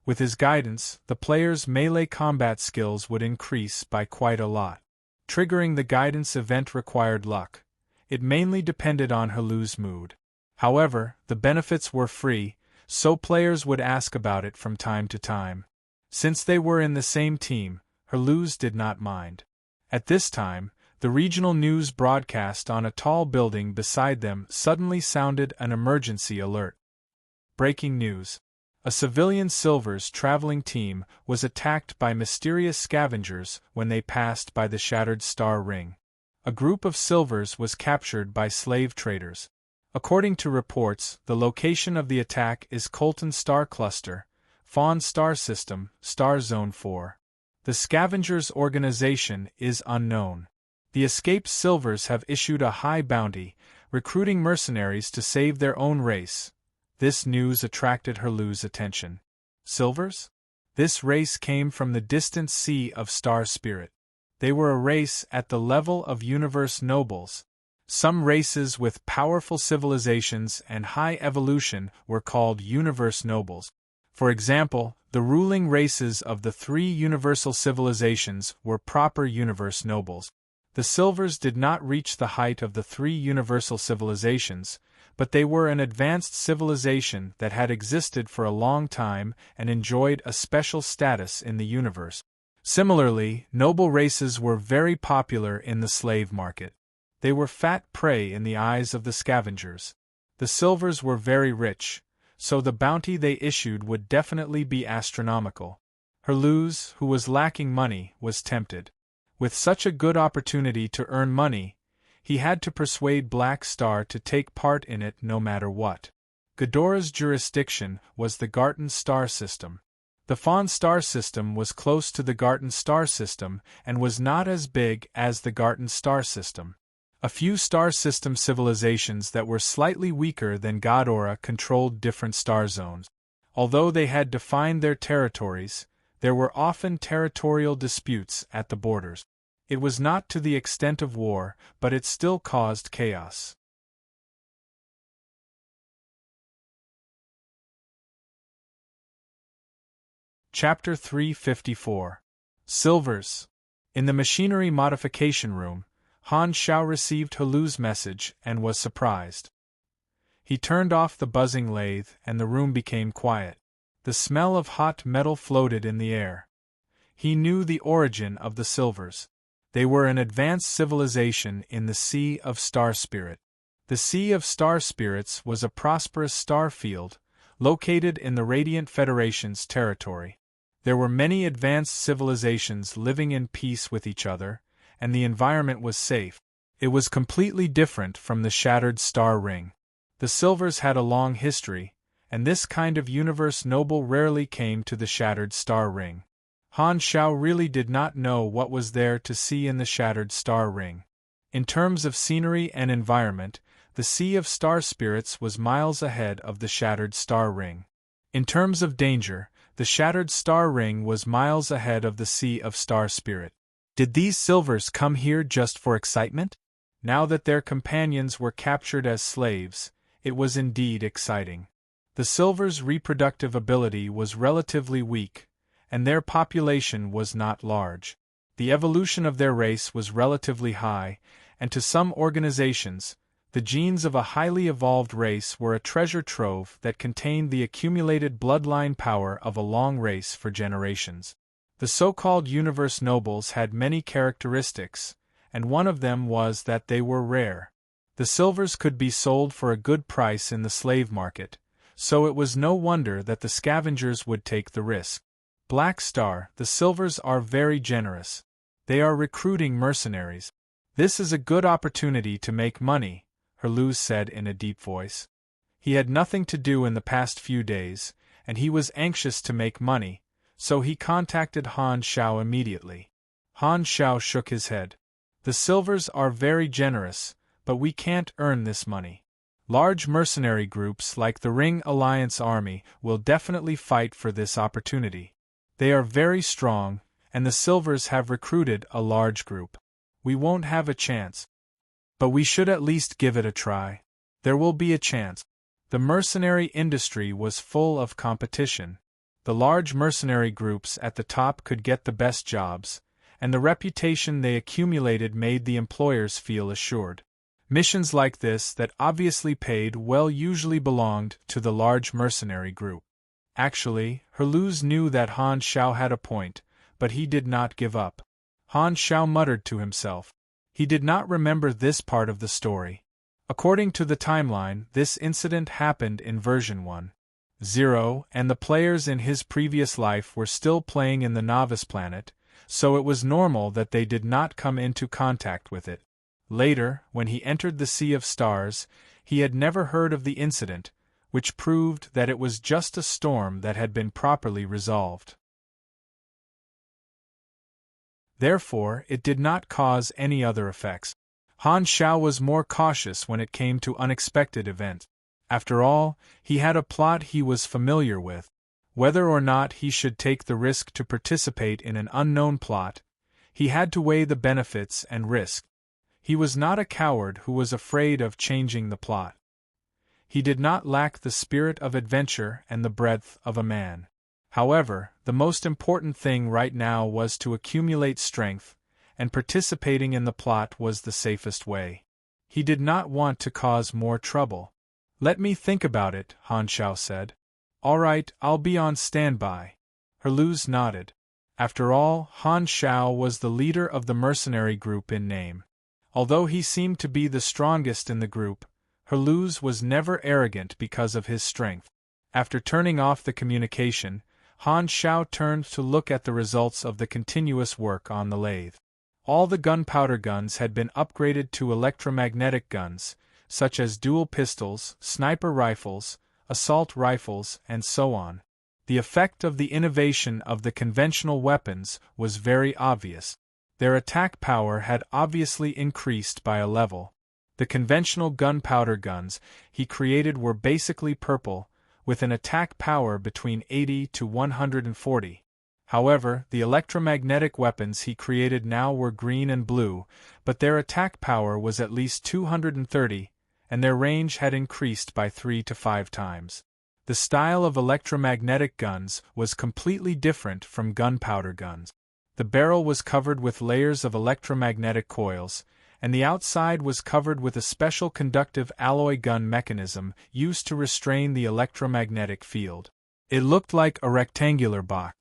With his guidance, the players' melee combat skills would increase by quite a lot. Triggering the guidance event required luck. It mainly depended on Halu's mood. However, the benefits were free, so players would ask about it from time to time. Since they were in the same team, Halu's did not mind. At this time, the regional news broadcast on a tall building beside them suddenly sounded an emergency alert. Breaking news. A civilian Silver's traveling team was attacked by mysterious scavengers when they passed by the Shattered Star Ring. A group of Silvers was captured by slave traders. According to reports, the location of the attack is Colton Star Cluster, Fawn Star System, Star Zone 4. The scavengers' organization is unknown. The escaped Silvers have issued a high bounty, recruiting mercenaries to save their own race. This news attracted Halu's attention. Silvers? This race came from the distant sea of Star Spirit. They were a race at the level of universe nobles. Some races with powerful civilizations and high evolution were called universe nobles. For example, the ruling races of the three universal civilizations were proper universe nobles. The Silvers did not reach the height of the three universal civilizations, but they were an advanced civilization that had existed for a long time and enjoyed a special status in the universe. Similarly, noble races were very popular in the slave market. They were fat prey in the eyes of the scavengers. The Silvers were very rich, so the bounty they issued would definitely be astronomical. Halu's, who was lacking money, was tempted. With such a good opportunity to earn money, he had to persuade Black Star to take part in it no matter what. Ghidorah's jurisdiction was the Garten Star System. The Fawn Star System was close to the Garten Star System and was not as big as the Garten Star System. A few star system civilizations that were slightly weaker than Ghidorah controlled different star zones. Although they had defined their territories, there were often territorial disputes at the borders. It was not to the extent of war, but it still caused chaos. Chapter 354. Silvers. In the machinery modification room, Han Xiao received Halu's message and was surprised. He turned off the buzzing lathe and the room became quiet. The smell of hot metal floated in the air. He knew the origin of the Silvers. They were an advanced civilization in the Sea of Star Spirit. The Sea of Star Spirits was a prosperous star field, located in the Radiant Federation's territory. There were many advanced civilizations living in peace with each other, and the environment was safe. It was completely different from the Shattered Star Ring. The Silvers had a long history, and this kind of universe noble rarely came to the Shattered Star Ring. Han Xiao really did not know what was there to see in the Shattered Star Ring. In terms of scenery and environment, the Sea of Star Spirits was miles ahead of the Shattered Star Ring. In terms of danger, the Shattered Star Ring was miles ahead of the Sea of Star Spirit. Did these Silvers come here just for excitement? Now that their companions were captured as slaves, it was indeed exciting. The Silvers' reproductive ability was relatively weak, and their population was not large. The evolution of their race was relatively high, and to some organizations, the genes of a highly evolved race were a treasure trove that contained the accumulated bloodline power of a long race for generations. The so-called universe nobles had many characteristics, and one of them was that they were rare. The Silvers could be sold for a good price in the slave market, so it was no wonder that the scavengers would take the risk. Black Star, the Silvers are very generous. They are recruiting mercenaries. This is a good opportunity to make money, Halu said in a deep voice. He had nothing to do in the past few days, and he was anxious to make money, so he contacted Han Xiao immediately. Han Xiao shook his head. The Silvers are very generous, but we can't earn this money. Large mercenary groups like the Ring Alliance Army will definitely fight for this opportunity. They are very strong, and the Silvers have recruited a large group. We won't have a chance. But we should at least give it a try. There will be a chance. The mercenary industry was full of competition. The large mercenary groups at the top could get the best jobs, and the reputation they accumulated made the employers feel assured. Missions like this that obviously paid well usually belonged to the large mercenary group. Actually, Herluz knew that Han Shao had a point, but he did not give up. Han Shao muttered to himself. He did not remember this part of the story. According to the timeline, this incident happened in version 1.0, and the players in his previous life were still playing in the novice planet, so it was normal that they did not come into contact with it. Later, when he entered the Sea of Stars, he had never heard of the incident, which proved that it was just a storm that had been properly resolved. Therefore, it did not cause any other effects. Han Shao was more cautious when it came to unexpected events. After all, he had a plot he was familiar with. Whether or not he should take the risk to participate in an unknown plot, he had to weigh the benefits and risks. He was not a coward who was afraid of changing the plot. He did not lack the spirit of adventure and the breadth of a man. However, the most important thing right now was to accumulate strength, and participating in the plot was the safest way. He did not want to cause more trouble. "Let me think about it," Han Shao said. "All right, I'll be on standby." Herluz nodded. After all, Han Shao was the leader of the mercenary group in name. Although he seemed to be the strongest in the group, Herluz was never arrogant because of his strength. After turning off the communication, Han Shao turned to look at the results of the continuous work on the lathe. All the gunpowder guns had been upgraded to electromagnetic guns, such as dual pistols, sniper rifles, assault rifles, and so on. The effect of the innovation of the conventional weapons was very obvious. Their attack power had obviously increased by a level. The conventional gunpowder guns he created were basically purple, with an attack power between 80 to 140. However, the electromagnetic weapons he created now were green and blue, but their attack power was at least 230, and their range had increased by 3 to 5 times. The style of electromagnetic guns was completely different from gunpowder guns. The barrel was covered with layers of electromagnetic coils, and the outside was covered with a special conductive alloy gun mechanism used to restrain the electromagnetic field. It looked like a rectangular box.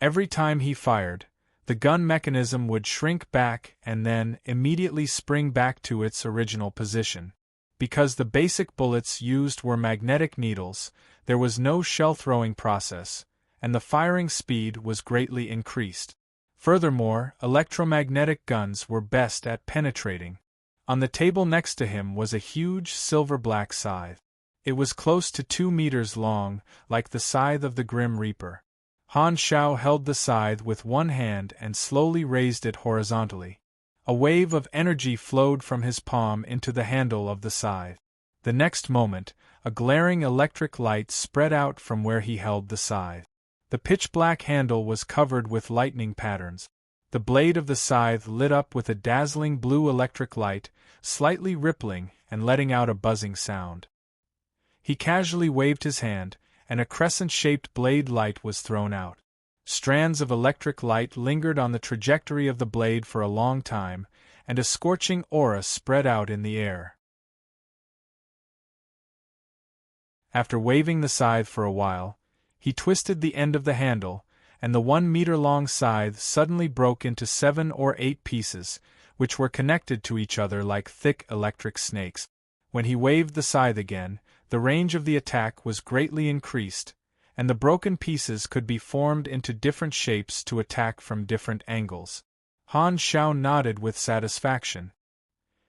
Every time he fired, the gun mechanism would shrink back and then immediately spring back to its original position. Because the basic bullets used were magnetic needles, there was no shell-throwing process, and the firing speed was greatly increased. Furthermore, electromagnetic guns were best at penetrating. On the table next to him was a huge silver-black scythe. It was close to 2 meters long, like the scythe of the Grim Reaper. Han Shao held the scythe with one hand and slowly raised it horizontally. A wave of energy flowed from his palm into the handle of the scythe. The next moment, a glaring electric light spread out from where he held the scythe. The pitch-black handle was covered with lightning patterns. The blade of the scythe lit up with a dazzling blue electric light, slightly rippling and letting out a buzzing sound. He casually waved his hand, and a crescent-shaped blade light was thrown out. Strands of electric light lingered on the trajectory of the blade for a long time, and a scorching aura spread out in the air. After waving the scythe for a while, he twisted the end of the handle, and the 1-meter-long scythe suddenly broke into 7 or 8 pieces, which were connected to each other like thick electric snakes. When he waved the scythe again, the range of the attack was greatly increased, and the broken pieces could be formed into different shapes to attack from different angles. Han Shao nodded with satisfaction.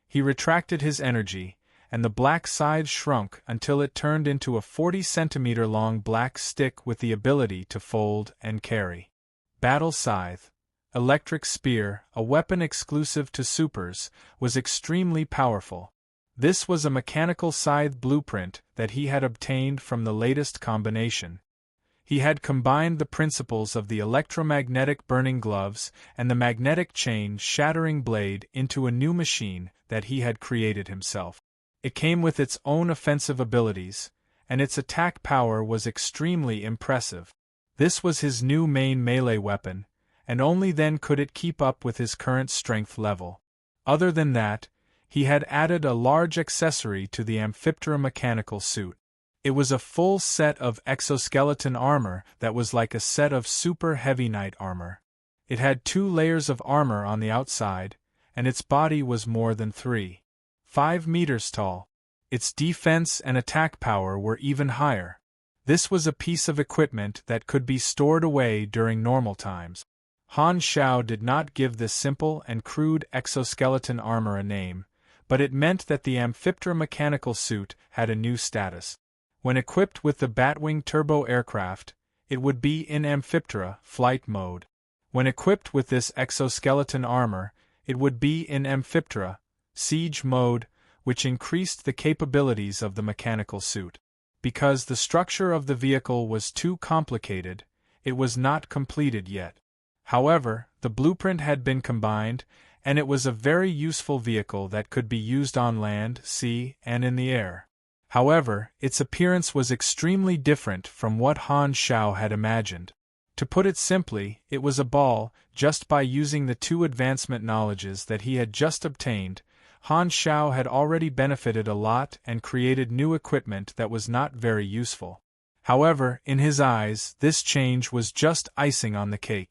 He retracted his energy, and the black scythe shrunk until it turned into a 40-centimeter-long black stick with the ability to fold and carry. Battle Scythe, Electric Spear, a weapon exclusive to supers, was extremely powerful. This was a mechanical scythe blueprint that he had obtained from the latest combination. He had combined the principles of the electromagnetic burning gloves and the magnetic chain shattering blade into a new machine that he had created himself. It came with its own offensive abilities, and its attack power was extremely impressive. This was his new main melee weapon, and only then could it keep up with his current strength level. Other than that, he had added a large accessory to the Amphiptera mechanical suit. It was a full set of exoskeleton armor that was like a set of super heavy knight armor. It had 2 layers of armor on the outside, and its body was more than 3.5 meters tall. Its defense and attack power were even higher. This was a piece of equipment that could be stored away during normal times. Han Xiao did not give this simple and crude exoskeleton armor a name, but it meant that the Amphiptera mechanical suit had a new status. When equipped with the Batwing turbo aircraft, it would be in Amphiptera flight mode. When equipped with this exoskeleton armor, it would be in Amphiptera siege mode, which increased the capabilities of the mechanical suit. Because the structure of the vehicle was too complicated, it was not completed yet. However, the blueprint had been combined, and it was a very useful vehicle that could be used on land, sea, and in the air. However, its appearance was extremely different from what Han Xiao had imagined. To put it simply, it was a ball. Just by using the 2 advancement knowledges that he had just obtained, Han Xiao had already benefited a lot and created new equipment that was not very useful. However, in his eyes, this change was just icing on the cake.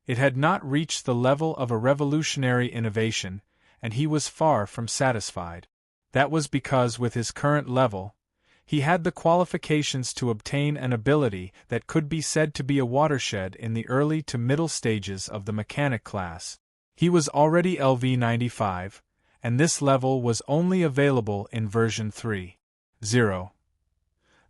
It had not reached the level of a revolutionary innovation, and he was far from satisfied. That was because with his current level, he had the qualifications to obtain an ability that could be said to be a watershed in the early to middle stages of the mechanic class. He was already LV95, and this level was only available in version 3.0.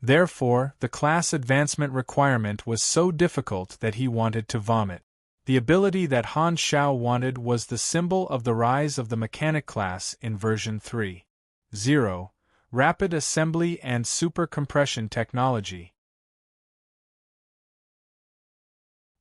Therefore, the class advancement requirement was so difficult that he wanted to vomit. The ability that Han Xiao wanted was the symbol of the rise of the mechanic class in version 3.0, rapid assembly and super compression technology.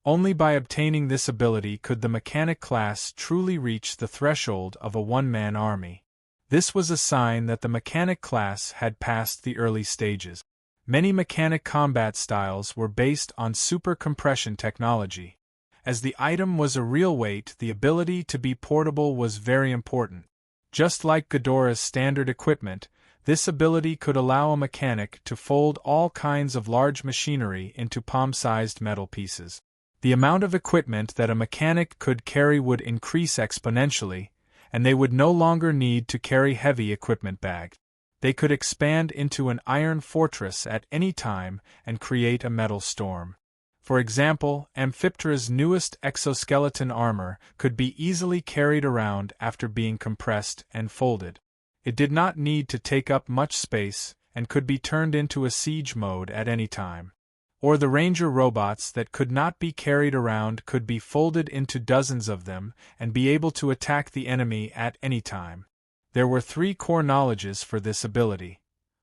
Only by obtaining this ability could the mechanic class truly reach the threshold of a one-man army. This was a sign that the mechanic class had passed the early stages. Many mechanic combat styles were based on super compression technology. As the item was a real weight, the ability to be portable was very important. Just like Ghidorah's standard equipment, this ability could allow a mechanic to fold all kinds of large machinery into palm-sized metal pieces. The amount of equipment that a mechanic could carry would increase exponentially, and they would no longer need to carry heavy equipment bags. They could expand into an iron fortress at any time and create a metal storm. For example, Amphiptera's newest exoskeleton armor could be easily carried around after being compressed and folded. It did not need to take up much space and could be turned into a siege mode at any time. Or the ranger robots that could not be carried around could be folded into dozens of them and be able to attack the enemy at any time. There were 3 core knowledges for this ability: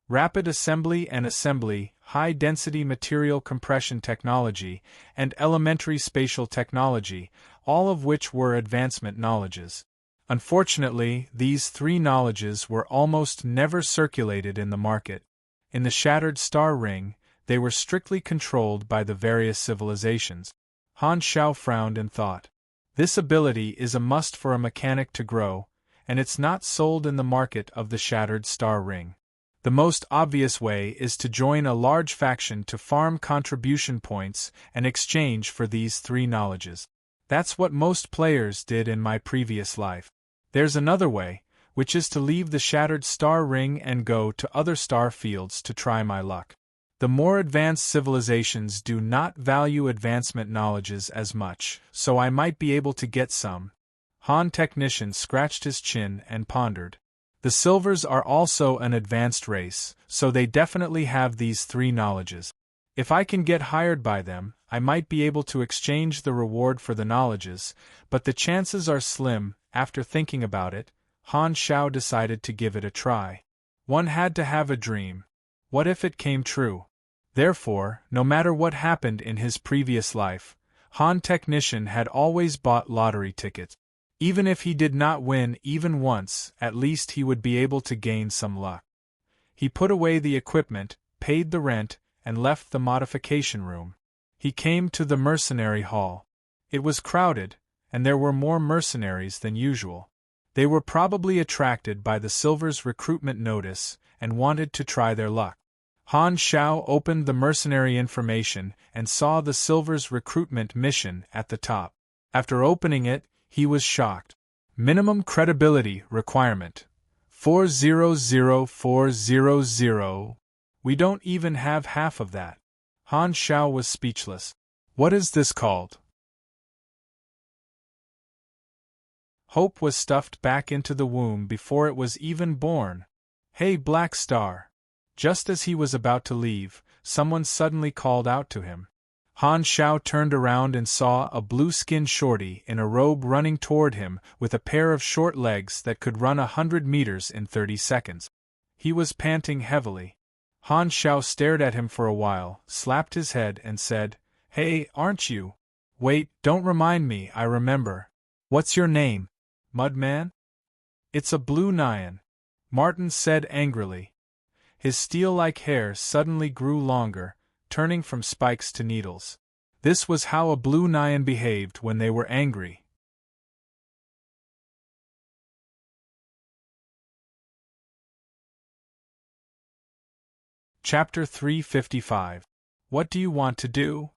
rapid assembly and assembly, high-density material compression technology, and elementary spatial technology, all of which were advancement knowledges. Unfortunately, these 3 knowledges were almost never circulated in the market. In the Shattered Star Ring, they were strictly controlled by the various civilizations. Han Xiao frowned and thought, "This ability is a must for a mechanic to grow, and it's not sold in the market of the Shattered Star Ring. The most obvious way is to join a large faction to farm contribution points and exchange for these 3 knowledges. That's what most players did in my previous life. There's another way, which is to leave the Shattered Star Ring and go to other star fields to try my luck. The more advanced civilizations do not value advancement knowledges as much, so I might be able to get some." Han Technician scratched his chin and pondered. The Silvers are also an advanced race, so they definitely have these 3 knowledges. If I can get hired by them, I might be able to exchange the reward for the knowledges, but the chances are slim. After thinking about it, Han Xiao decided to give it a try. One had to have a dream. What if it came true? Therefore, no matter what happened in his previous life, Han Technician had always bought lottery tickets. Even if he did not win even once, at least he would be able to gain some luck. He put away the equipment, paid the rent, and left the modification room. He came to the mercenary hall. It was crowded, and there were more mercenaries than usual. They were probably attracted by the Silver's recruitment notice and wanted to try their luck. Han Shao opened the mercenary information and saw the Silver's recruitment mission at the top. After opening it, he was shocked. Minimum credibility requirement. 400400. We don't even have half of that. Han Shao was speechless. What is this called? Hope was stuffed back into the womb before it was even born. Hey, Black Star! Just as he was about to leave, someone suddenly called out to him. Han Shao turned around and saw a blue-skinned shorty in a robe running toward him with a pair of short legs that could run 100 meters in 30 seconds. He was panting heavily. Han Shao stared at him for a while, slapped his head and said, "Hey, aren't you? Wait, don't remind me, I remember. What's your name? Mudman?" "It's a blue nyan," Martin said angrily. His steel-like hair suddenly grew longer, turning from spikes to needles. This was how a blue nyan behaved when they were angry. Chapter 355. What do you want to do?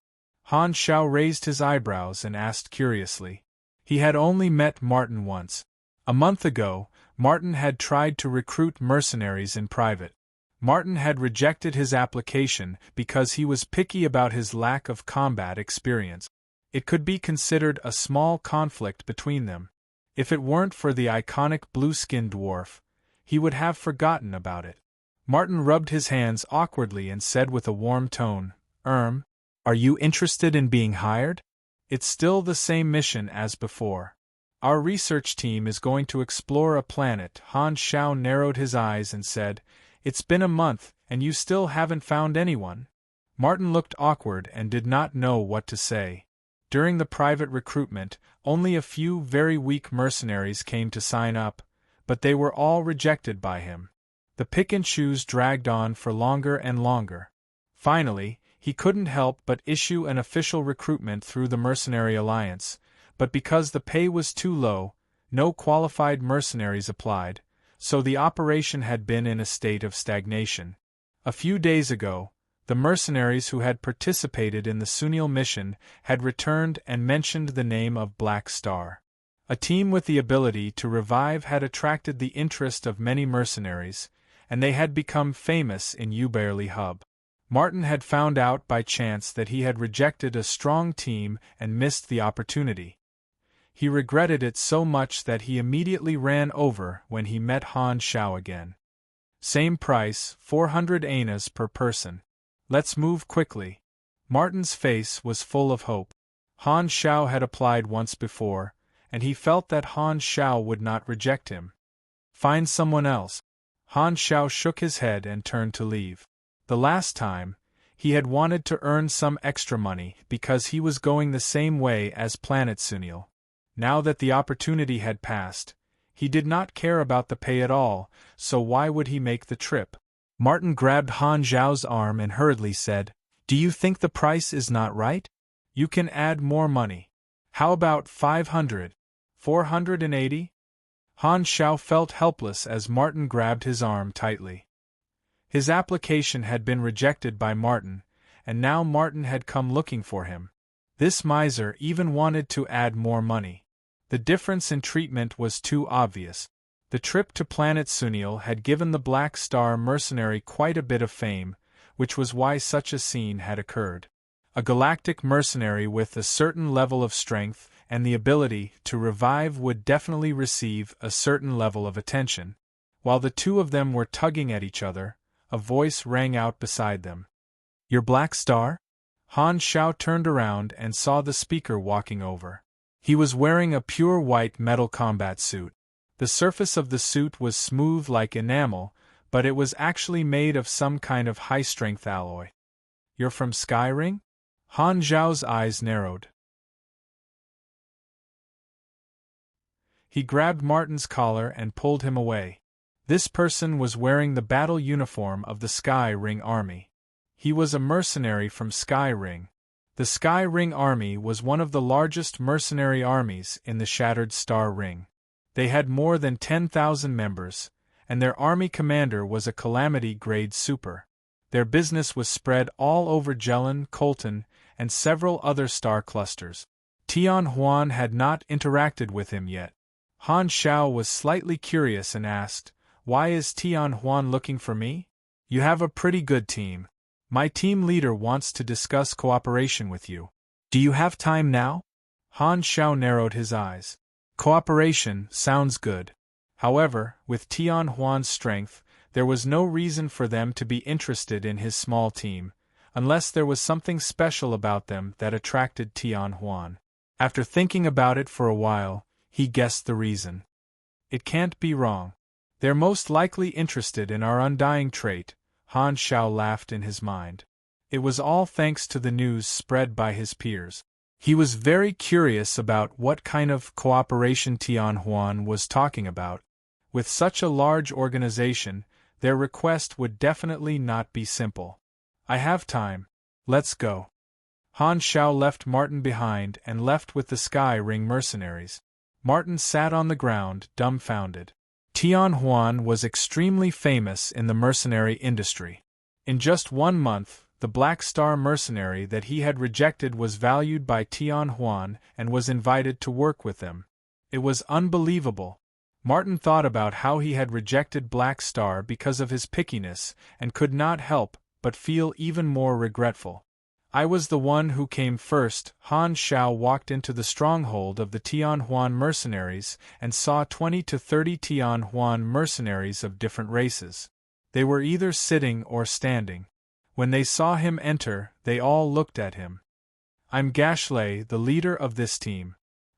Han Shao raised his eyebrows and asked curiously. He had only met Martin once. A month ago, Martin had tried to recruit mercenaries in private. Martin had rejected his application because he was picky about his lack of combat experience. It could be considered a small conflict between them. If it weren't for the iconic blue-skinned dwarf, he would have forgotten about it. Martin rubbed his hands awkwardly and said with a warm tone, Are you interested in being hired? It's still the same mission as before. Our research team is going to explore a planet." Han Shao narrowed his eyes and said, "It's been a month, and you still haven't found anyone?" Martin looked awkward and did not know what to say. During the private recruitment, only a few very weak mercenaries came to sign up, but they were all rejected by him. The pick and choose dragged on for longer and longer. Finally, he couldn't help but issue an official recruitment through the Mercenary Alliance, but because the pay was too low, no qualified mercenaries applied, so the operation had been in a state of stagnation. A few days ago, the mercenaries who had participated in the Sunil mission had returned and mentioned the name of Black Star. A team with the ability to revive had attracted the interest of many mercenaries, and they had become famous in Uberly Hub. Martin had found out by chance that he had rejected a strong team and missed the opportunity. He regretted it so much that he immediately ran over when he met Han Shao again. Same price, 400 anas per person. Let's move quickly. Martin's face was full of hope. Han Shao had applied once before, and he felt that Han Shao would not reject him. Find someone else. Han Shao shook his head and turned to leave. The last time, he had wanted to earn some extra money because he was going the same way as Planet Sunil. Now that the opportunity had passed, he did not care about the pay at all, so why would he make the trip? Martin grabbed Han Zhao's arm and hurriedly said, "Do you think the price is not right? You can add more money. How about 500? 480? Han Shao felt helpless as Martin grabbed his arm tightly. His application had been rejected by Martin, and now Martin had come looking for him. This miser even wanted to add more money. The difference in treatment was too obvious. The trip to Planet Sunil had given the Black Star mercenary quite a bit of fame, which was why such a scene had occurred. A galactic mercenary with a certain level of strength and the ability to revive would definitely receive a certain level of attention. While the two of them were tugging at each other, a voice rang out beside them. "Your Black Star?" Han Shao turned around and saw the speaker walking over. He was wearing a pure white metal combat suit. The surface of the suit was smooth like enamel, but it was actually made of some kind of high-strength alloy. "You're from Skyring?" Han Zhao's eyes narrowed. He grabbed Martin's collar and pulled him away. This person was wearing the battle uniform of the Sky Ring army. He was a mercenary from Sky Ring. The Sky Ring Army was one of the largest mercenary armies in the Shattered Star Ring. They had more than 10,000 members, and their army commander was a Calamity-grade super. Their business was spread all over Jelen, Colton, and several other star clusters. Tian Huan had not interacted with him yet. Han Xiao was slightly curious and asked, "Why is Tian Huan looking for me? You have a pretty good team. My team leader wants to discuss cooperation with you. Do you have time now?" Han Xiao narrowed his eyes. Cooperation sounds good. However, with Tian Huan's strength, there was no reason for them to be interested in his small team, unless there was something special about them that attracted Tian Huan. After thinking about it for a while, he guessed the reason. It can't be wrong. They're most likely interested in our undying trait, Han Xiao laughed in his mind. It was all thanks to the news spread by his peers. He was very curious about what kind of cooperation Tian Huan was talking about. With such a large organization, their request would definitely not be simple. "I have time. Let's go." Han Xiao left Martin behind and left with the Sky Ring mercenaries. Martin sat on the ground, dumbfounded. Tian Huan was extremely famous in the mercenary industry. In just 1 month, the Black Star mercenary that he had rejected was valued by Tian Huan and was invited to work with them. It was unbelievable. Martin thought about how he had rejected Black Star because of his pickiness and could not help but feel even more regretful. "I was the one who came first." Han Xiao walked into the stronghold of the Tian Huan mercenaries and saw 20 to 30 Tian Huan mercenaries of different races. They were either sitting or standing. When they saw him enter, they all looked at him. "I'm Gashley, the leader of this team."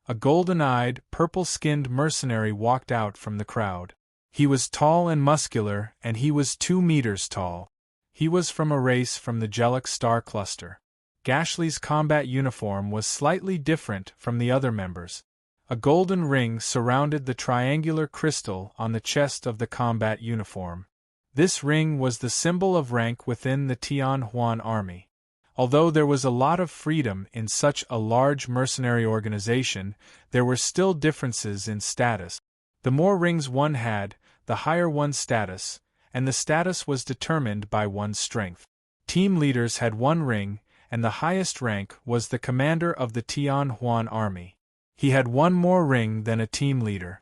A golden-eyed, purple-skinned mercenary walked out from the crowd. He was tall and muscular, and he was 2 meters tall. He was from a race from the Jellic star cluster. Gashley's combat uniform was slightly different from the other members. A golden ring surrounded the triangular crystal on the chest of the combat uniform. This ring was the symbol of rank within the Tian Huan army. Although there was a lot of freedom in such a large mercenary organization, there were still differences in status. The more rings one had, the higher one's status, and the status was determined by one's strength. Team leaders had 1 ring, and the highest rank was the commander of the Tian Huan army. He had 1 more ring than a team leader.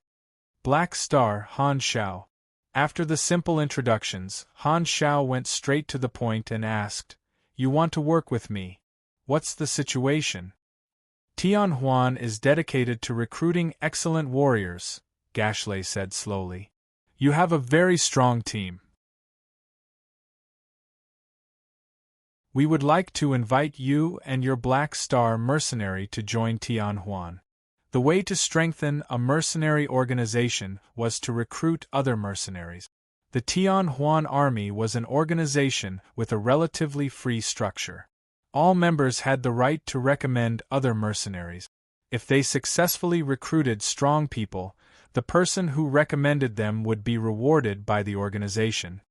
Black Star Han Xiao. After the simple introductions, Han Xiao went straight to the point and asked, "You want to work with me? What's the situation?" "Tian Huan is dedicated to recruiting excellent warriors," Gashley said slowly. "You have a very strong team. We would like to invite you and your Black Star mercenary to join Tian Huan." The way to strengthen a mercenary organization was to recruit other mercenaries. The Tian Huan army was an organization with a relatively free structure. All members had the right to recommend other mercenaries. If they successfully recruited strong people, the person who recommended them would be rewarded by the organization.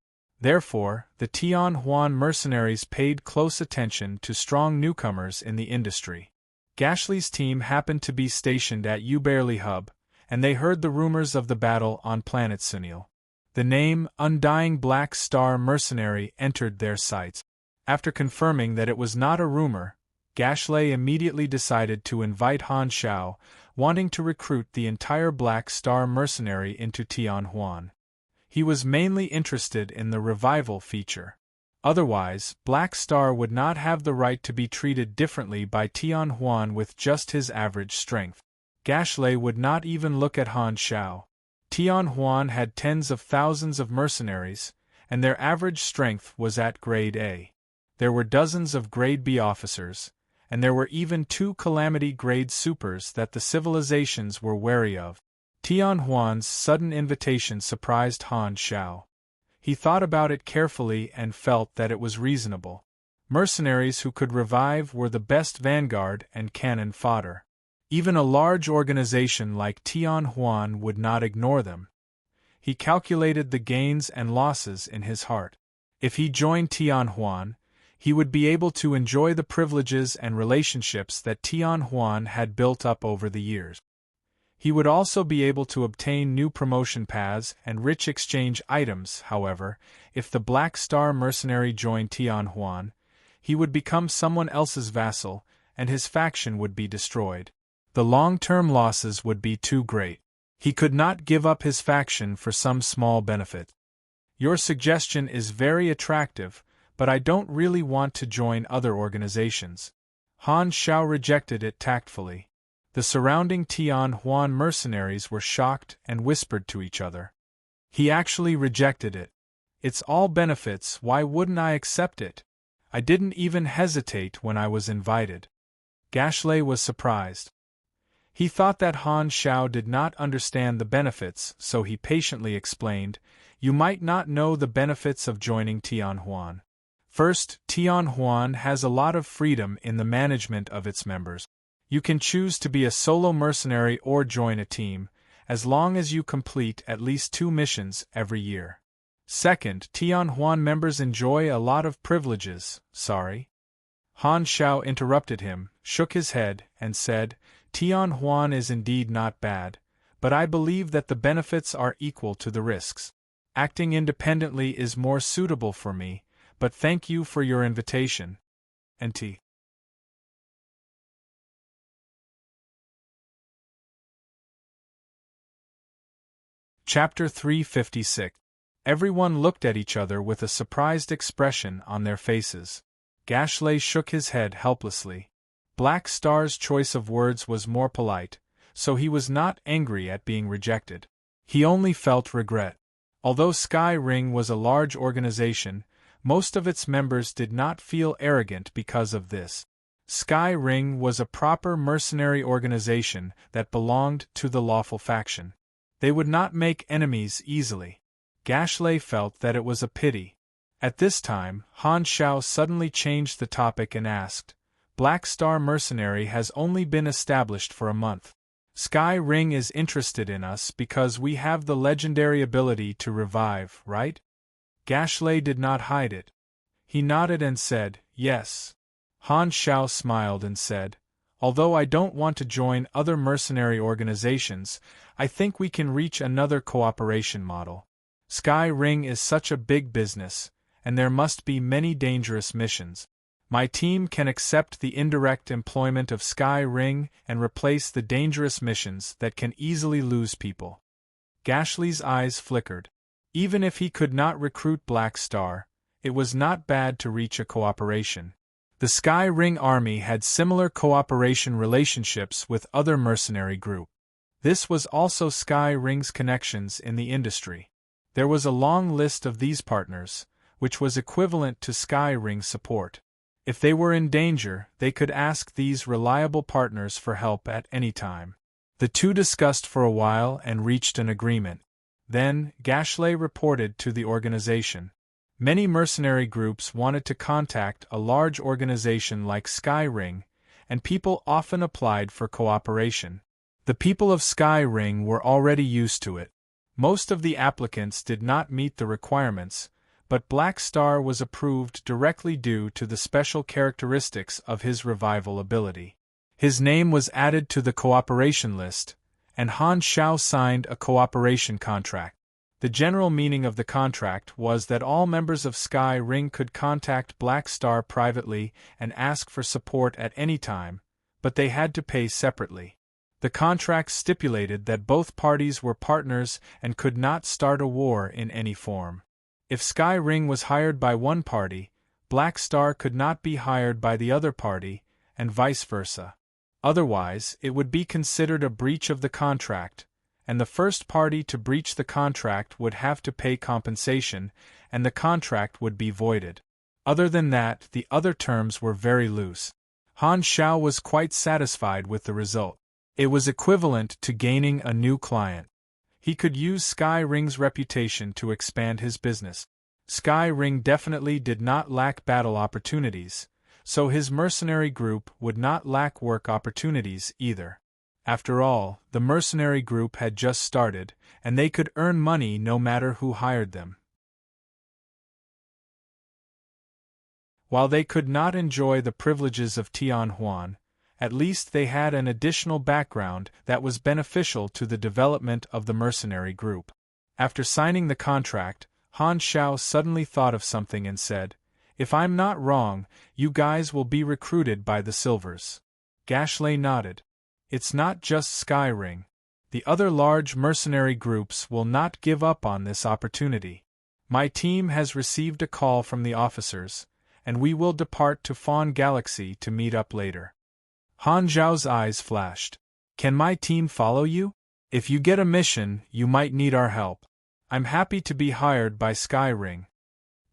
Therefore, the Tian Huan mercenaries paid close attention to strong newcomers in the industry. Gashley's team happened to be stationed at Uberly Hub, and they heard the rumors of the battle on planet Sunil. The name Undying Black Star Mercenary entered their sights. After confirming that it was not a rumor, Gashley immediately decided to invite Han Xiao, wanting to recruit the entire Black Star mercenary into Tian Huan. He was mainly interested in the revival feature. Otherwise, Black Star would not have the right to be treated differently by Tian Huan with just his average strength. Gashley would not even look at Han Xiao. Tian Huan had tens of thousands of mercenaries, and their average strength was at grade A. There were dozens of grade B officers, and there were even 2 calamity-grade supers that the civilizations were wary of. Tian Huan's sudden invitation surprised Han Xiao. He thought about it carefully and felt that it was reasonable. Mercenaries who could revive were the best vanguard and cannon fodder. Even a large organization like Tian Huan would not ignore them. He calculated the gains and losses in his heart. If he joined Tian Huan, he would be able to enjoy the privileges and relationships that Tian Huan had built up over the years. He would also be able to obtain new promotion paths and rich exchange items. However, if the Black Star mercenary joined Tian Huan, he would become someone else's vassal, and his faction would be destroyed. The long-term losses would be too great. He could not give up his faction for some small benefit. Your suggestion is very attractive, but I don't really want to join other organizations. Han Xiao rejected it tactfully. The surrounding Tian Huan mercenaries were shocked and whispered to each other. He actually rejected it. It's all benefits, why wouldn't I accept it? I didn't even hesitate when I was invited. Gashley was surprised. He thought that Han Xiao did not understand the benefits, so he patiently explained, "You might not know the benefits of joining Tian Huan. First, Tian Huan has a lot of freedom in the management of its members. You can choose to be a solo mercenary or join a team, as long as you complete at least 2 missions every year. Second, Tian Huan members enjoy a lot of privileges." Sorry? Han Xiao interrupted him, shook his head, and said, "Tian Huan is indeed not bad, but I believe that the benefits are equal to the risks. Acting independently is more suitable for me, but thank you for your invitation." NT. Chapter 356. Everyone looked at each other with a surprised expression on their faces. Gashley shook his head helplessly. Black Star's choice of words was more polite, so he was not angry at being rejected. He only felt regret. Although Sky Ring was a large organization, most of its members did not feel arrogant because of this. Sky Ring was a proper mercenary organization that belonged to the lawful faction. They would not make enemies easily. Gashley felt that it was a pity. At this time, Han Xiao suddenly changed the topic and asked, "Black Star Mercenary has only been established for a month. Sky Ring is interested in us because we have the legendary ability to revive, right?" Gashley did not hide it. He nodded and said, "Yes." Han Xiao smiled and said, "Although I don't want to join other mercenary organizations, I think we can reach another cooperation model. Sky Ring is such a big business, and there must be many dangerous missions. My team can accept the indirect employment of Sky Ring and replace the dangerous missions that can easily lose people." Gashley's eyes flickered. Even if he could not recruit Black Star, it was not bad to reach a cooperation. The Sky Ring army had similar cooperation relationships with other mercenary groups. This was also Sky Ring's connections in the industry. There was a long list of these partners, which was equivalent to Sky Ring support. If they were in danger, they could ask these reliable partners for help at any time. The two discussed for a while and reached an agreement. Then, Gashley reported to the organization. Many mercenary groups wanted to contact a large organization like Sky Ring, and people often applied for cooperation. The people of Sky Ring were already used to it. Most of the applicants did not meet the requirements, but Black Star was approved directly due to the special characteristics of his revival ability. His name was added to the cooperation list, and Han Xiao signed a cooperation contract. The general meaning of the contract was that all members of Sky Ring could contact Black Star privately and ask for support at any time, but they had to pay separately. The contract stipulated that both parties were partners and could not start a war in any form. If Sky Ring was hired by one party, Black Star could not be hired by the other party, and vice versa. Otherwise, it would be considered a breach of the contract, and the first party to breach the contract would have to pay compensation, and the contract would be voided. Other than that, the other terms were very loose. Han Xiao was quite satisfied with the result. It was equivalent to gaining a new client. He could use Sky Ring's reputation to expand his business. Sky Ring definitely did not lack battle opportunities, so his mercenary group would not lack work opportunities either. After all, the mercenary group had just started, and they could earn money no matter who hired them. While they could not enjoy the privileges of Tianhuan, at least they had an additional background that was beneficial to the development of the mercenary group. After signing the contract, Han Xiao suddenly thought of something and said, "If I'm not wrong, you guys will be recruited by the Silvers." Gashley nodded. "It's not just Sky Ring. The other large mercenary groups will not give up on this opportunity. My team has received a call from the officers, and we will depart to Fawn Galaxy to meet up later." Han Zhao's eyes flashed. "Can my team follow you? If you get a mission, you might need our help. I'm happy to be hired by Sky Ring."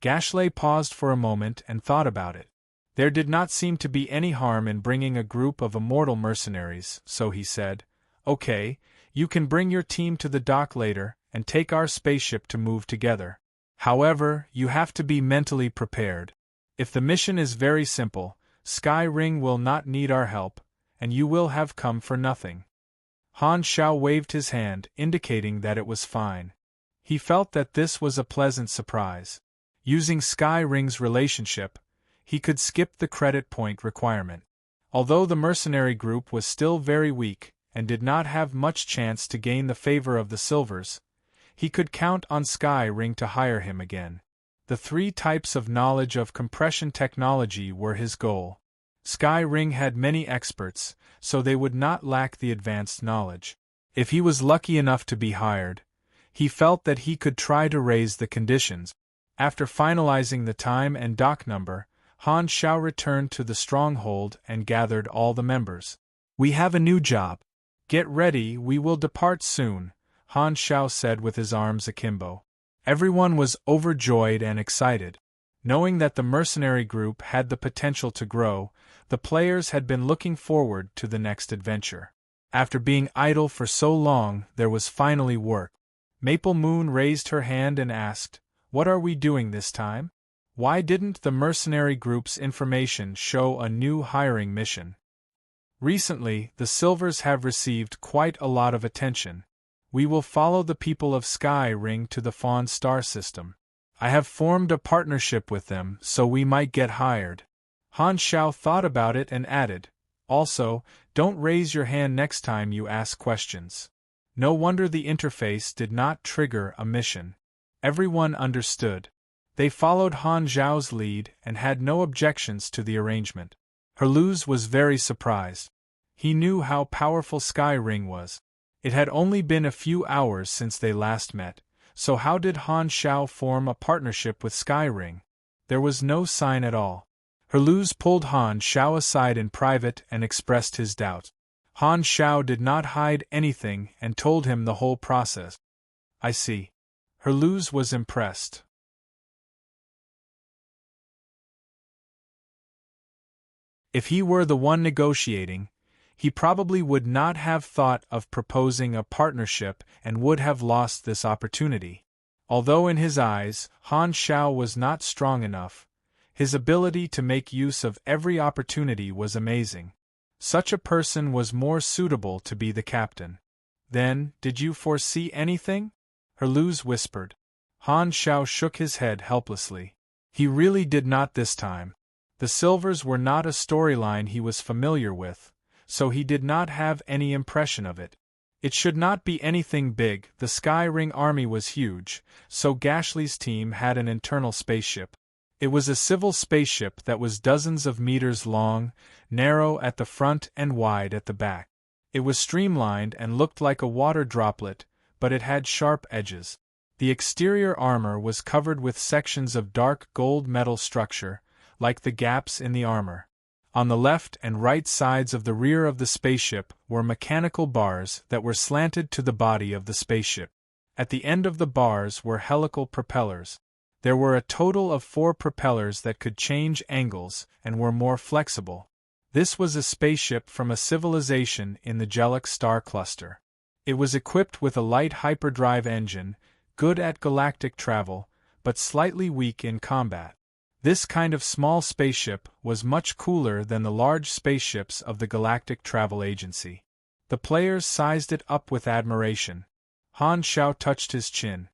Gashley paused for a moment and thought about it. There did not seem to be any harm in bringing a group of immortal mercenaries, so he said, "Okay, you can bring your team to the dock later and take our spaceship to move together. However, you have to be mentally prepared. If the mission is very simple, Sky Ring will not need our help, and you will have come for nothing." Han Xiao waved his hand, indicating that it was fine. He felt that this was a pleasant surprise. Using Sky Ring's relationship, he could skip the credit point requirement. Although the mercenary group was still very weak and did not have much chance to gain the favor of the Silvers, he could count on Sky Ring to hire him again. The 3 types of knowledge of compression technology were his goal. Sky Ring had many experts, so they would not lack the advanced knowledge. If he was lucky enough to be hired, he felt that he could try to raise the conditions. After finalizing the time and dock number, Han Xiao returned to the stronghold and gathered all the members. "We have a new job. Get ready, we will depart soon," Han Xiao said with his arms akimbo. Everyone was overjoyed and excited. Knowing that the mercenary group had the potential to grow, the players had been looking forward to the next adventure. After being idle for so long, there was finally work. Maple Moon raised her hand and asked, "What are we doing this time? Why didn't the mercenary group's information show a new hiring mission?" "Recently, the Silvers have received quite a lot of attention. We will follow the people of Sky Ring to the Fawn star system. I have formed a partnership with them, so we might get hired." Han Xiao thought about it and added, "Also, don't raise your hand next time you ask questions." No wonder the interface did not trigger a mission. Everyone understood. They followed Han Zhao's lead and had no objections to the arrangement. Herluz was very surprised. He knew how powerful Sky Ring was. It had only been a few hours since they last met, so how did Han Xiao form a partnership with Sky Ring? There was no sign at all. Herluz pulled Han Xiao aside in private and expressed his doubt. Han Xiao did not hide anything and told him the whole process. "I see." Herluz was impressed. If he were the one negotiating, he probably would not have thought of proposing a partnership and would have lost this opportunity. Although in his eyes, Han Xiao was not strong enough, his ability to make use of every opportunity was amazing. Such a person was more suitable to be the captain. "Then, did you foresee anything?" Herluz whispered. Han Xiao shook his head helplessly. He really did not this time. The Silvers were not a storyline he was familiar with, so he did not have any impression of it. It should not be anything big. The Sky Ring army was huge, so Gashley's team had an internal spaceship. It was a civil spaceship that was dozens of meters long, narrow at the front and wide at the back. It was streamlined and looked like a water droplet, but it had sharp edges. The exterior armor was covered with sections of dark gold metal structure, like the gaps in the armor. On the left and right sides of the rear of the spaceship were mechanical bars that were slanted to the body of the spaceship. At the end of the bars were helical propellers. There were a total of 4 propellers that could change angles and were more flexible. This was a spaceship from a civilization in the Jellic star cluster. It was equipped with a light hyperdrive engine, good at galactic travel, but slightly weak in combat. This kind of small spaceship was much cooler than the large spaceships of the Galactic Travel Agency. The players sized it up with admiration. Han Xiao touched his chin.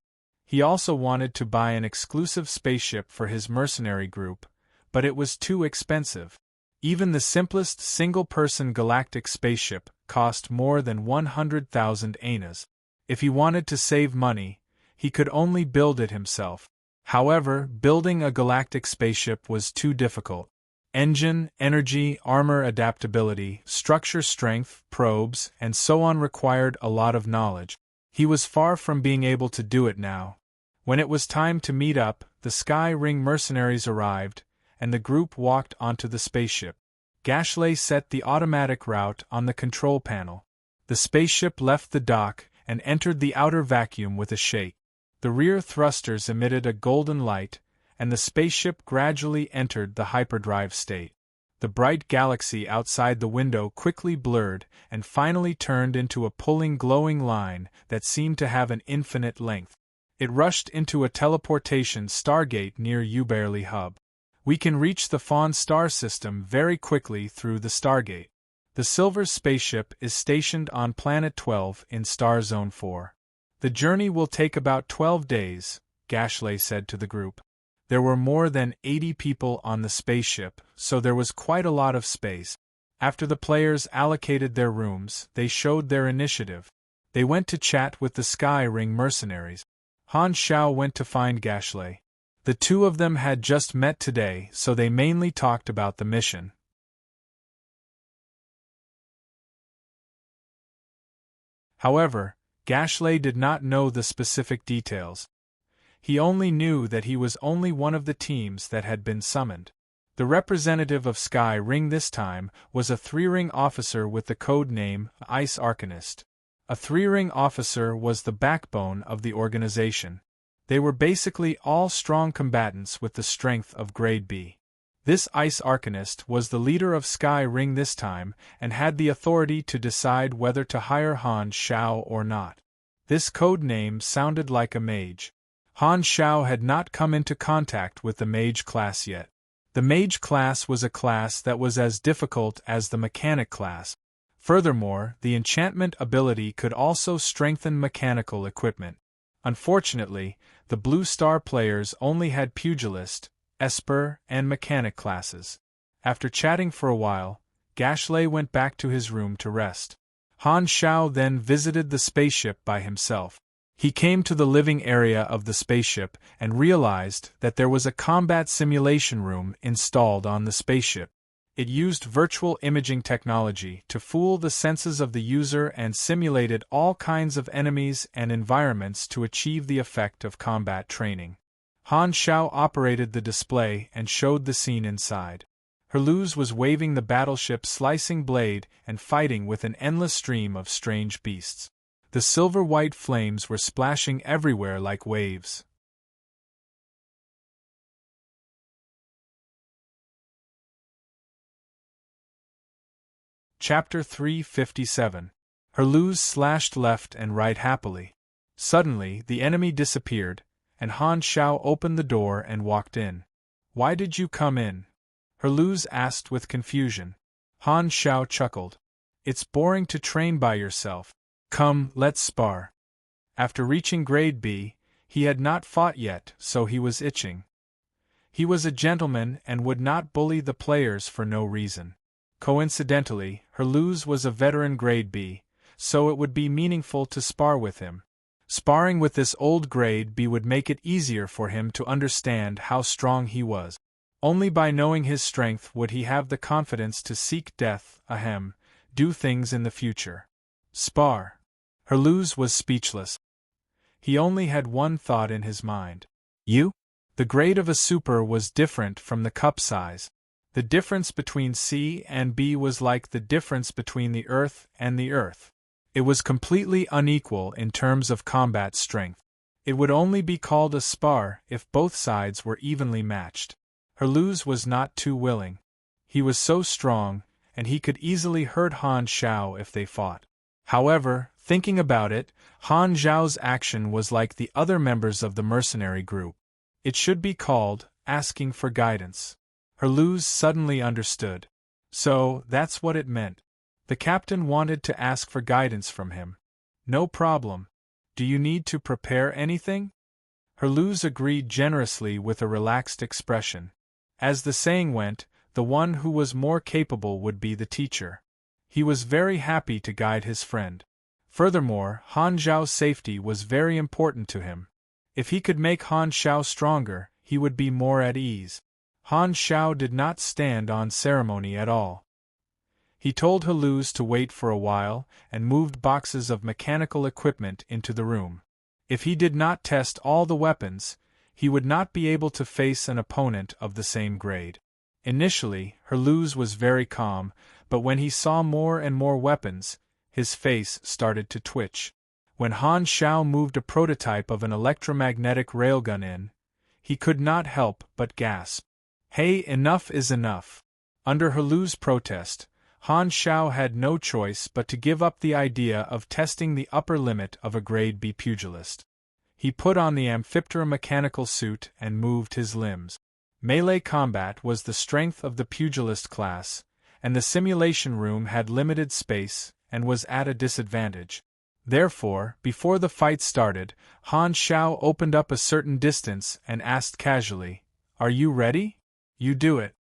He also wanted to buy an exclusive spaceship for his mercenary group, but it was too expensive. Even the simplest single-person galactic spaceship cost more than 100,000 anas. If he wanted to save money, he could only build it himself. However, building a galactic spaceship was too difficult. Engine, energy, armor adaptability, structure strength, probes, and so on required a lot of knowledge. He was far from being able to do it now. When it was time to meet up, the Sky Ring mercenaries arrived, and the group walked onto the spaceship. Gashley set the automatic route on the control panel. The spaceship left the dock and entered the outer vacuum with a shake. The rear thrusters emitted a golden light, and the spaceship gradually entered the hyperdrive state. The bright galaxy outside the window quickly blurred and finally turned into a pulling glowing line that seemed to have an infinite length. It rushed into a teleportation stargate near Uberly Hub. We can reach the Fawn star system very quickly through the stargate. The Silver spaceship is stationed on Planet 12 in Star Zone 4. The journey will take about 12 days, Gashley said to the group. There were more than 80 people on the spaceship, so there was quite a lot of space. After the players allocated their rooms, they showed their initiative. They went to chat with the Sky Ring mercenaries. Han Xiao went to find Gashley. The two of them had just met today, so they mainly talked about the mission. However, Gashley did not know the specific details. He only knew that he was only one of the teams that had been summoned. The representative of Sky Ring this time was a 3-ring officer with the code name Ice Arcanist. A 3-ring officer was the backbone of the organization. They were basically all strong combatants with the strength of Grade B. This Ice Arcanist was the leader of Sky Ring this time and had the authority to decide whether to hire Han Xiao or not. This code name sounded like a mage. Han Xiao had not come into contact with the mage class yet. The mage class was a class that was as difficult as the mechanic class. Furthermore, the enchantment ability could also strengthen mechanical equipment. Unfortunately, the Blue Star players only had pugilist, esper, and mechanic classes. After chatting for a while, Gashley went back to his room to rest. Han Xiao then visited the spaceship by himself. He came to the living area of the spaceship and realized that there was a combat simulation room installed on the spaceship. It used virtual imaging technology to fool the senses of the user and simulated all kinds of enemies and environments to achieve the effect of combat training. Han Xiao operated the display and showed the scene inside. Herluz was waving the battleship's slicing blade and fighting with an endless stream of strange beasts. The silver-white flames were splashing everywhere like waves. Chapter 357. Herluz slashed left and right happily. Suddenly, the enemy disappeared, and Han Xiao opened the door and walked in. "Why did you come in?" Herluz asked with confusion. Han Xiao chuckled. "It's boring to train by yourself. Come, let's spar." After reaching Grade B, he had not fought yet, so he was itching. He was a gentleman and would not bully the players for no reason. Coincidentally, Herluz was a veteran Grade B, so it would be meaningful to spar with him. Sparring with this old Grade B would make it easier for him to understand how strong he was. Only by knowing his strength would he have the confidence to seek death, do things in the future. Spar. Herluz was speechless. He only had one thought in his mind. You? The grade of a super was different from the cup size. The difference between C and B was like the difference between the Earth and the Earth. It was completely unequal in terms of combat strength. It would only be called a spar if both sides were evenly matched. Herluz was not too willing. He was so strong, and he could easily hurt Han Xiao if they fought. However, thinking about it, Han Xiao's action was like the other members of the mercenary group. It should be called asking for guidance. Herluz suddenly understood. So, that's what it meant. The captain wanted to ask for guidance from him. No problem. Do you need to prepare anything? Herluz agreed generously with a relaxed expression. As the saying went, the one who was more capable would be the teacher. He was very happy to guide his friend. Furthermore, Han Zhao's safety was very important to him. If he could make Han Xiao stronger, he would be more at ease. Han Xiao did not stand on ceremony at all. He told Haluz to wait for a while and moved boxes of mechanical equipment into the room. If he did not test all the weapons, he would not be able to face an opponent of the same grade. Initially, Haluz was very calm, but when he saw more and more weapons, his face started to twitch. When Han Xiao moved a prototype of an electromagnetic railgun in, he could not help but gasp. Hey, enough is enough. Under Haluz's protest, Han Xiao had no choice but to give up the idea of testing the upper limit of a grade B pugilist. He put on the Amphiptera mechanical suit and moved his limbs. Melee combat was the strength of the pugilist class, and the simulation room had limited space and was at a disadvantage. Therefore, before the fight started, Han Xiao opened up a certain distance and asked casually, "Are you ready?" "You do it."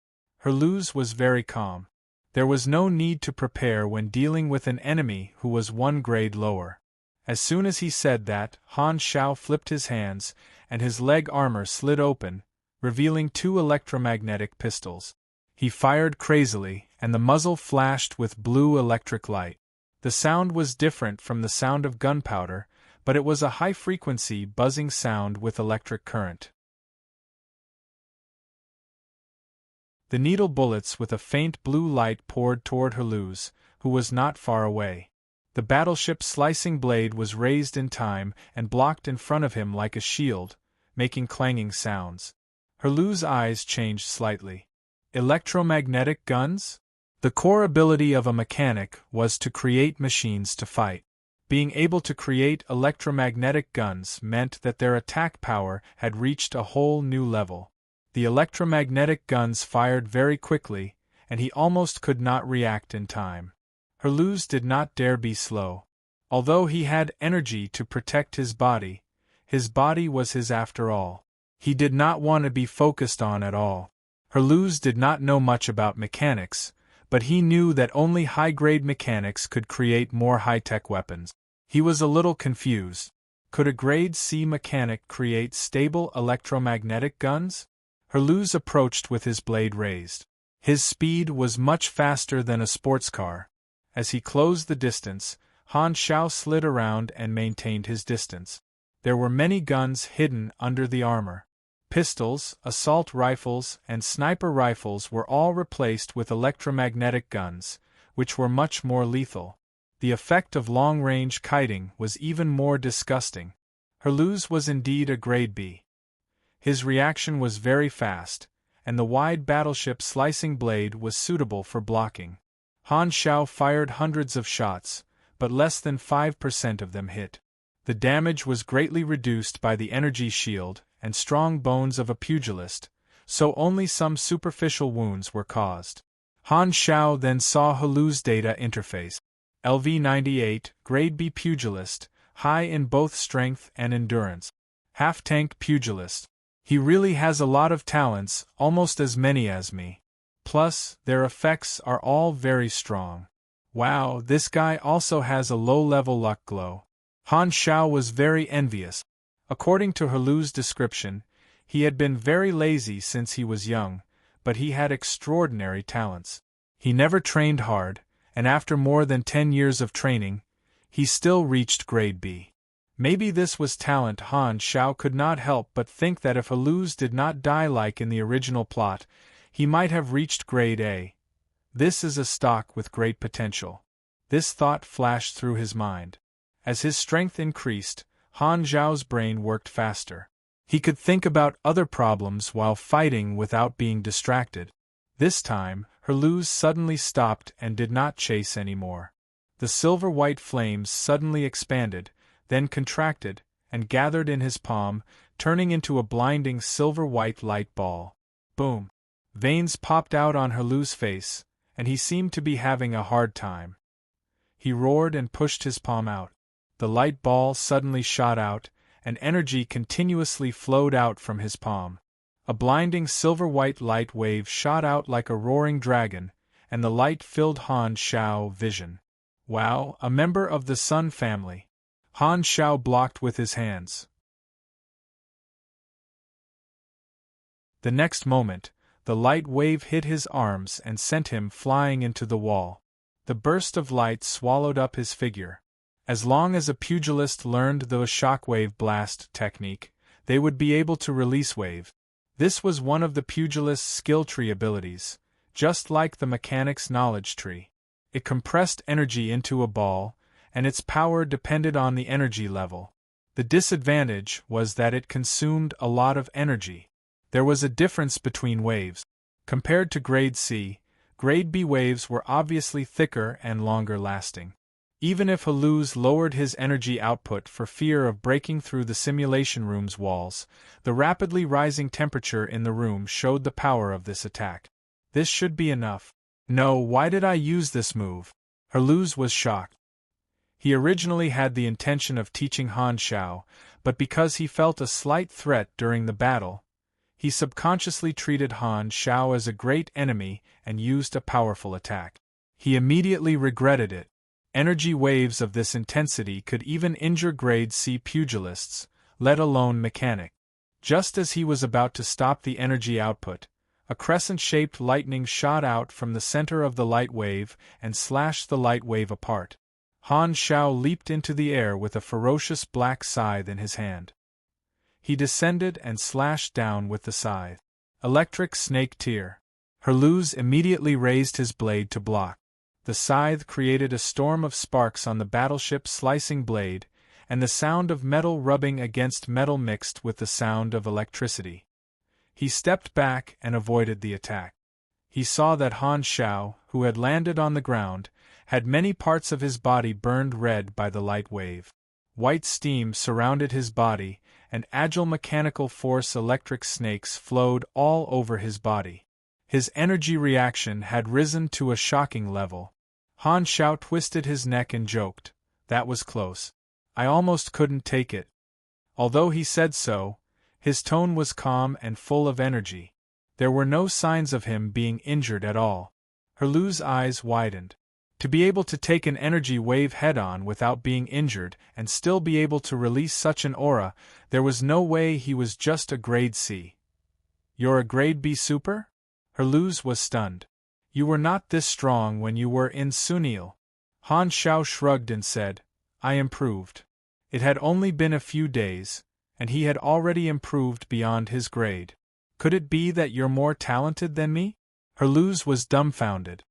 Haluz was very calm. There was no need to prepare when dealing with an enemy who was one grade lower. As soon as he said that, Han Xiao flipped his hands, and his leg armor slid open, revealing 2 electromagnetic pistols. He fired crazily, and the muzzle flashed with blue electric light. The sound was different from the sound of gunpowder, but it was a high-frequency buzzing sound with electric current. The needle bullets with a faint blue light poured toward Haluz, who was not far away. The battleship's slicing blade was raised in time and blocked in front of him like a shield, making clanging sounds. Haluz's eyes changed slightly. Electromagnetic guns? The core ability of a mechanic was to create machines to fight. Being able to create electromagnetic guns meant that their attack power had reached a whole new level. The electromagnetic guns fired very quickly, and he almost could not react in time. Haluz did not dare be slow. Although he had energy to protect his body was his after all. He did not want to be focused on at all. Haluz did not know much about mechanics, but he knew that only high-grade mechanics could create more high-tech weapons. He was a little confused. Could a grade C mechanic create stable electromagnetic guns? Haluz approached with his blade raised. His speed was much faster than a sports car. As he closed the distance, Han Xiao slid around and maintained his distance. There were many guns hidden under the armor. Pistols, assault rifles, and sniper rifles were all replaced with electromagnetic guns, which were much more lethal. The effect of long-range kiting was even more disgusting. Haluz was indeed a grade B. His reaction was very fast, and the wide battleship slicing blade was suitable for blocking. Han Xiao fired hundreds of shots, but less than 5% of them hit. The damage was greatly reduced by the energy shield and strong bones of a pugilist, so only some superficial wounds were caused. Han Xiao then saw Haluz's data interface. LV-98, Grade B pugilist, high in both strength and endurance. Half-tank pugilist. He really has a lot of talents, almost as many as me. Plus, their effects are all very strong. Wow, this guy also has a low-level luck glow. Han Xiao was very envious. According to Haluz's description, he had been very lazy since he was young, but he had extraordinary talents. He never trained hard, and after more than 10 years of training, he still reached grade B. Maybe this was talent. Han Xiao could not help but think that if Haluz did not die like in the original plot, he might have reached grade A. This is a stock with great potential. This thought flashed through his mind. As his strength increased, Han Zhao's brain worked faster. He could think about other problems while fighting without being distracted. This time, Haluz suddenly stopped and did not chase anymore. The silver-white flames suddenly expanded, then contracted, and gathered in his palm, turning into a blinding silver-white light ball. Boom! Veins popped out on Haluz's face, and he seemed to be having a hard time. He roared and pushed his palm out. The light ball suddenly shot out, and energy continuously flowed out from his palm. A blinding silver-white light wave shot out like a roaring dragon, and the light filled Han Xiao's vision. Wow, a member of the Sun family. Han Xiao blocked with his hands. The next moment, the light wave hit his arms and sent him flying into the wall. The burst of light swallowed up his figure. As long as a pugilist learned the shockwave blast technique, they would be able to release wave. This was one of the pugilist's skill tree abilities, just like the mechanic's knowledge tree. It compressed energy into a ball, and its power depended on the energy level. The disadvantage was that it consumed a lot of energy. There was a difference between waves. Compared to Grade C, Grade B waves were obviously thicker and longer lasting. Even if Haluz lowered his energy output for fear of breaking through the simulation room's walls, the rapidly rising temperature in the room showed the power of this attack. This should be enough. No, why did I use this move? Haluz was shocked. He originally had the intention of teaching Han Xiao, but because he felt a slight threat during the battle, he subconsciously treated Han Xiao as a great enemy and used a powerful attack. He immediately regretted it. Energy waves of this intensity could even injure Grade C pugilists, let alone mechanic. Just as he was about to stop the energy output, a crescent-shaped lightning shot out from the center of the light wave and slashed the light wave apart. Han Xiao leaped into the air with a ferocious black scythe in his hand. He descended and slashed down with the scythe. Electric snake tear. Haluz immediately raised his blade to block. The scythe created a storm of sparks on the battleship's slicing blade, and the sound of metal rubbing against metal mixed with the sound of electricity. He stepped back and avoided the attack. He saw that Han Xiao, who had landed on the ground, had many parts of his body burned red by the light wave. White steam surrounded his body, and agile mechanical force electric snakes flowed all over his body. His energy reaction had risen to a shocking level. Han Xiao twisted his neck and joked, "That was close. I almost couldn't take it." Although he said so, his tone was calm and full of energy. There were no signs of him being injured at all. Haluz's eyes widened. To be able to take an energy wave head-on without being injured and still be able to release such an aura, there was no way he was just a Grade C. "You're a Grade B super?" Haluz was stunned. "You were not this strong when you were in Sunil." Han Xiao shrugged and said, "I improved." It had only been a few days, and he had already improved beyond his grade. "Could it be that you're more talented than me?" Haluz was dumbfounded.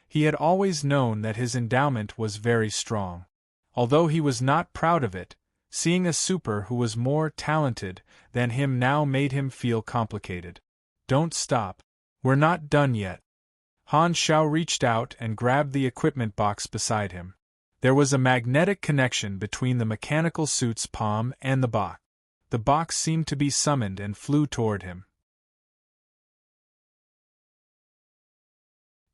He had always known that his endowment was very strong. Although he was not proud of it, seeing a super who was more talented than him now made him feel complicated. "Don't stop. We're not done yet." Han Xiao reached out and grabbed the equipment box beside him. There was a magnetic connection between the mechanical suit's palm and the box. The box seemed to be summoned and flew toward him.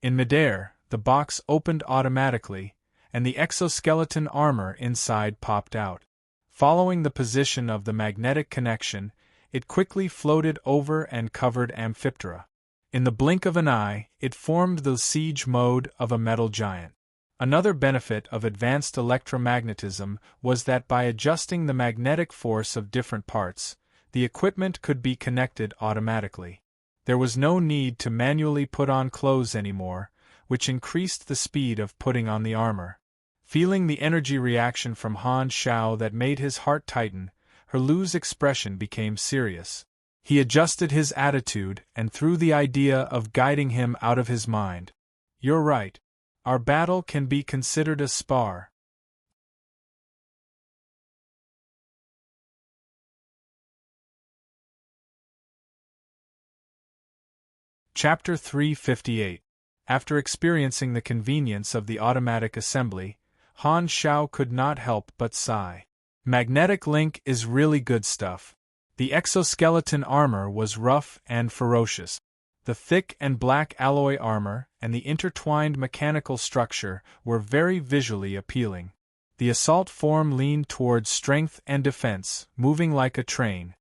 In midair, the box opened automatically, and the exoskeleton armor inside popped out. Following the position of the magnetic connection, it quickly floated over and covered Amphiptera. In the blink of an eye, it formed the siege mode of a metal giant. Another benefit of advanced electromagnetism was that by adjusting the magnetic force of different parts, the equipment could be connected automatically. There was no need to manually put on clothes anymore, which increased the speed of putting on the armor. Feeling the energy reaction from Han Xiao that made his heart tighten, Haluz's expression became serious. He adjusted his attitude and threw the idea of guiding him out of his mind. "You're right. Our battle can be considered a spar." Chapter 358. After experiencing the convenience of the automatic assembly, Han Xiao could not help but sigh. Magnetic link is really good stuff. The exoskeleton armor was rough and ferocious. The thick and black alloy armor and the intertwined mechanical structure were very visually appealing. The assault form leaned towards strength and defense, moving like a train.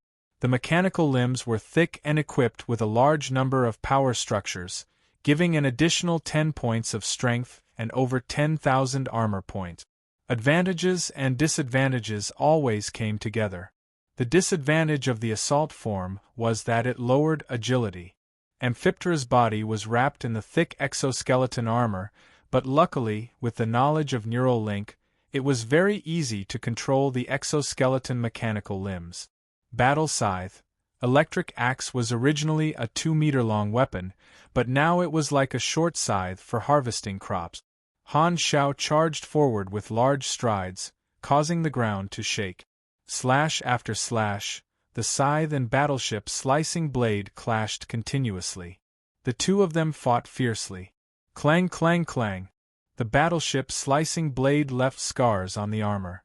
The mechanical limbs were thick and equipped with a large number of power structures, giving an additional 10 points of strength and over 10,000 armor points. Advantages and disadvantages always came together. The disadvantage of the assault form was that it lowered agility. Amphiptera's body was wrapped in the thick exoskeleton armor, but luckily, with the knowledge of Neural Link, it was very easy to control the exoskeleton mechanical limbs. Battle Scythe. Electric Axe was originally a 2-meter-long weapon, but now it was like a short scythe for harvesting crops. Han Xiao charged forward with large strides, causing the ground to shake. Slash after slash, the scythe and battleship slicing blade clashed continuously. The two of them fought fiercely. Clang clang clang. The battleship slicing blade left scars on the armor.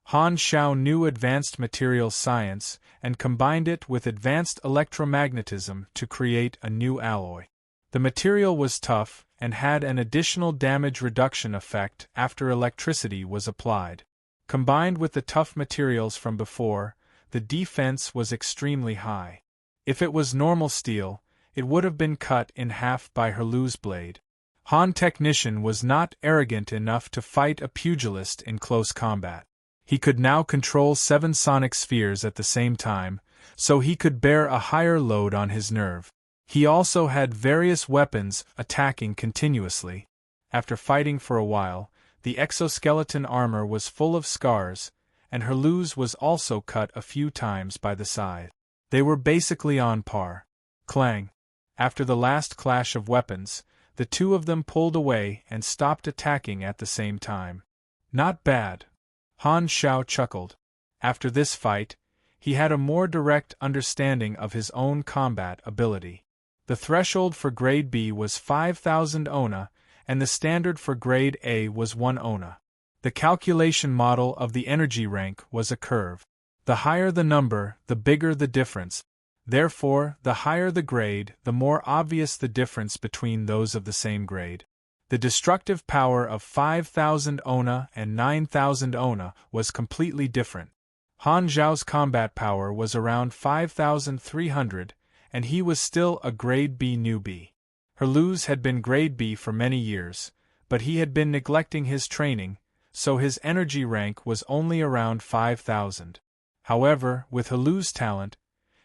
Han Xiao knew advanced materials science and combined it with advanced electromagnetism to create a new alloy. The material was tough and had an additional damage reduction effect after electricity was applied. Combined with the tough materials from before, the defense was extremely high. If it was normal steel, it would have been cut in half by Herlu's blade. Han Technician was not arrogant enough to fight a pugilist in close combat. He could now control 7 sonic spheres at the same time, so he could bear a higher load on his nerve. He also had various weapons attacking continuously. After fighting for a while, the exoskeleton armor was full of scars, and Herlu's was also cut a few times by the scythe. They were basically on par. Clang. After the last clash of weapons, the two of them pulled away and stopped attacking at the same time. Not bad. Han Xiao chuckled. After this fight, he had a more direct understanding of his own combat ability. The threshold for Grade B was 5,000 ona, and the standard for Grade A was 1 ona. The calculation model of the energy rank was a curve. The higher the number, the bigger the difference. Therefore, the higher the grade, the more obvious the difference between those of the same grade. The destructive power of 5,000 ona and 9,000 ona was completely different. Han Zhao's combat power was around 5,300, and he was still a Grade B newbie. Herlu's had been Grade B for many years, but he had been neglecting his training, so his energy rank was only around 5,000. However, with Herlu's talent,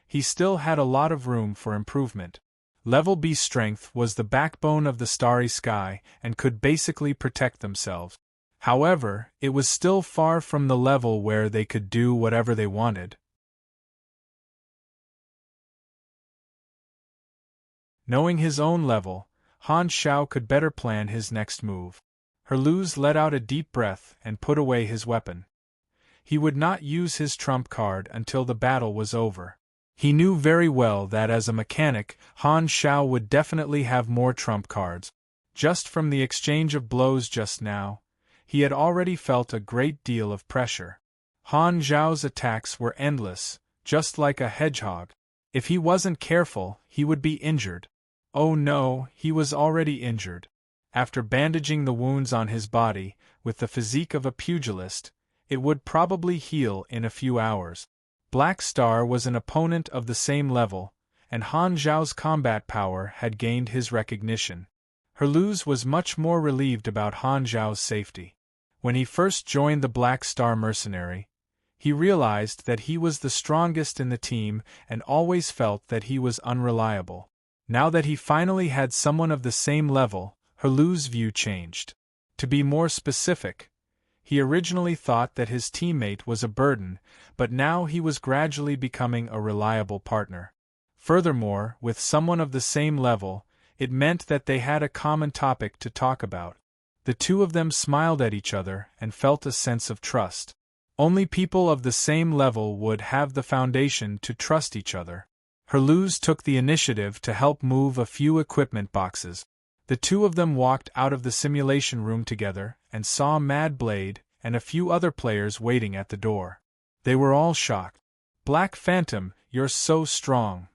he still had a lot of room for improvement. Level B strength was the backbone of the starry sky and could basically protect themselves. However, it was still far from the level where they could do whatever they wanted. Knowing his own level, Han Xiao could better plan his next move. Herlu's let out a deep breath and put away his weapon. He would not use his trump card until the battle was over. He knew very well that as a mechanic, Han Xiao would definitely have more trump cards. Just from the exchange of blows just now, he had already felt a great deal of pressure. Han Zhao's attacks were endless, just like a hedgehog. If he wasn't careful, he would be injured. Oh no, he was already injured. After bandaging the wounds on his body, with the physique of a pugilist, it would probably heal in a few hours. Black Star was an opponent of the same level, and Han Zhao's combat power had gained his recognition. Herlu's was much more relieved about Han Zhao's safety. When he first joined the Black Star mercenary, he realized that he was the strongest in the team and always felt that he was unreliable. Now that he finally had someone of the same level, Herlu's view changed. To be more specific, he originally thought that his teammate was a burden, but now he was gradually becoming a reliable partner. Furthermore, with someone of the same level, it meant that they had a common topic to talk about. The two of them smiled at each other and felt a sense of trust. Only people of the same level would have the foundation to trust each other. Herlu's took the initiative to help move a few equipment boxes. The two of them walked out of the simulation room together and saw Mad Blade and a few other players waiting at the door. They were all shocked. "Black Phantom, you're so strong."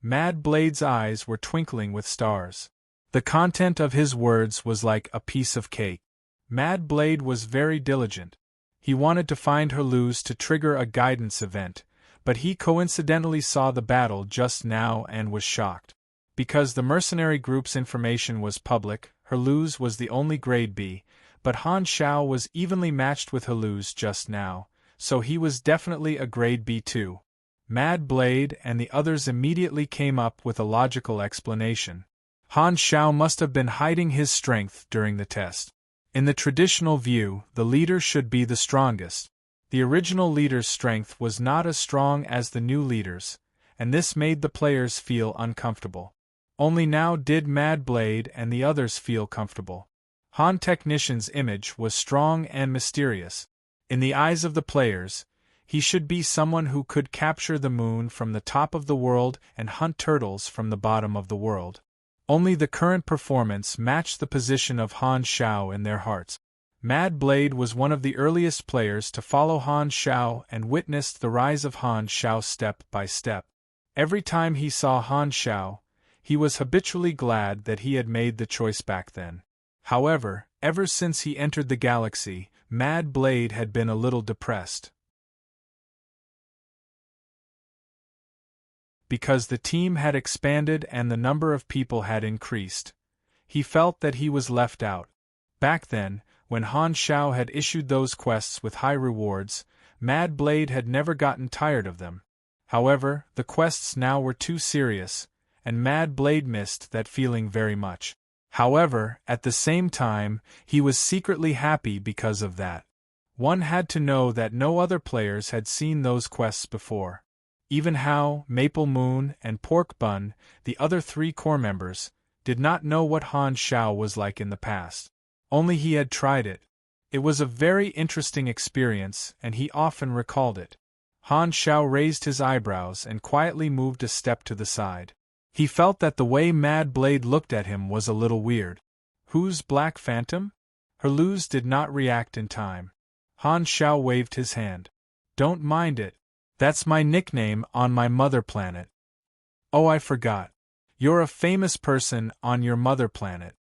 Mad Blade's eyes were twinkling with stars. The content of his words was like a piece of cake. Mad Blade was very diligent. He wanted to find Herlu's to trigger a guidance event, but he coincidentally saw the battle just now and was shocked. Because the mercenary group's information was public, Herluz was the only grade B, but Han Xiao was evenly matched with Herluz just now, so he was definitely a grade B too. Mad Blade and the others immediately came up with a logical explanation. Han Xiao must have been hiding his strength during the test. In the traditional view, the leader should be the strongest. The original leader's strength was not as strong as the new leader's, and this made the players feel uncomfortable. Only now did Mad Blade and the others feel comfortable. Han Technician's image was strong and mysterious. In the eyes of the players, he should be someone who could capture the moon from the top of the world and hunt turtles from the bottom of the world. Only the current performance matched the position of Han Xiao in their hearts. Mad Blade was one of the earliest players to follow Han Xiao and witnessed the rise of Han Xiao step by step. Every time he saw Han Xiao, he was habitually glad that he had made the choice back then. However, ever since he entered the galaxy, Mad Blade had been a little depressed. Because the team had expanded and the number of people had increased, he felt that he was left out. Back then, when Han Xiao had issued those quests with high rewards, Mad Blade had never gotten tired of them. However, the quests now were too serious, and Mad Blade missed that feeling very much. However, at the same time, he was secretly happy because of that. One had to know that no other players had seen those quests before. Even Hao, Maple Moon, and Pork Bun, the other 3 core members, did not know what Han Xiao was like in the past. Only he had tried it. It was a very interesting experience, and he often recalled it. Han Xiao raised his eyebrows and quietly moved a step to the side. He felt that the way Mad Blade looked at him was a little weird. Who's Black Phantom? Herluz did not react in time. Han Xiao waved his hand. Don't mind it. That's my nickname on my mother planet. Oh, I forgot. You're a famous person on your mother planet.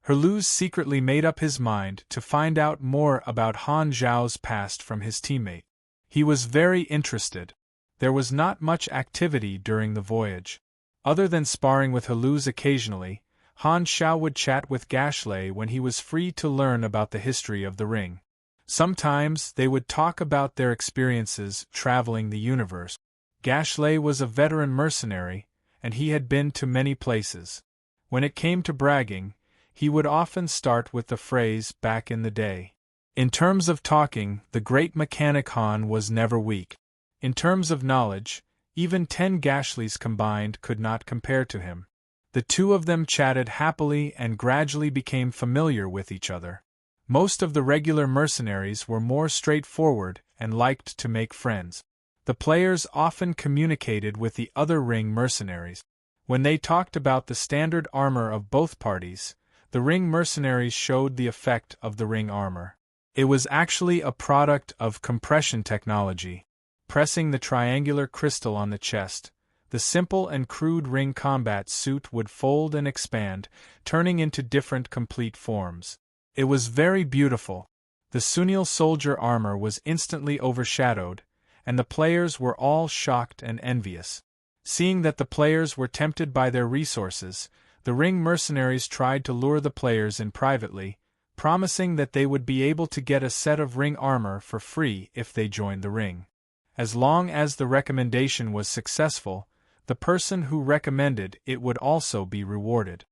Herluz secretly made up his mind to find out more about Han Xiao's past from his teammate. He was very interested. There was not much activity during the voyage. Other than sparring with Herluz occasionally, Han Xiao would chat with Gashley when he was free to learn about the history of the ring. Sometimes they would talk about their experiences traveling the universe. Gashley was a veteran mercenary, and he had been to many places. When it came to bragging, he would often start with the phrase "back in the day." In terms of talking, the great mechanic Han was never weak. In terms of knowledge, even 10 Gashleys combined could not compare to him. The two of them chatted happily and gradually became familiar with each other. Most of the regular mercenaries were more straightforward and liked to make friends. The players often communicated with the other ring mercenaries. When they talked about the standard armor of both parties, the ring mercenaries showed the effect of the ring armor. It was actually a product of compression technology. Pressing the triangular crystal on the chest, the simple and crude ring combat suit would fold and expand, turning into different complete forms. It was very beautiful. The Sunil soldier armor was instantly overshadowed, and the players were all shocked and envious. Seeing that the players were tempted by their resources, the ring mercenaries tried to lure the players in privately, promising that they would be able to get a set of ring armor for free if they joined the ring. As long as the recommendation was successful, the person who recommended it would also be rewarded.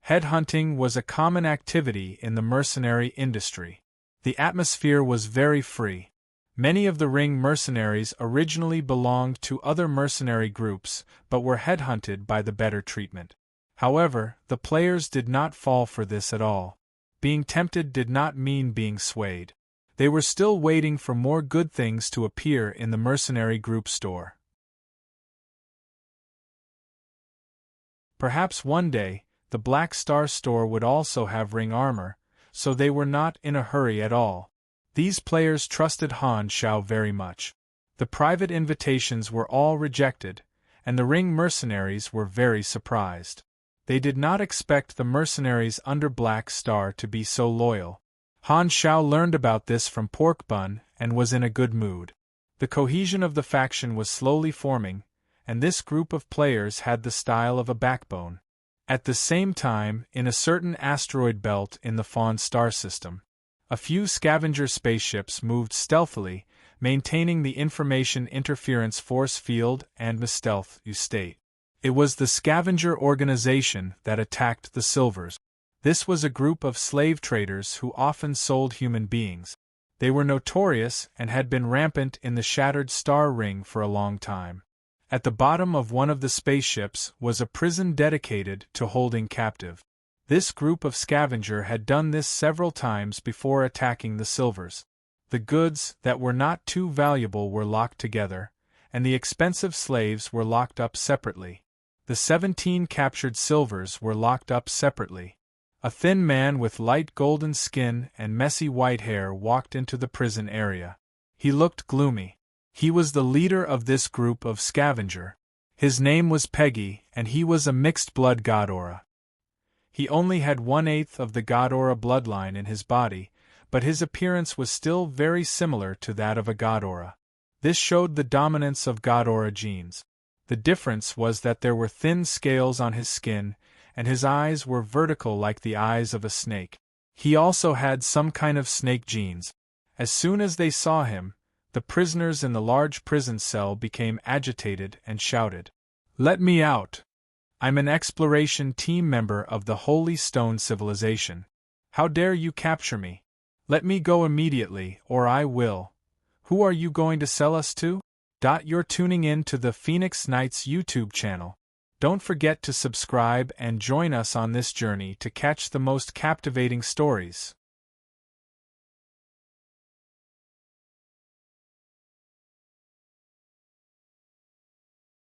Headhunting was a common activity in the mercenary industry. The atmosphere was very free. Many of the ring mercenaries originally belonged to other mercenary groups but were headhunted by the better treatment. However, the players did not fall for this at all. Being tempted did not mean being swayed. They were still waiting for more good things to appear in the mercenary group store. Perhaps one day, the Black Star store would also have ring armor, so they were not in a hurry at all. These players trusted Han Xiao very much. The private invitations were all rejected, and the ring mercenaries were very surprised. They did not expect the mercenaries under Black Star to be so loyal. Han Xiao learned about this from Pork Bun and was in a good mood. The cohesion of the faction was slowly forming, and this group of players had the style of a backbone. At the same time, in a certain asteroid belt in the Fawn star system, a few scavenger spaceships moved stealthily, maintaining the information interference force field and stealth state. It was the scavenger organization that attacked the Silvers. This was a group of slave traders who often sold human beings. They were notorious and had been rampant in the shattered star ring for a long time. At the bottom of one of the spaceships was a prison dedicated to holding captive. This group of scavenger had done this several times before attacking the Silvers. The goods that were not too valuable were locked together, and the expensive slaves were locked up separately. The 17 captured Silvers were locked up separately. A thin man with light golden skin and messy white hair walked into the prison area. He looked gloomy. He was the leader of this group of scavenger. His name was Peggy, and he was a mixed-blood Godora. He only had 1/8 of the Godora bloodline in his body, but his appearance was still very similar to that of a Godora. This showed the dominance of Godora genes. The difference was that there were thin scales on his skin, and his eyes were vertical like the eyes of a snake. He also had some kind of snake genes. As soon as they saw him, the prisoners in the large prison cell became agitated and shouted, "Let me out! I'm an exploration team member of the Holy Stone Civilization. How dare you capture me? Let me go immediately, or I will. Who are you going to sell us to?" You're tuning in to the Phoenix Knights YouTube channel. Don't forget to subscribe and join us on this journey to catch the most captivating stories.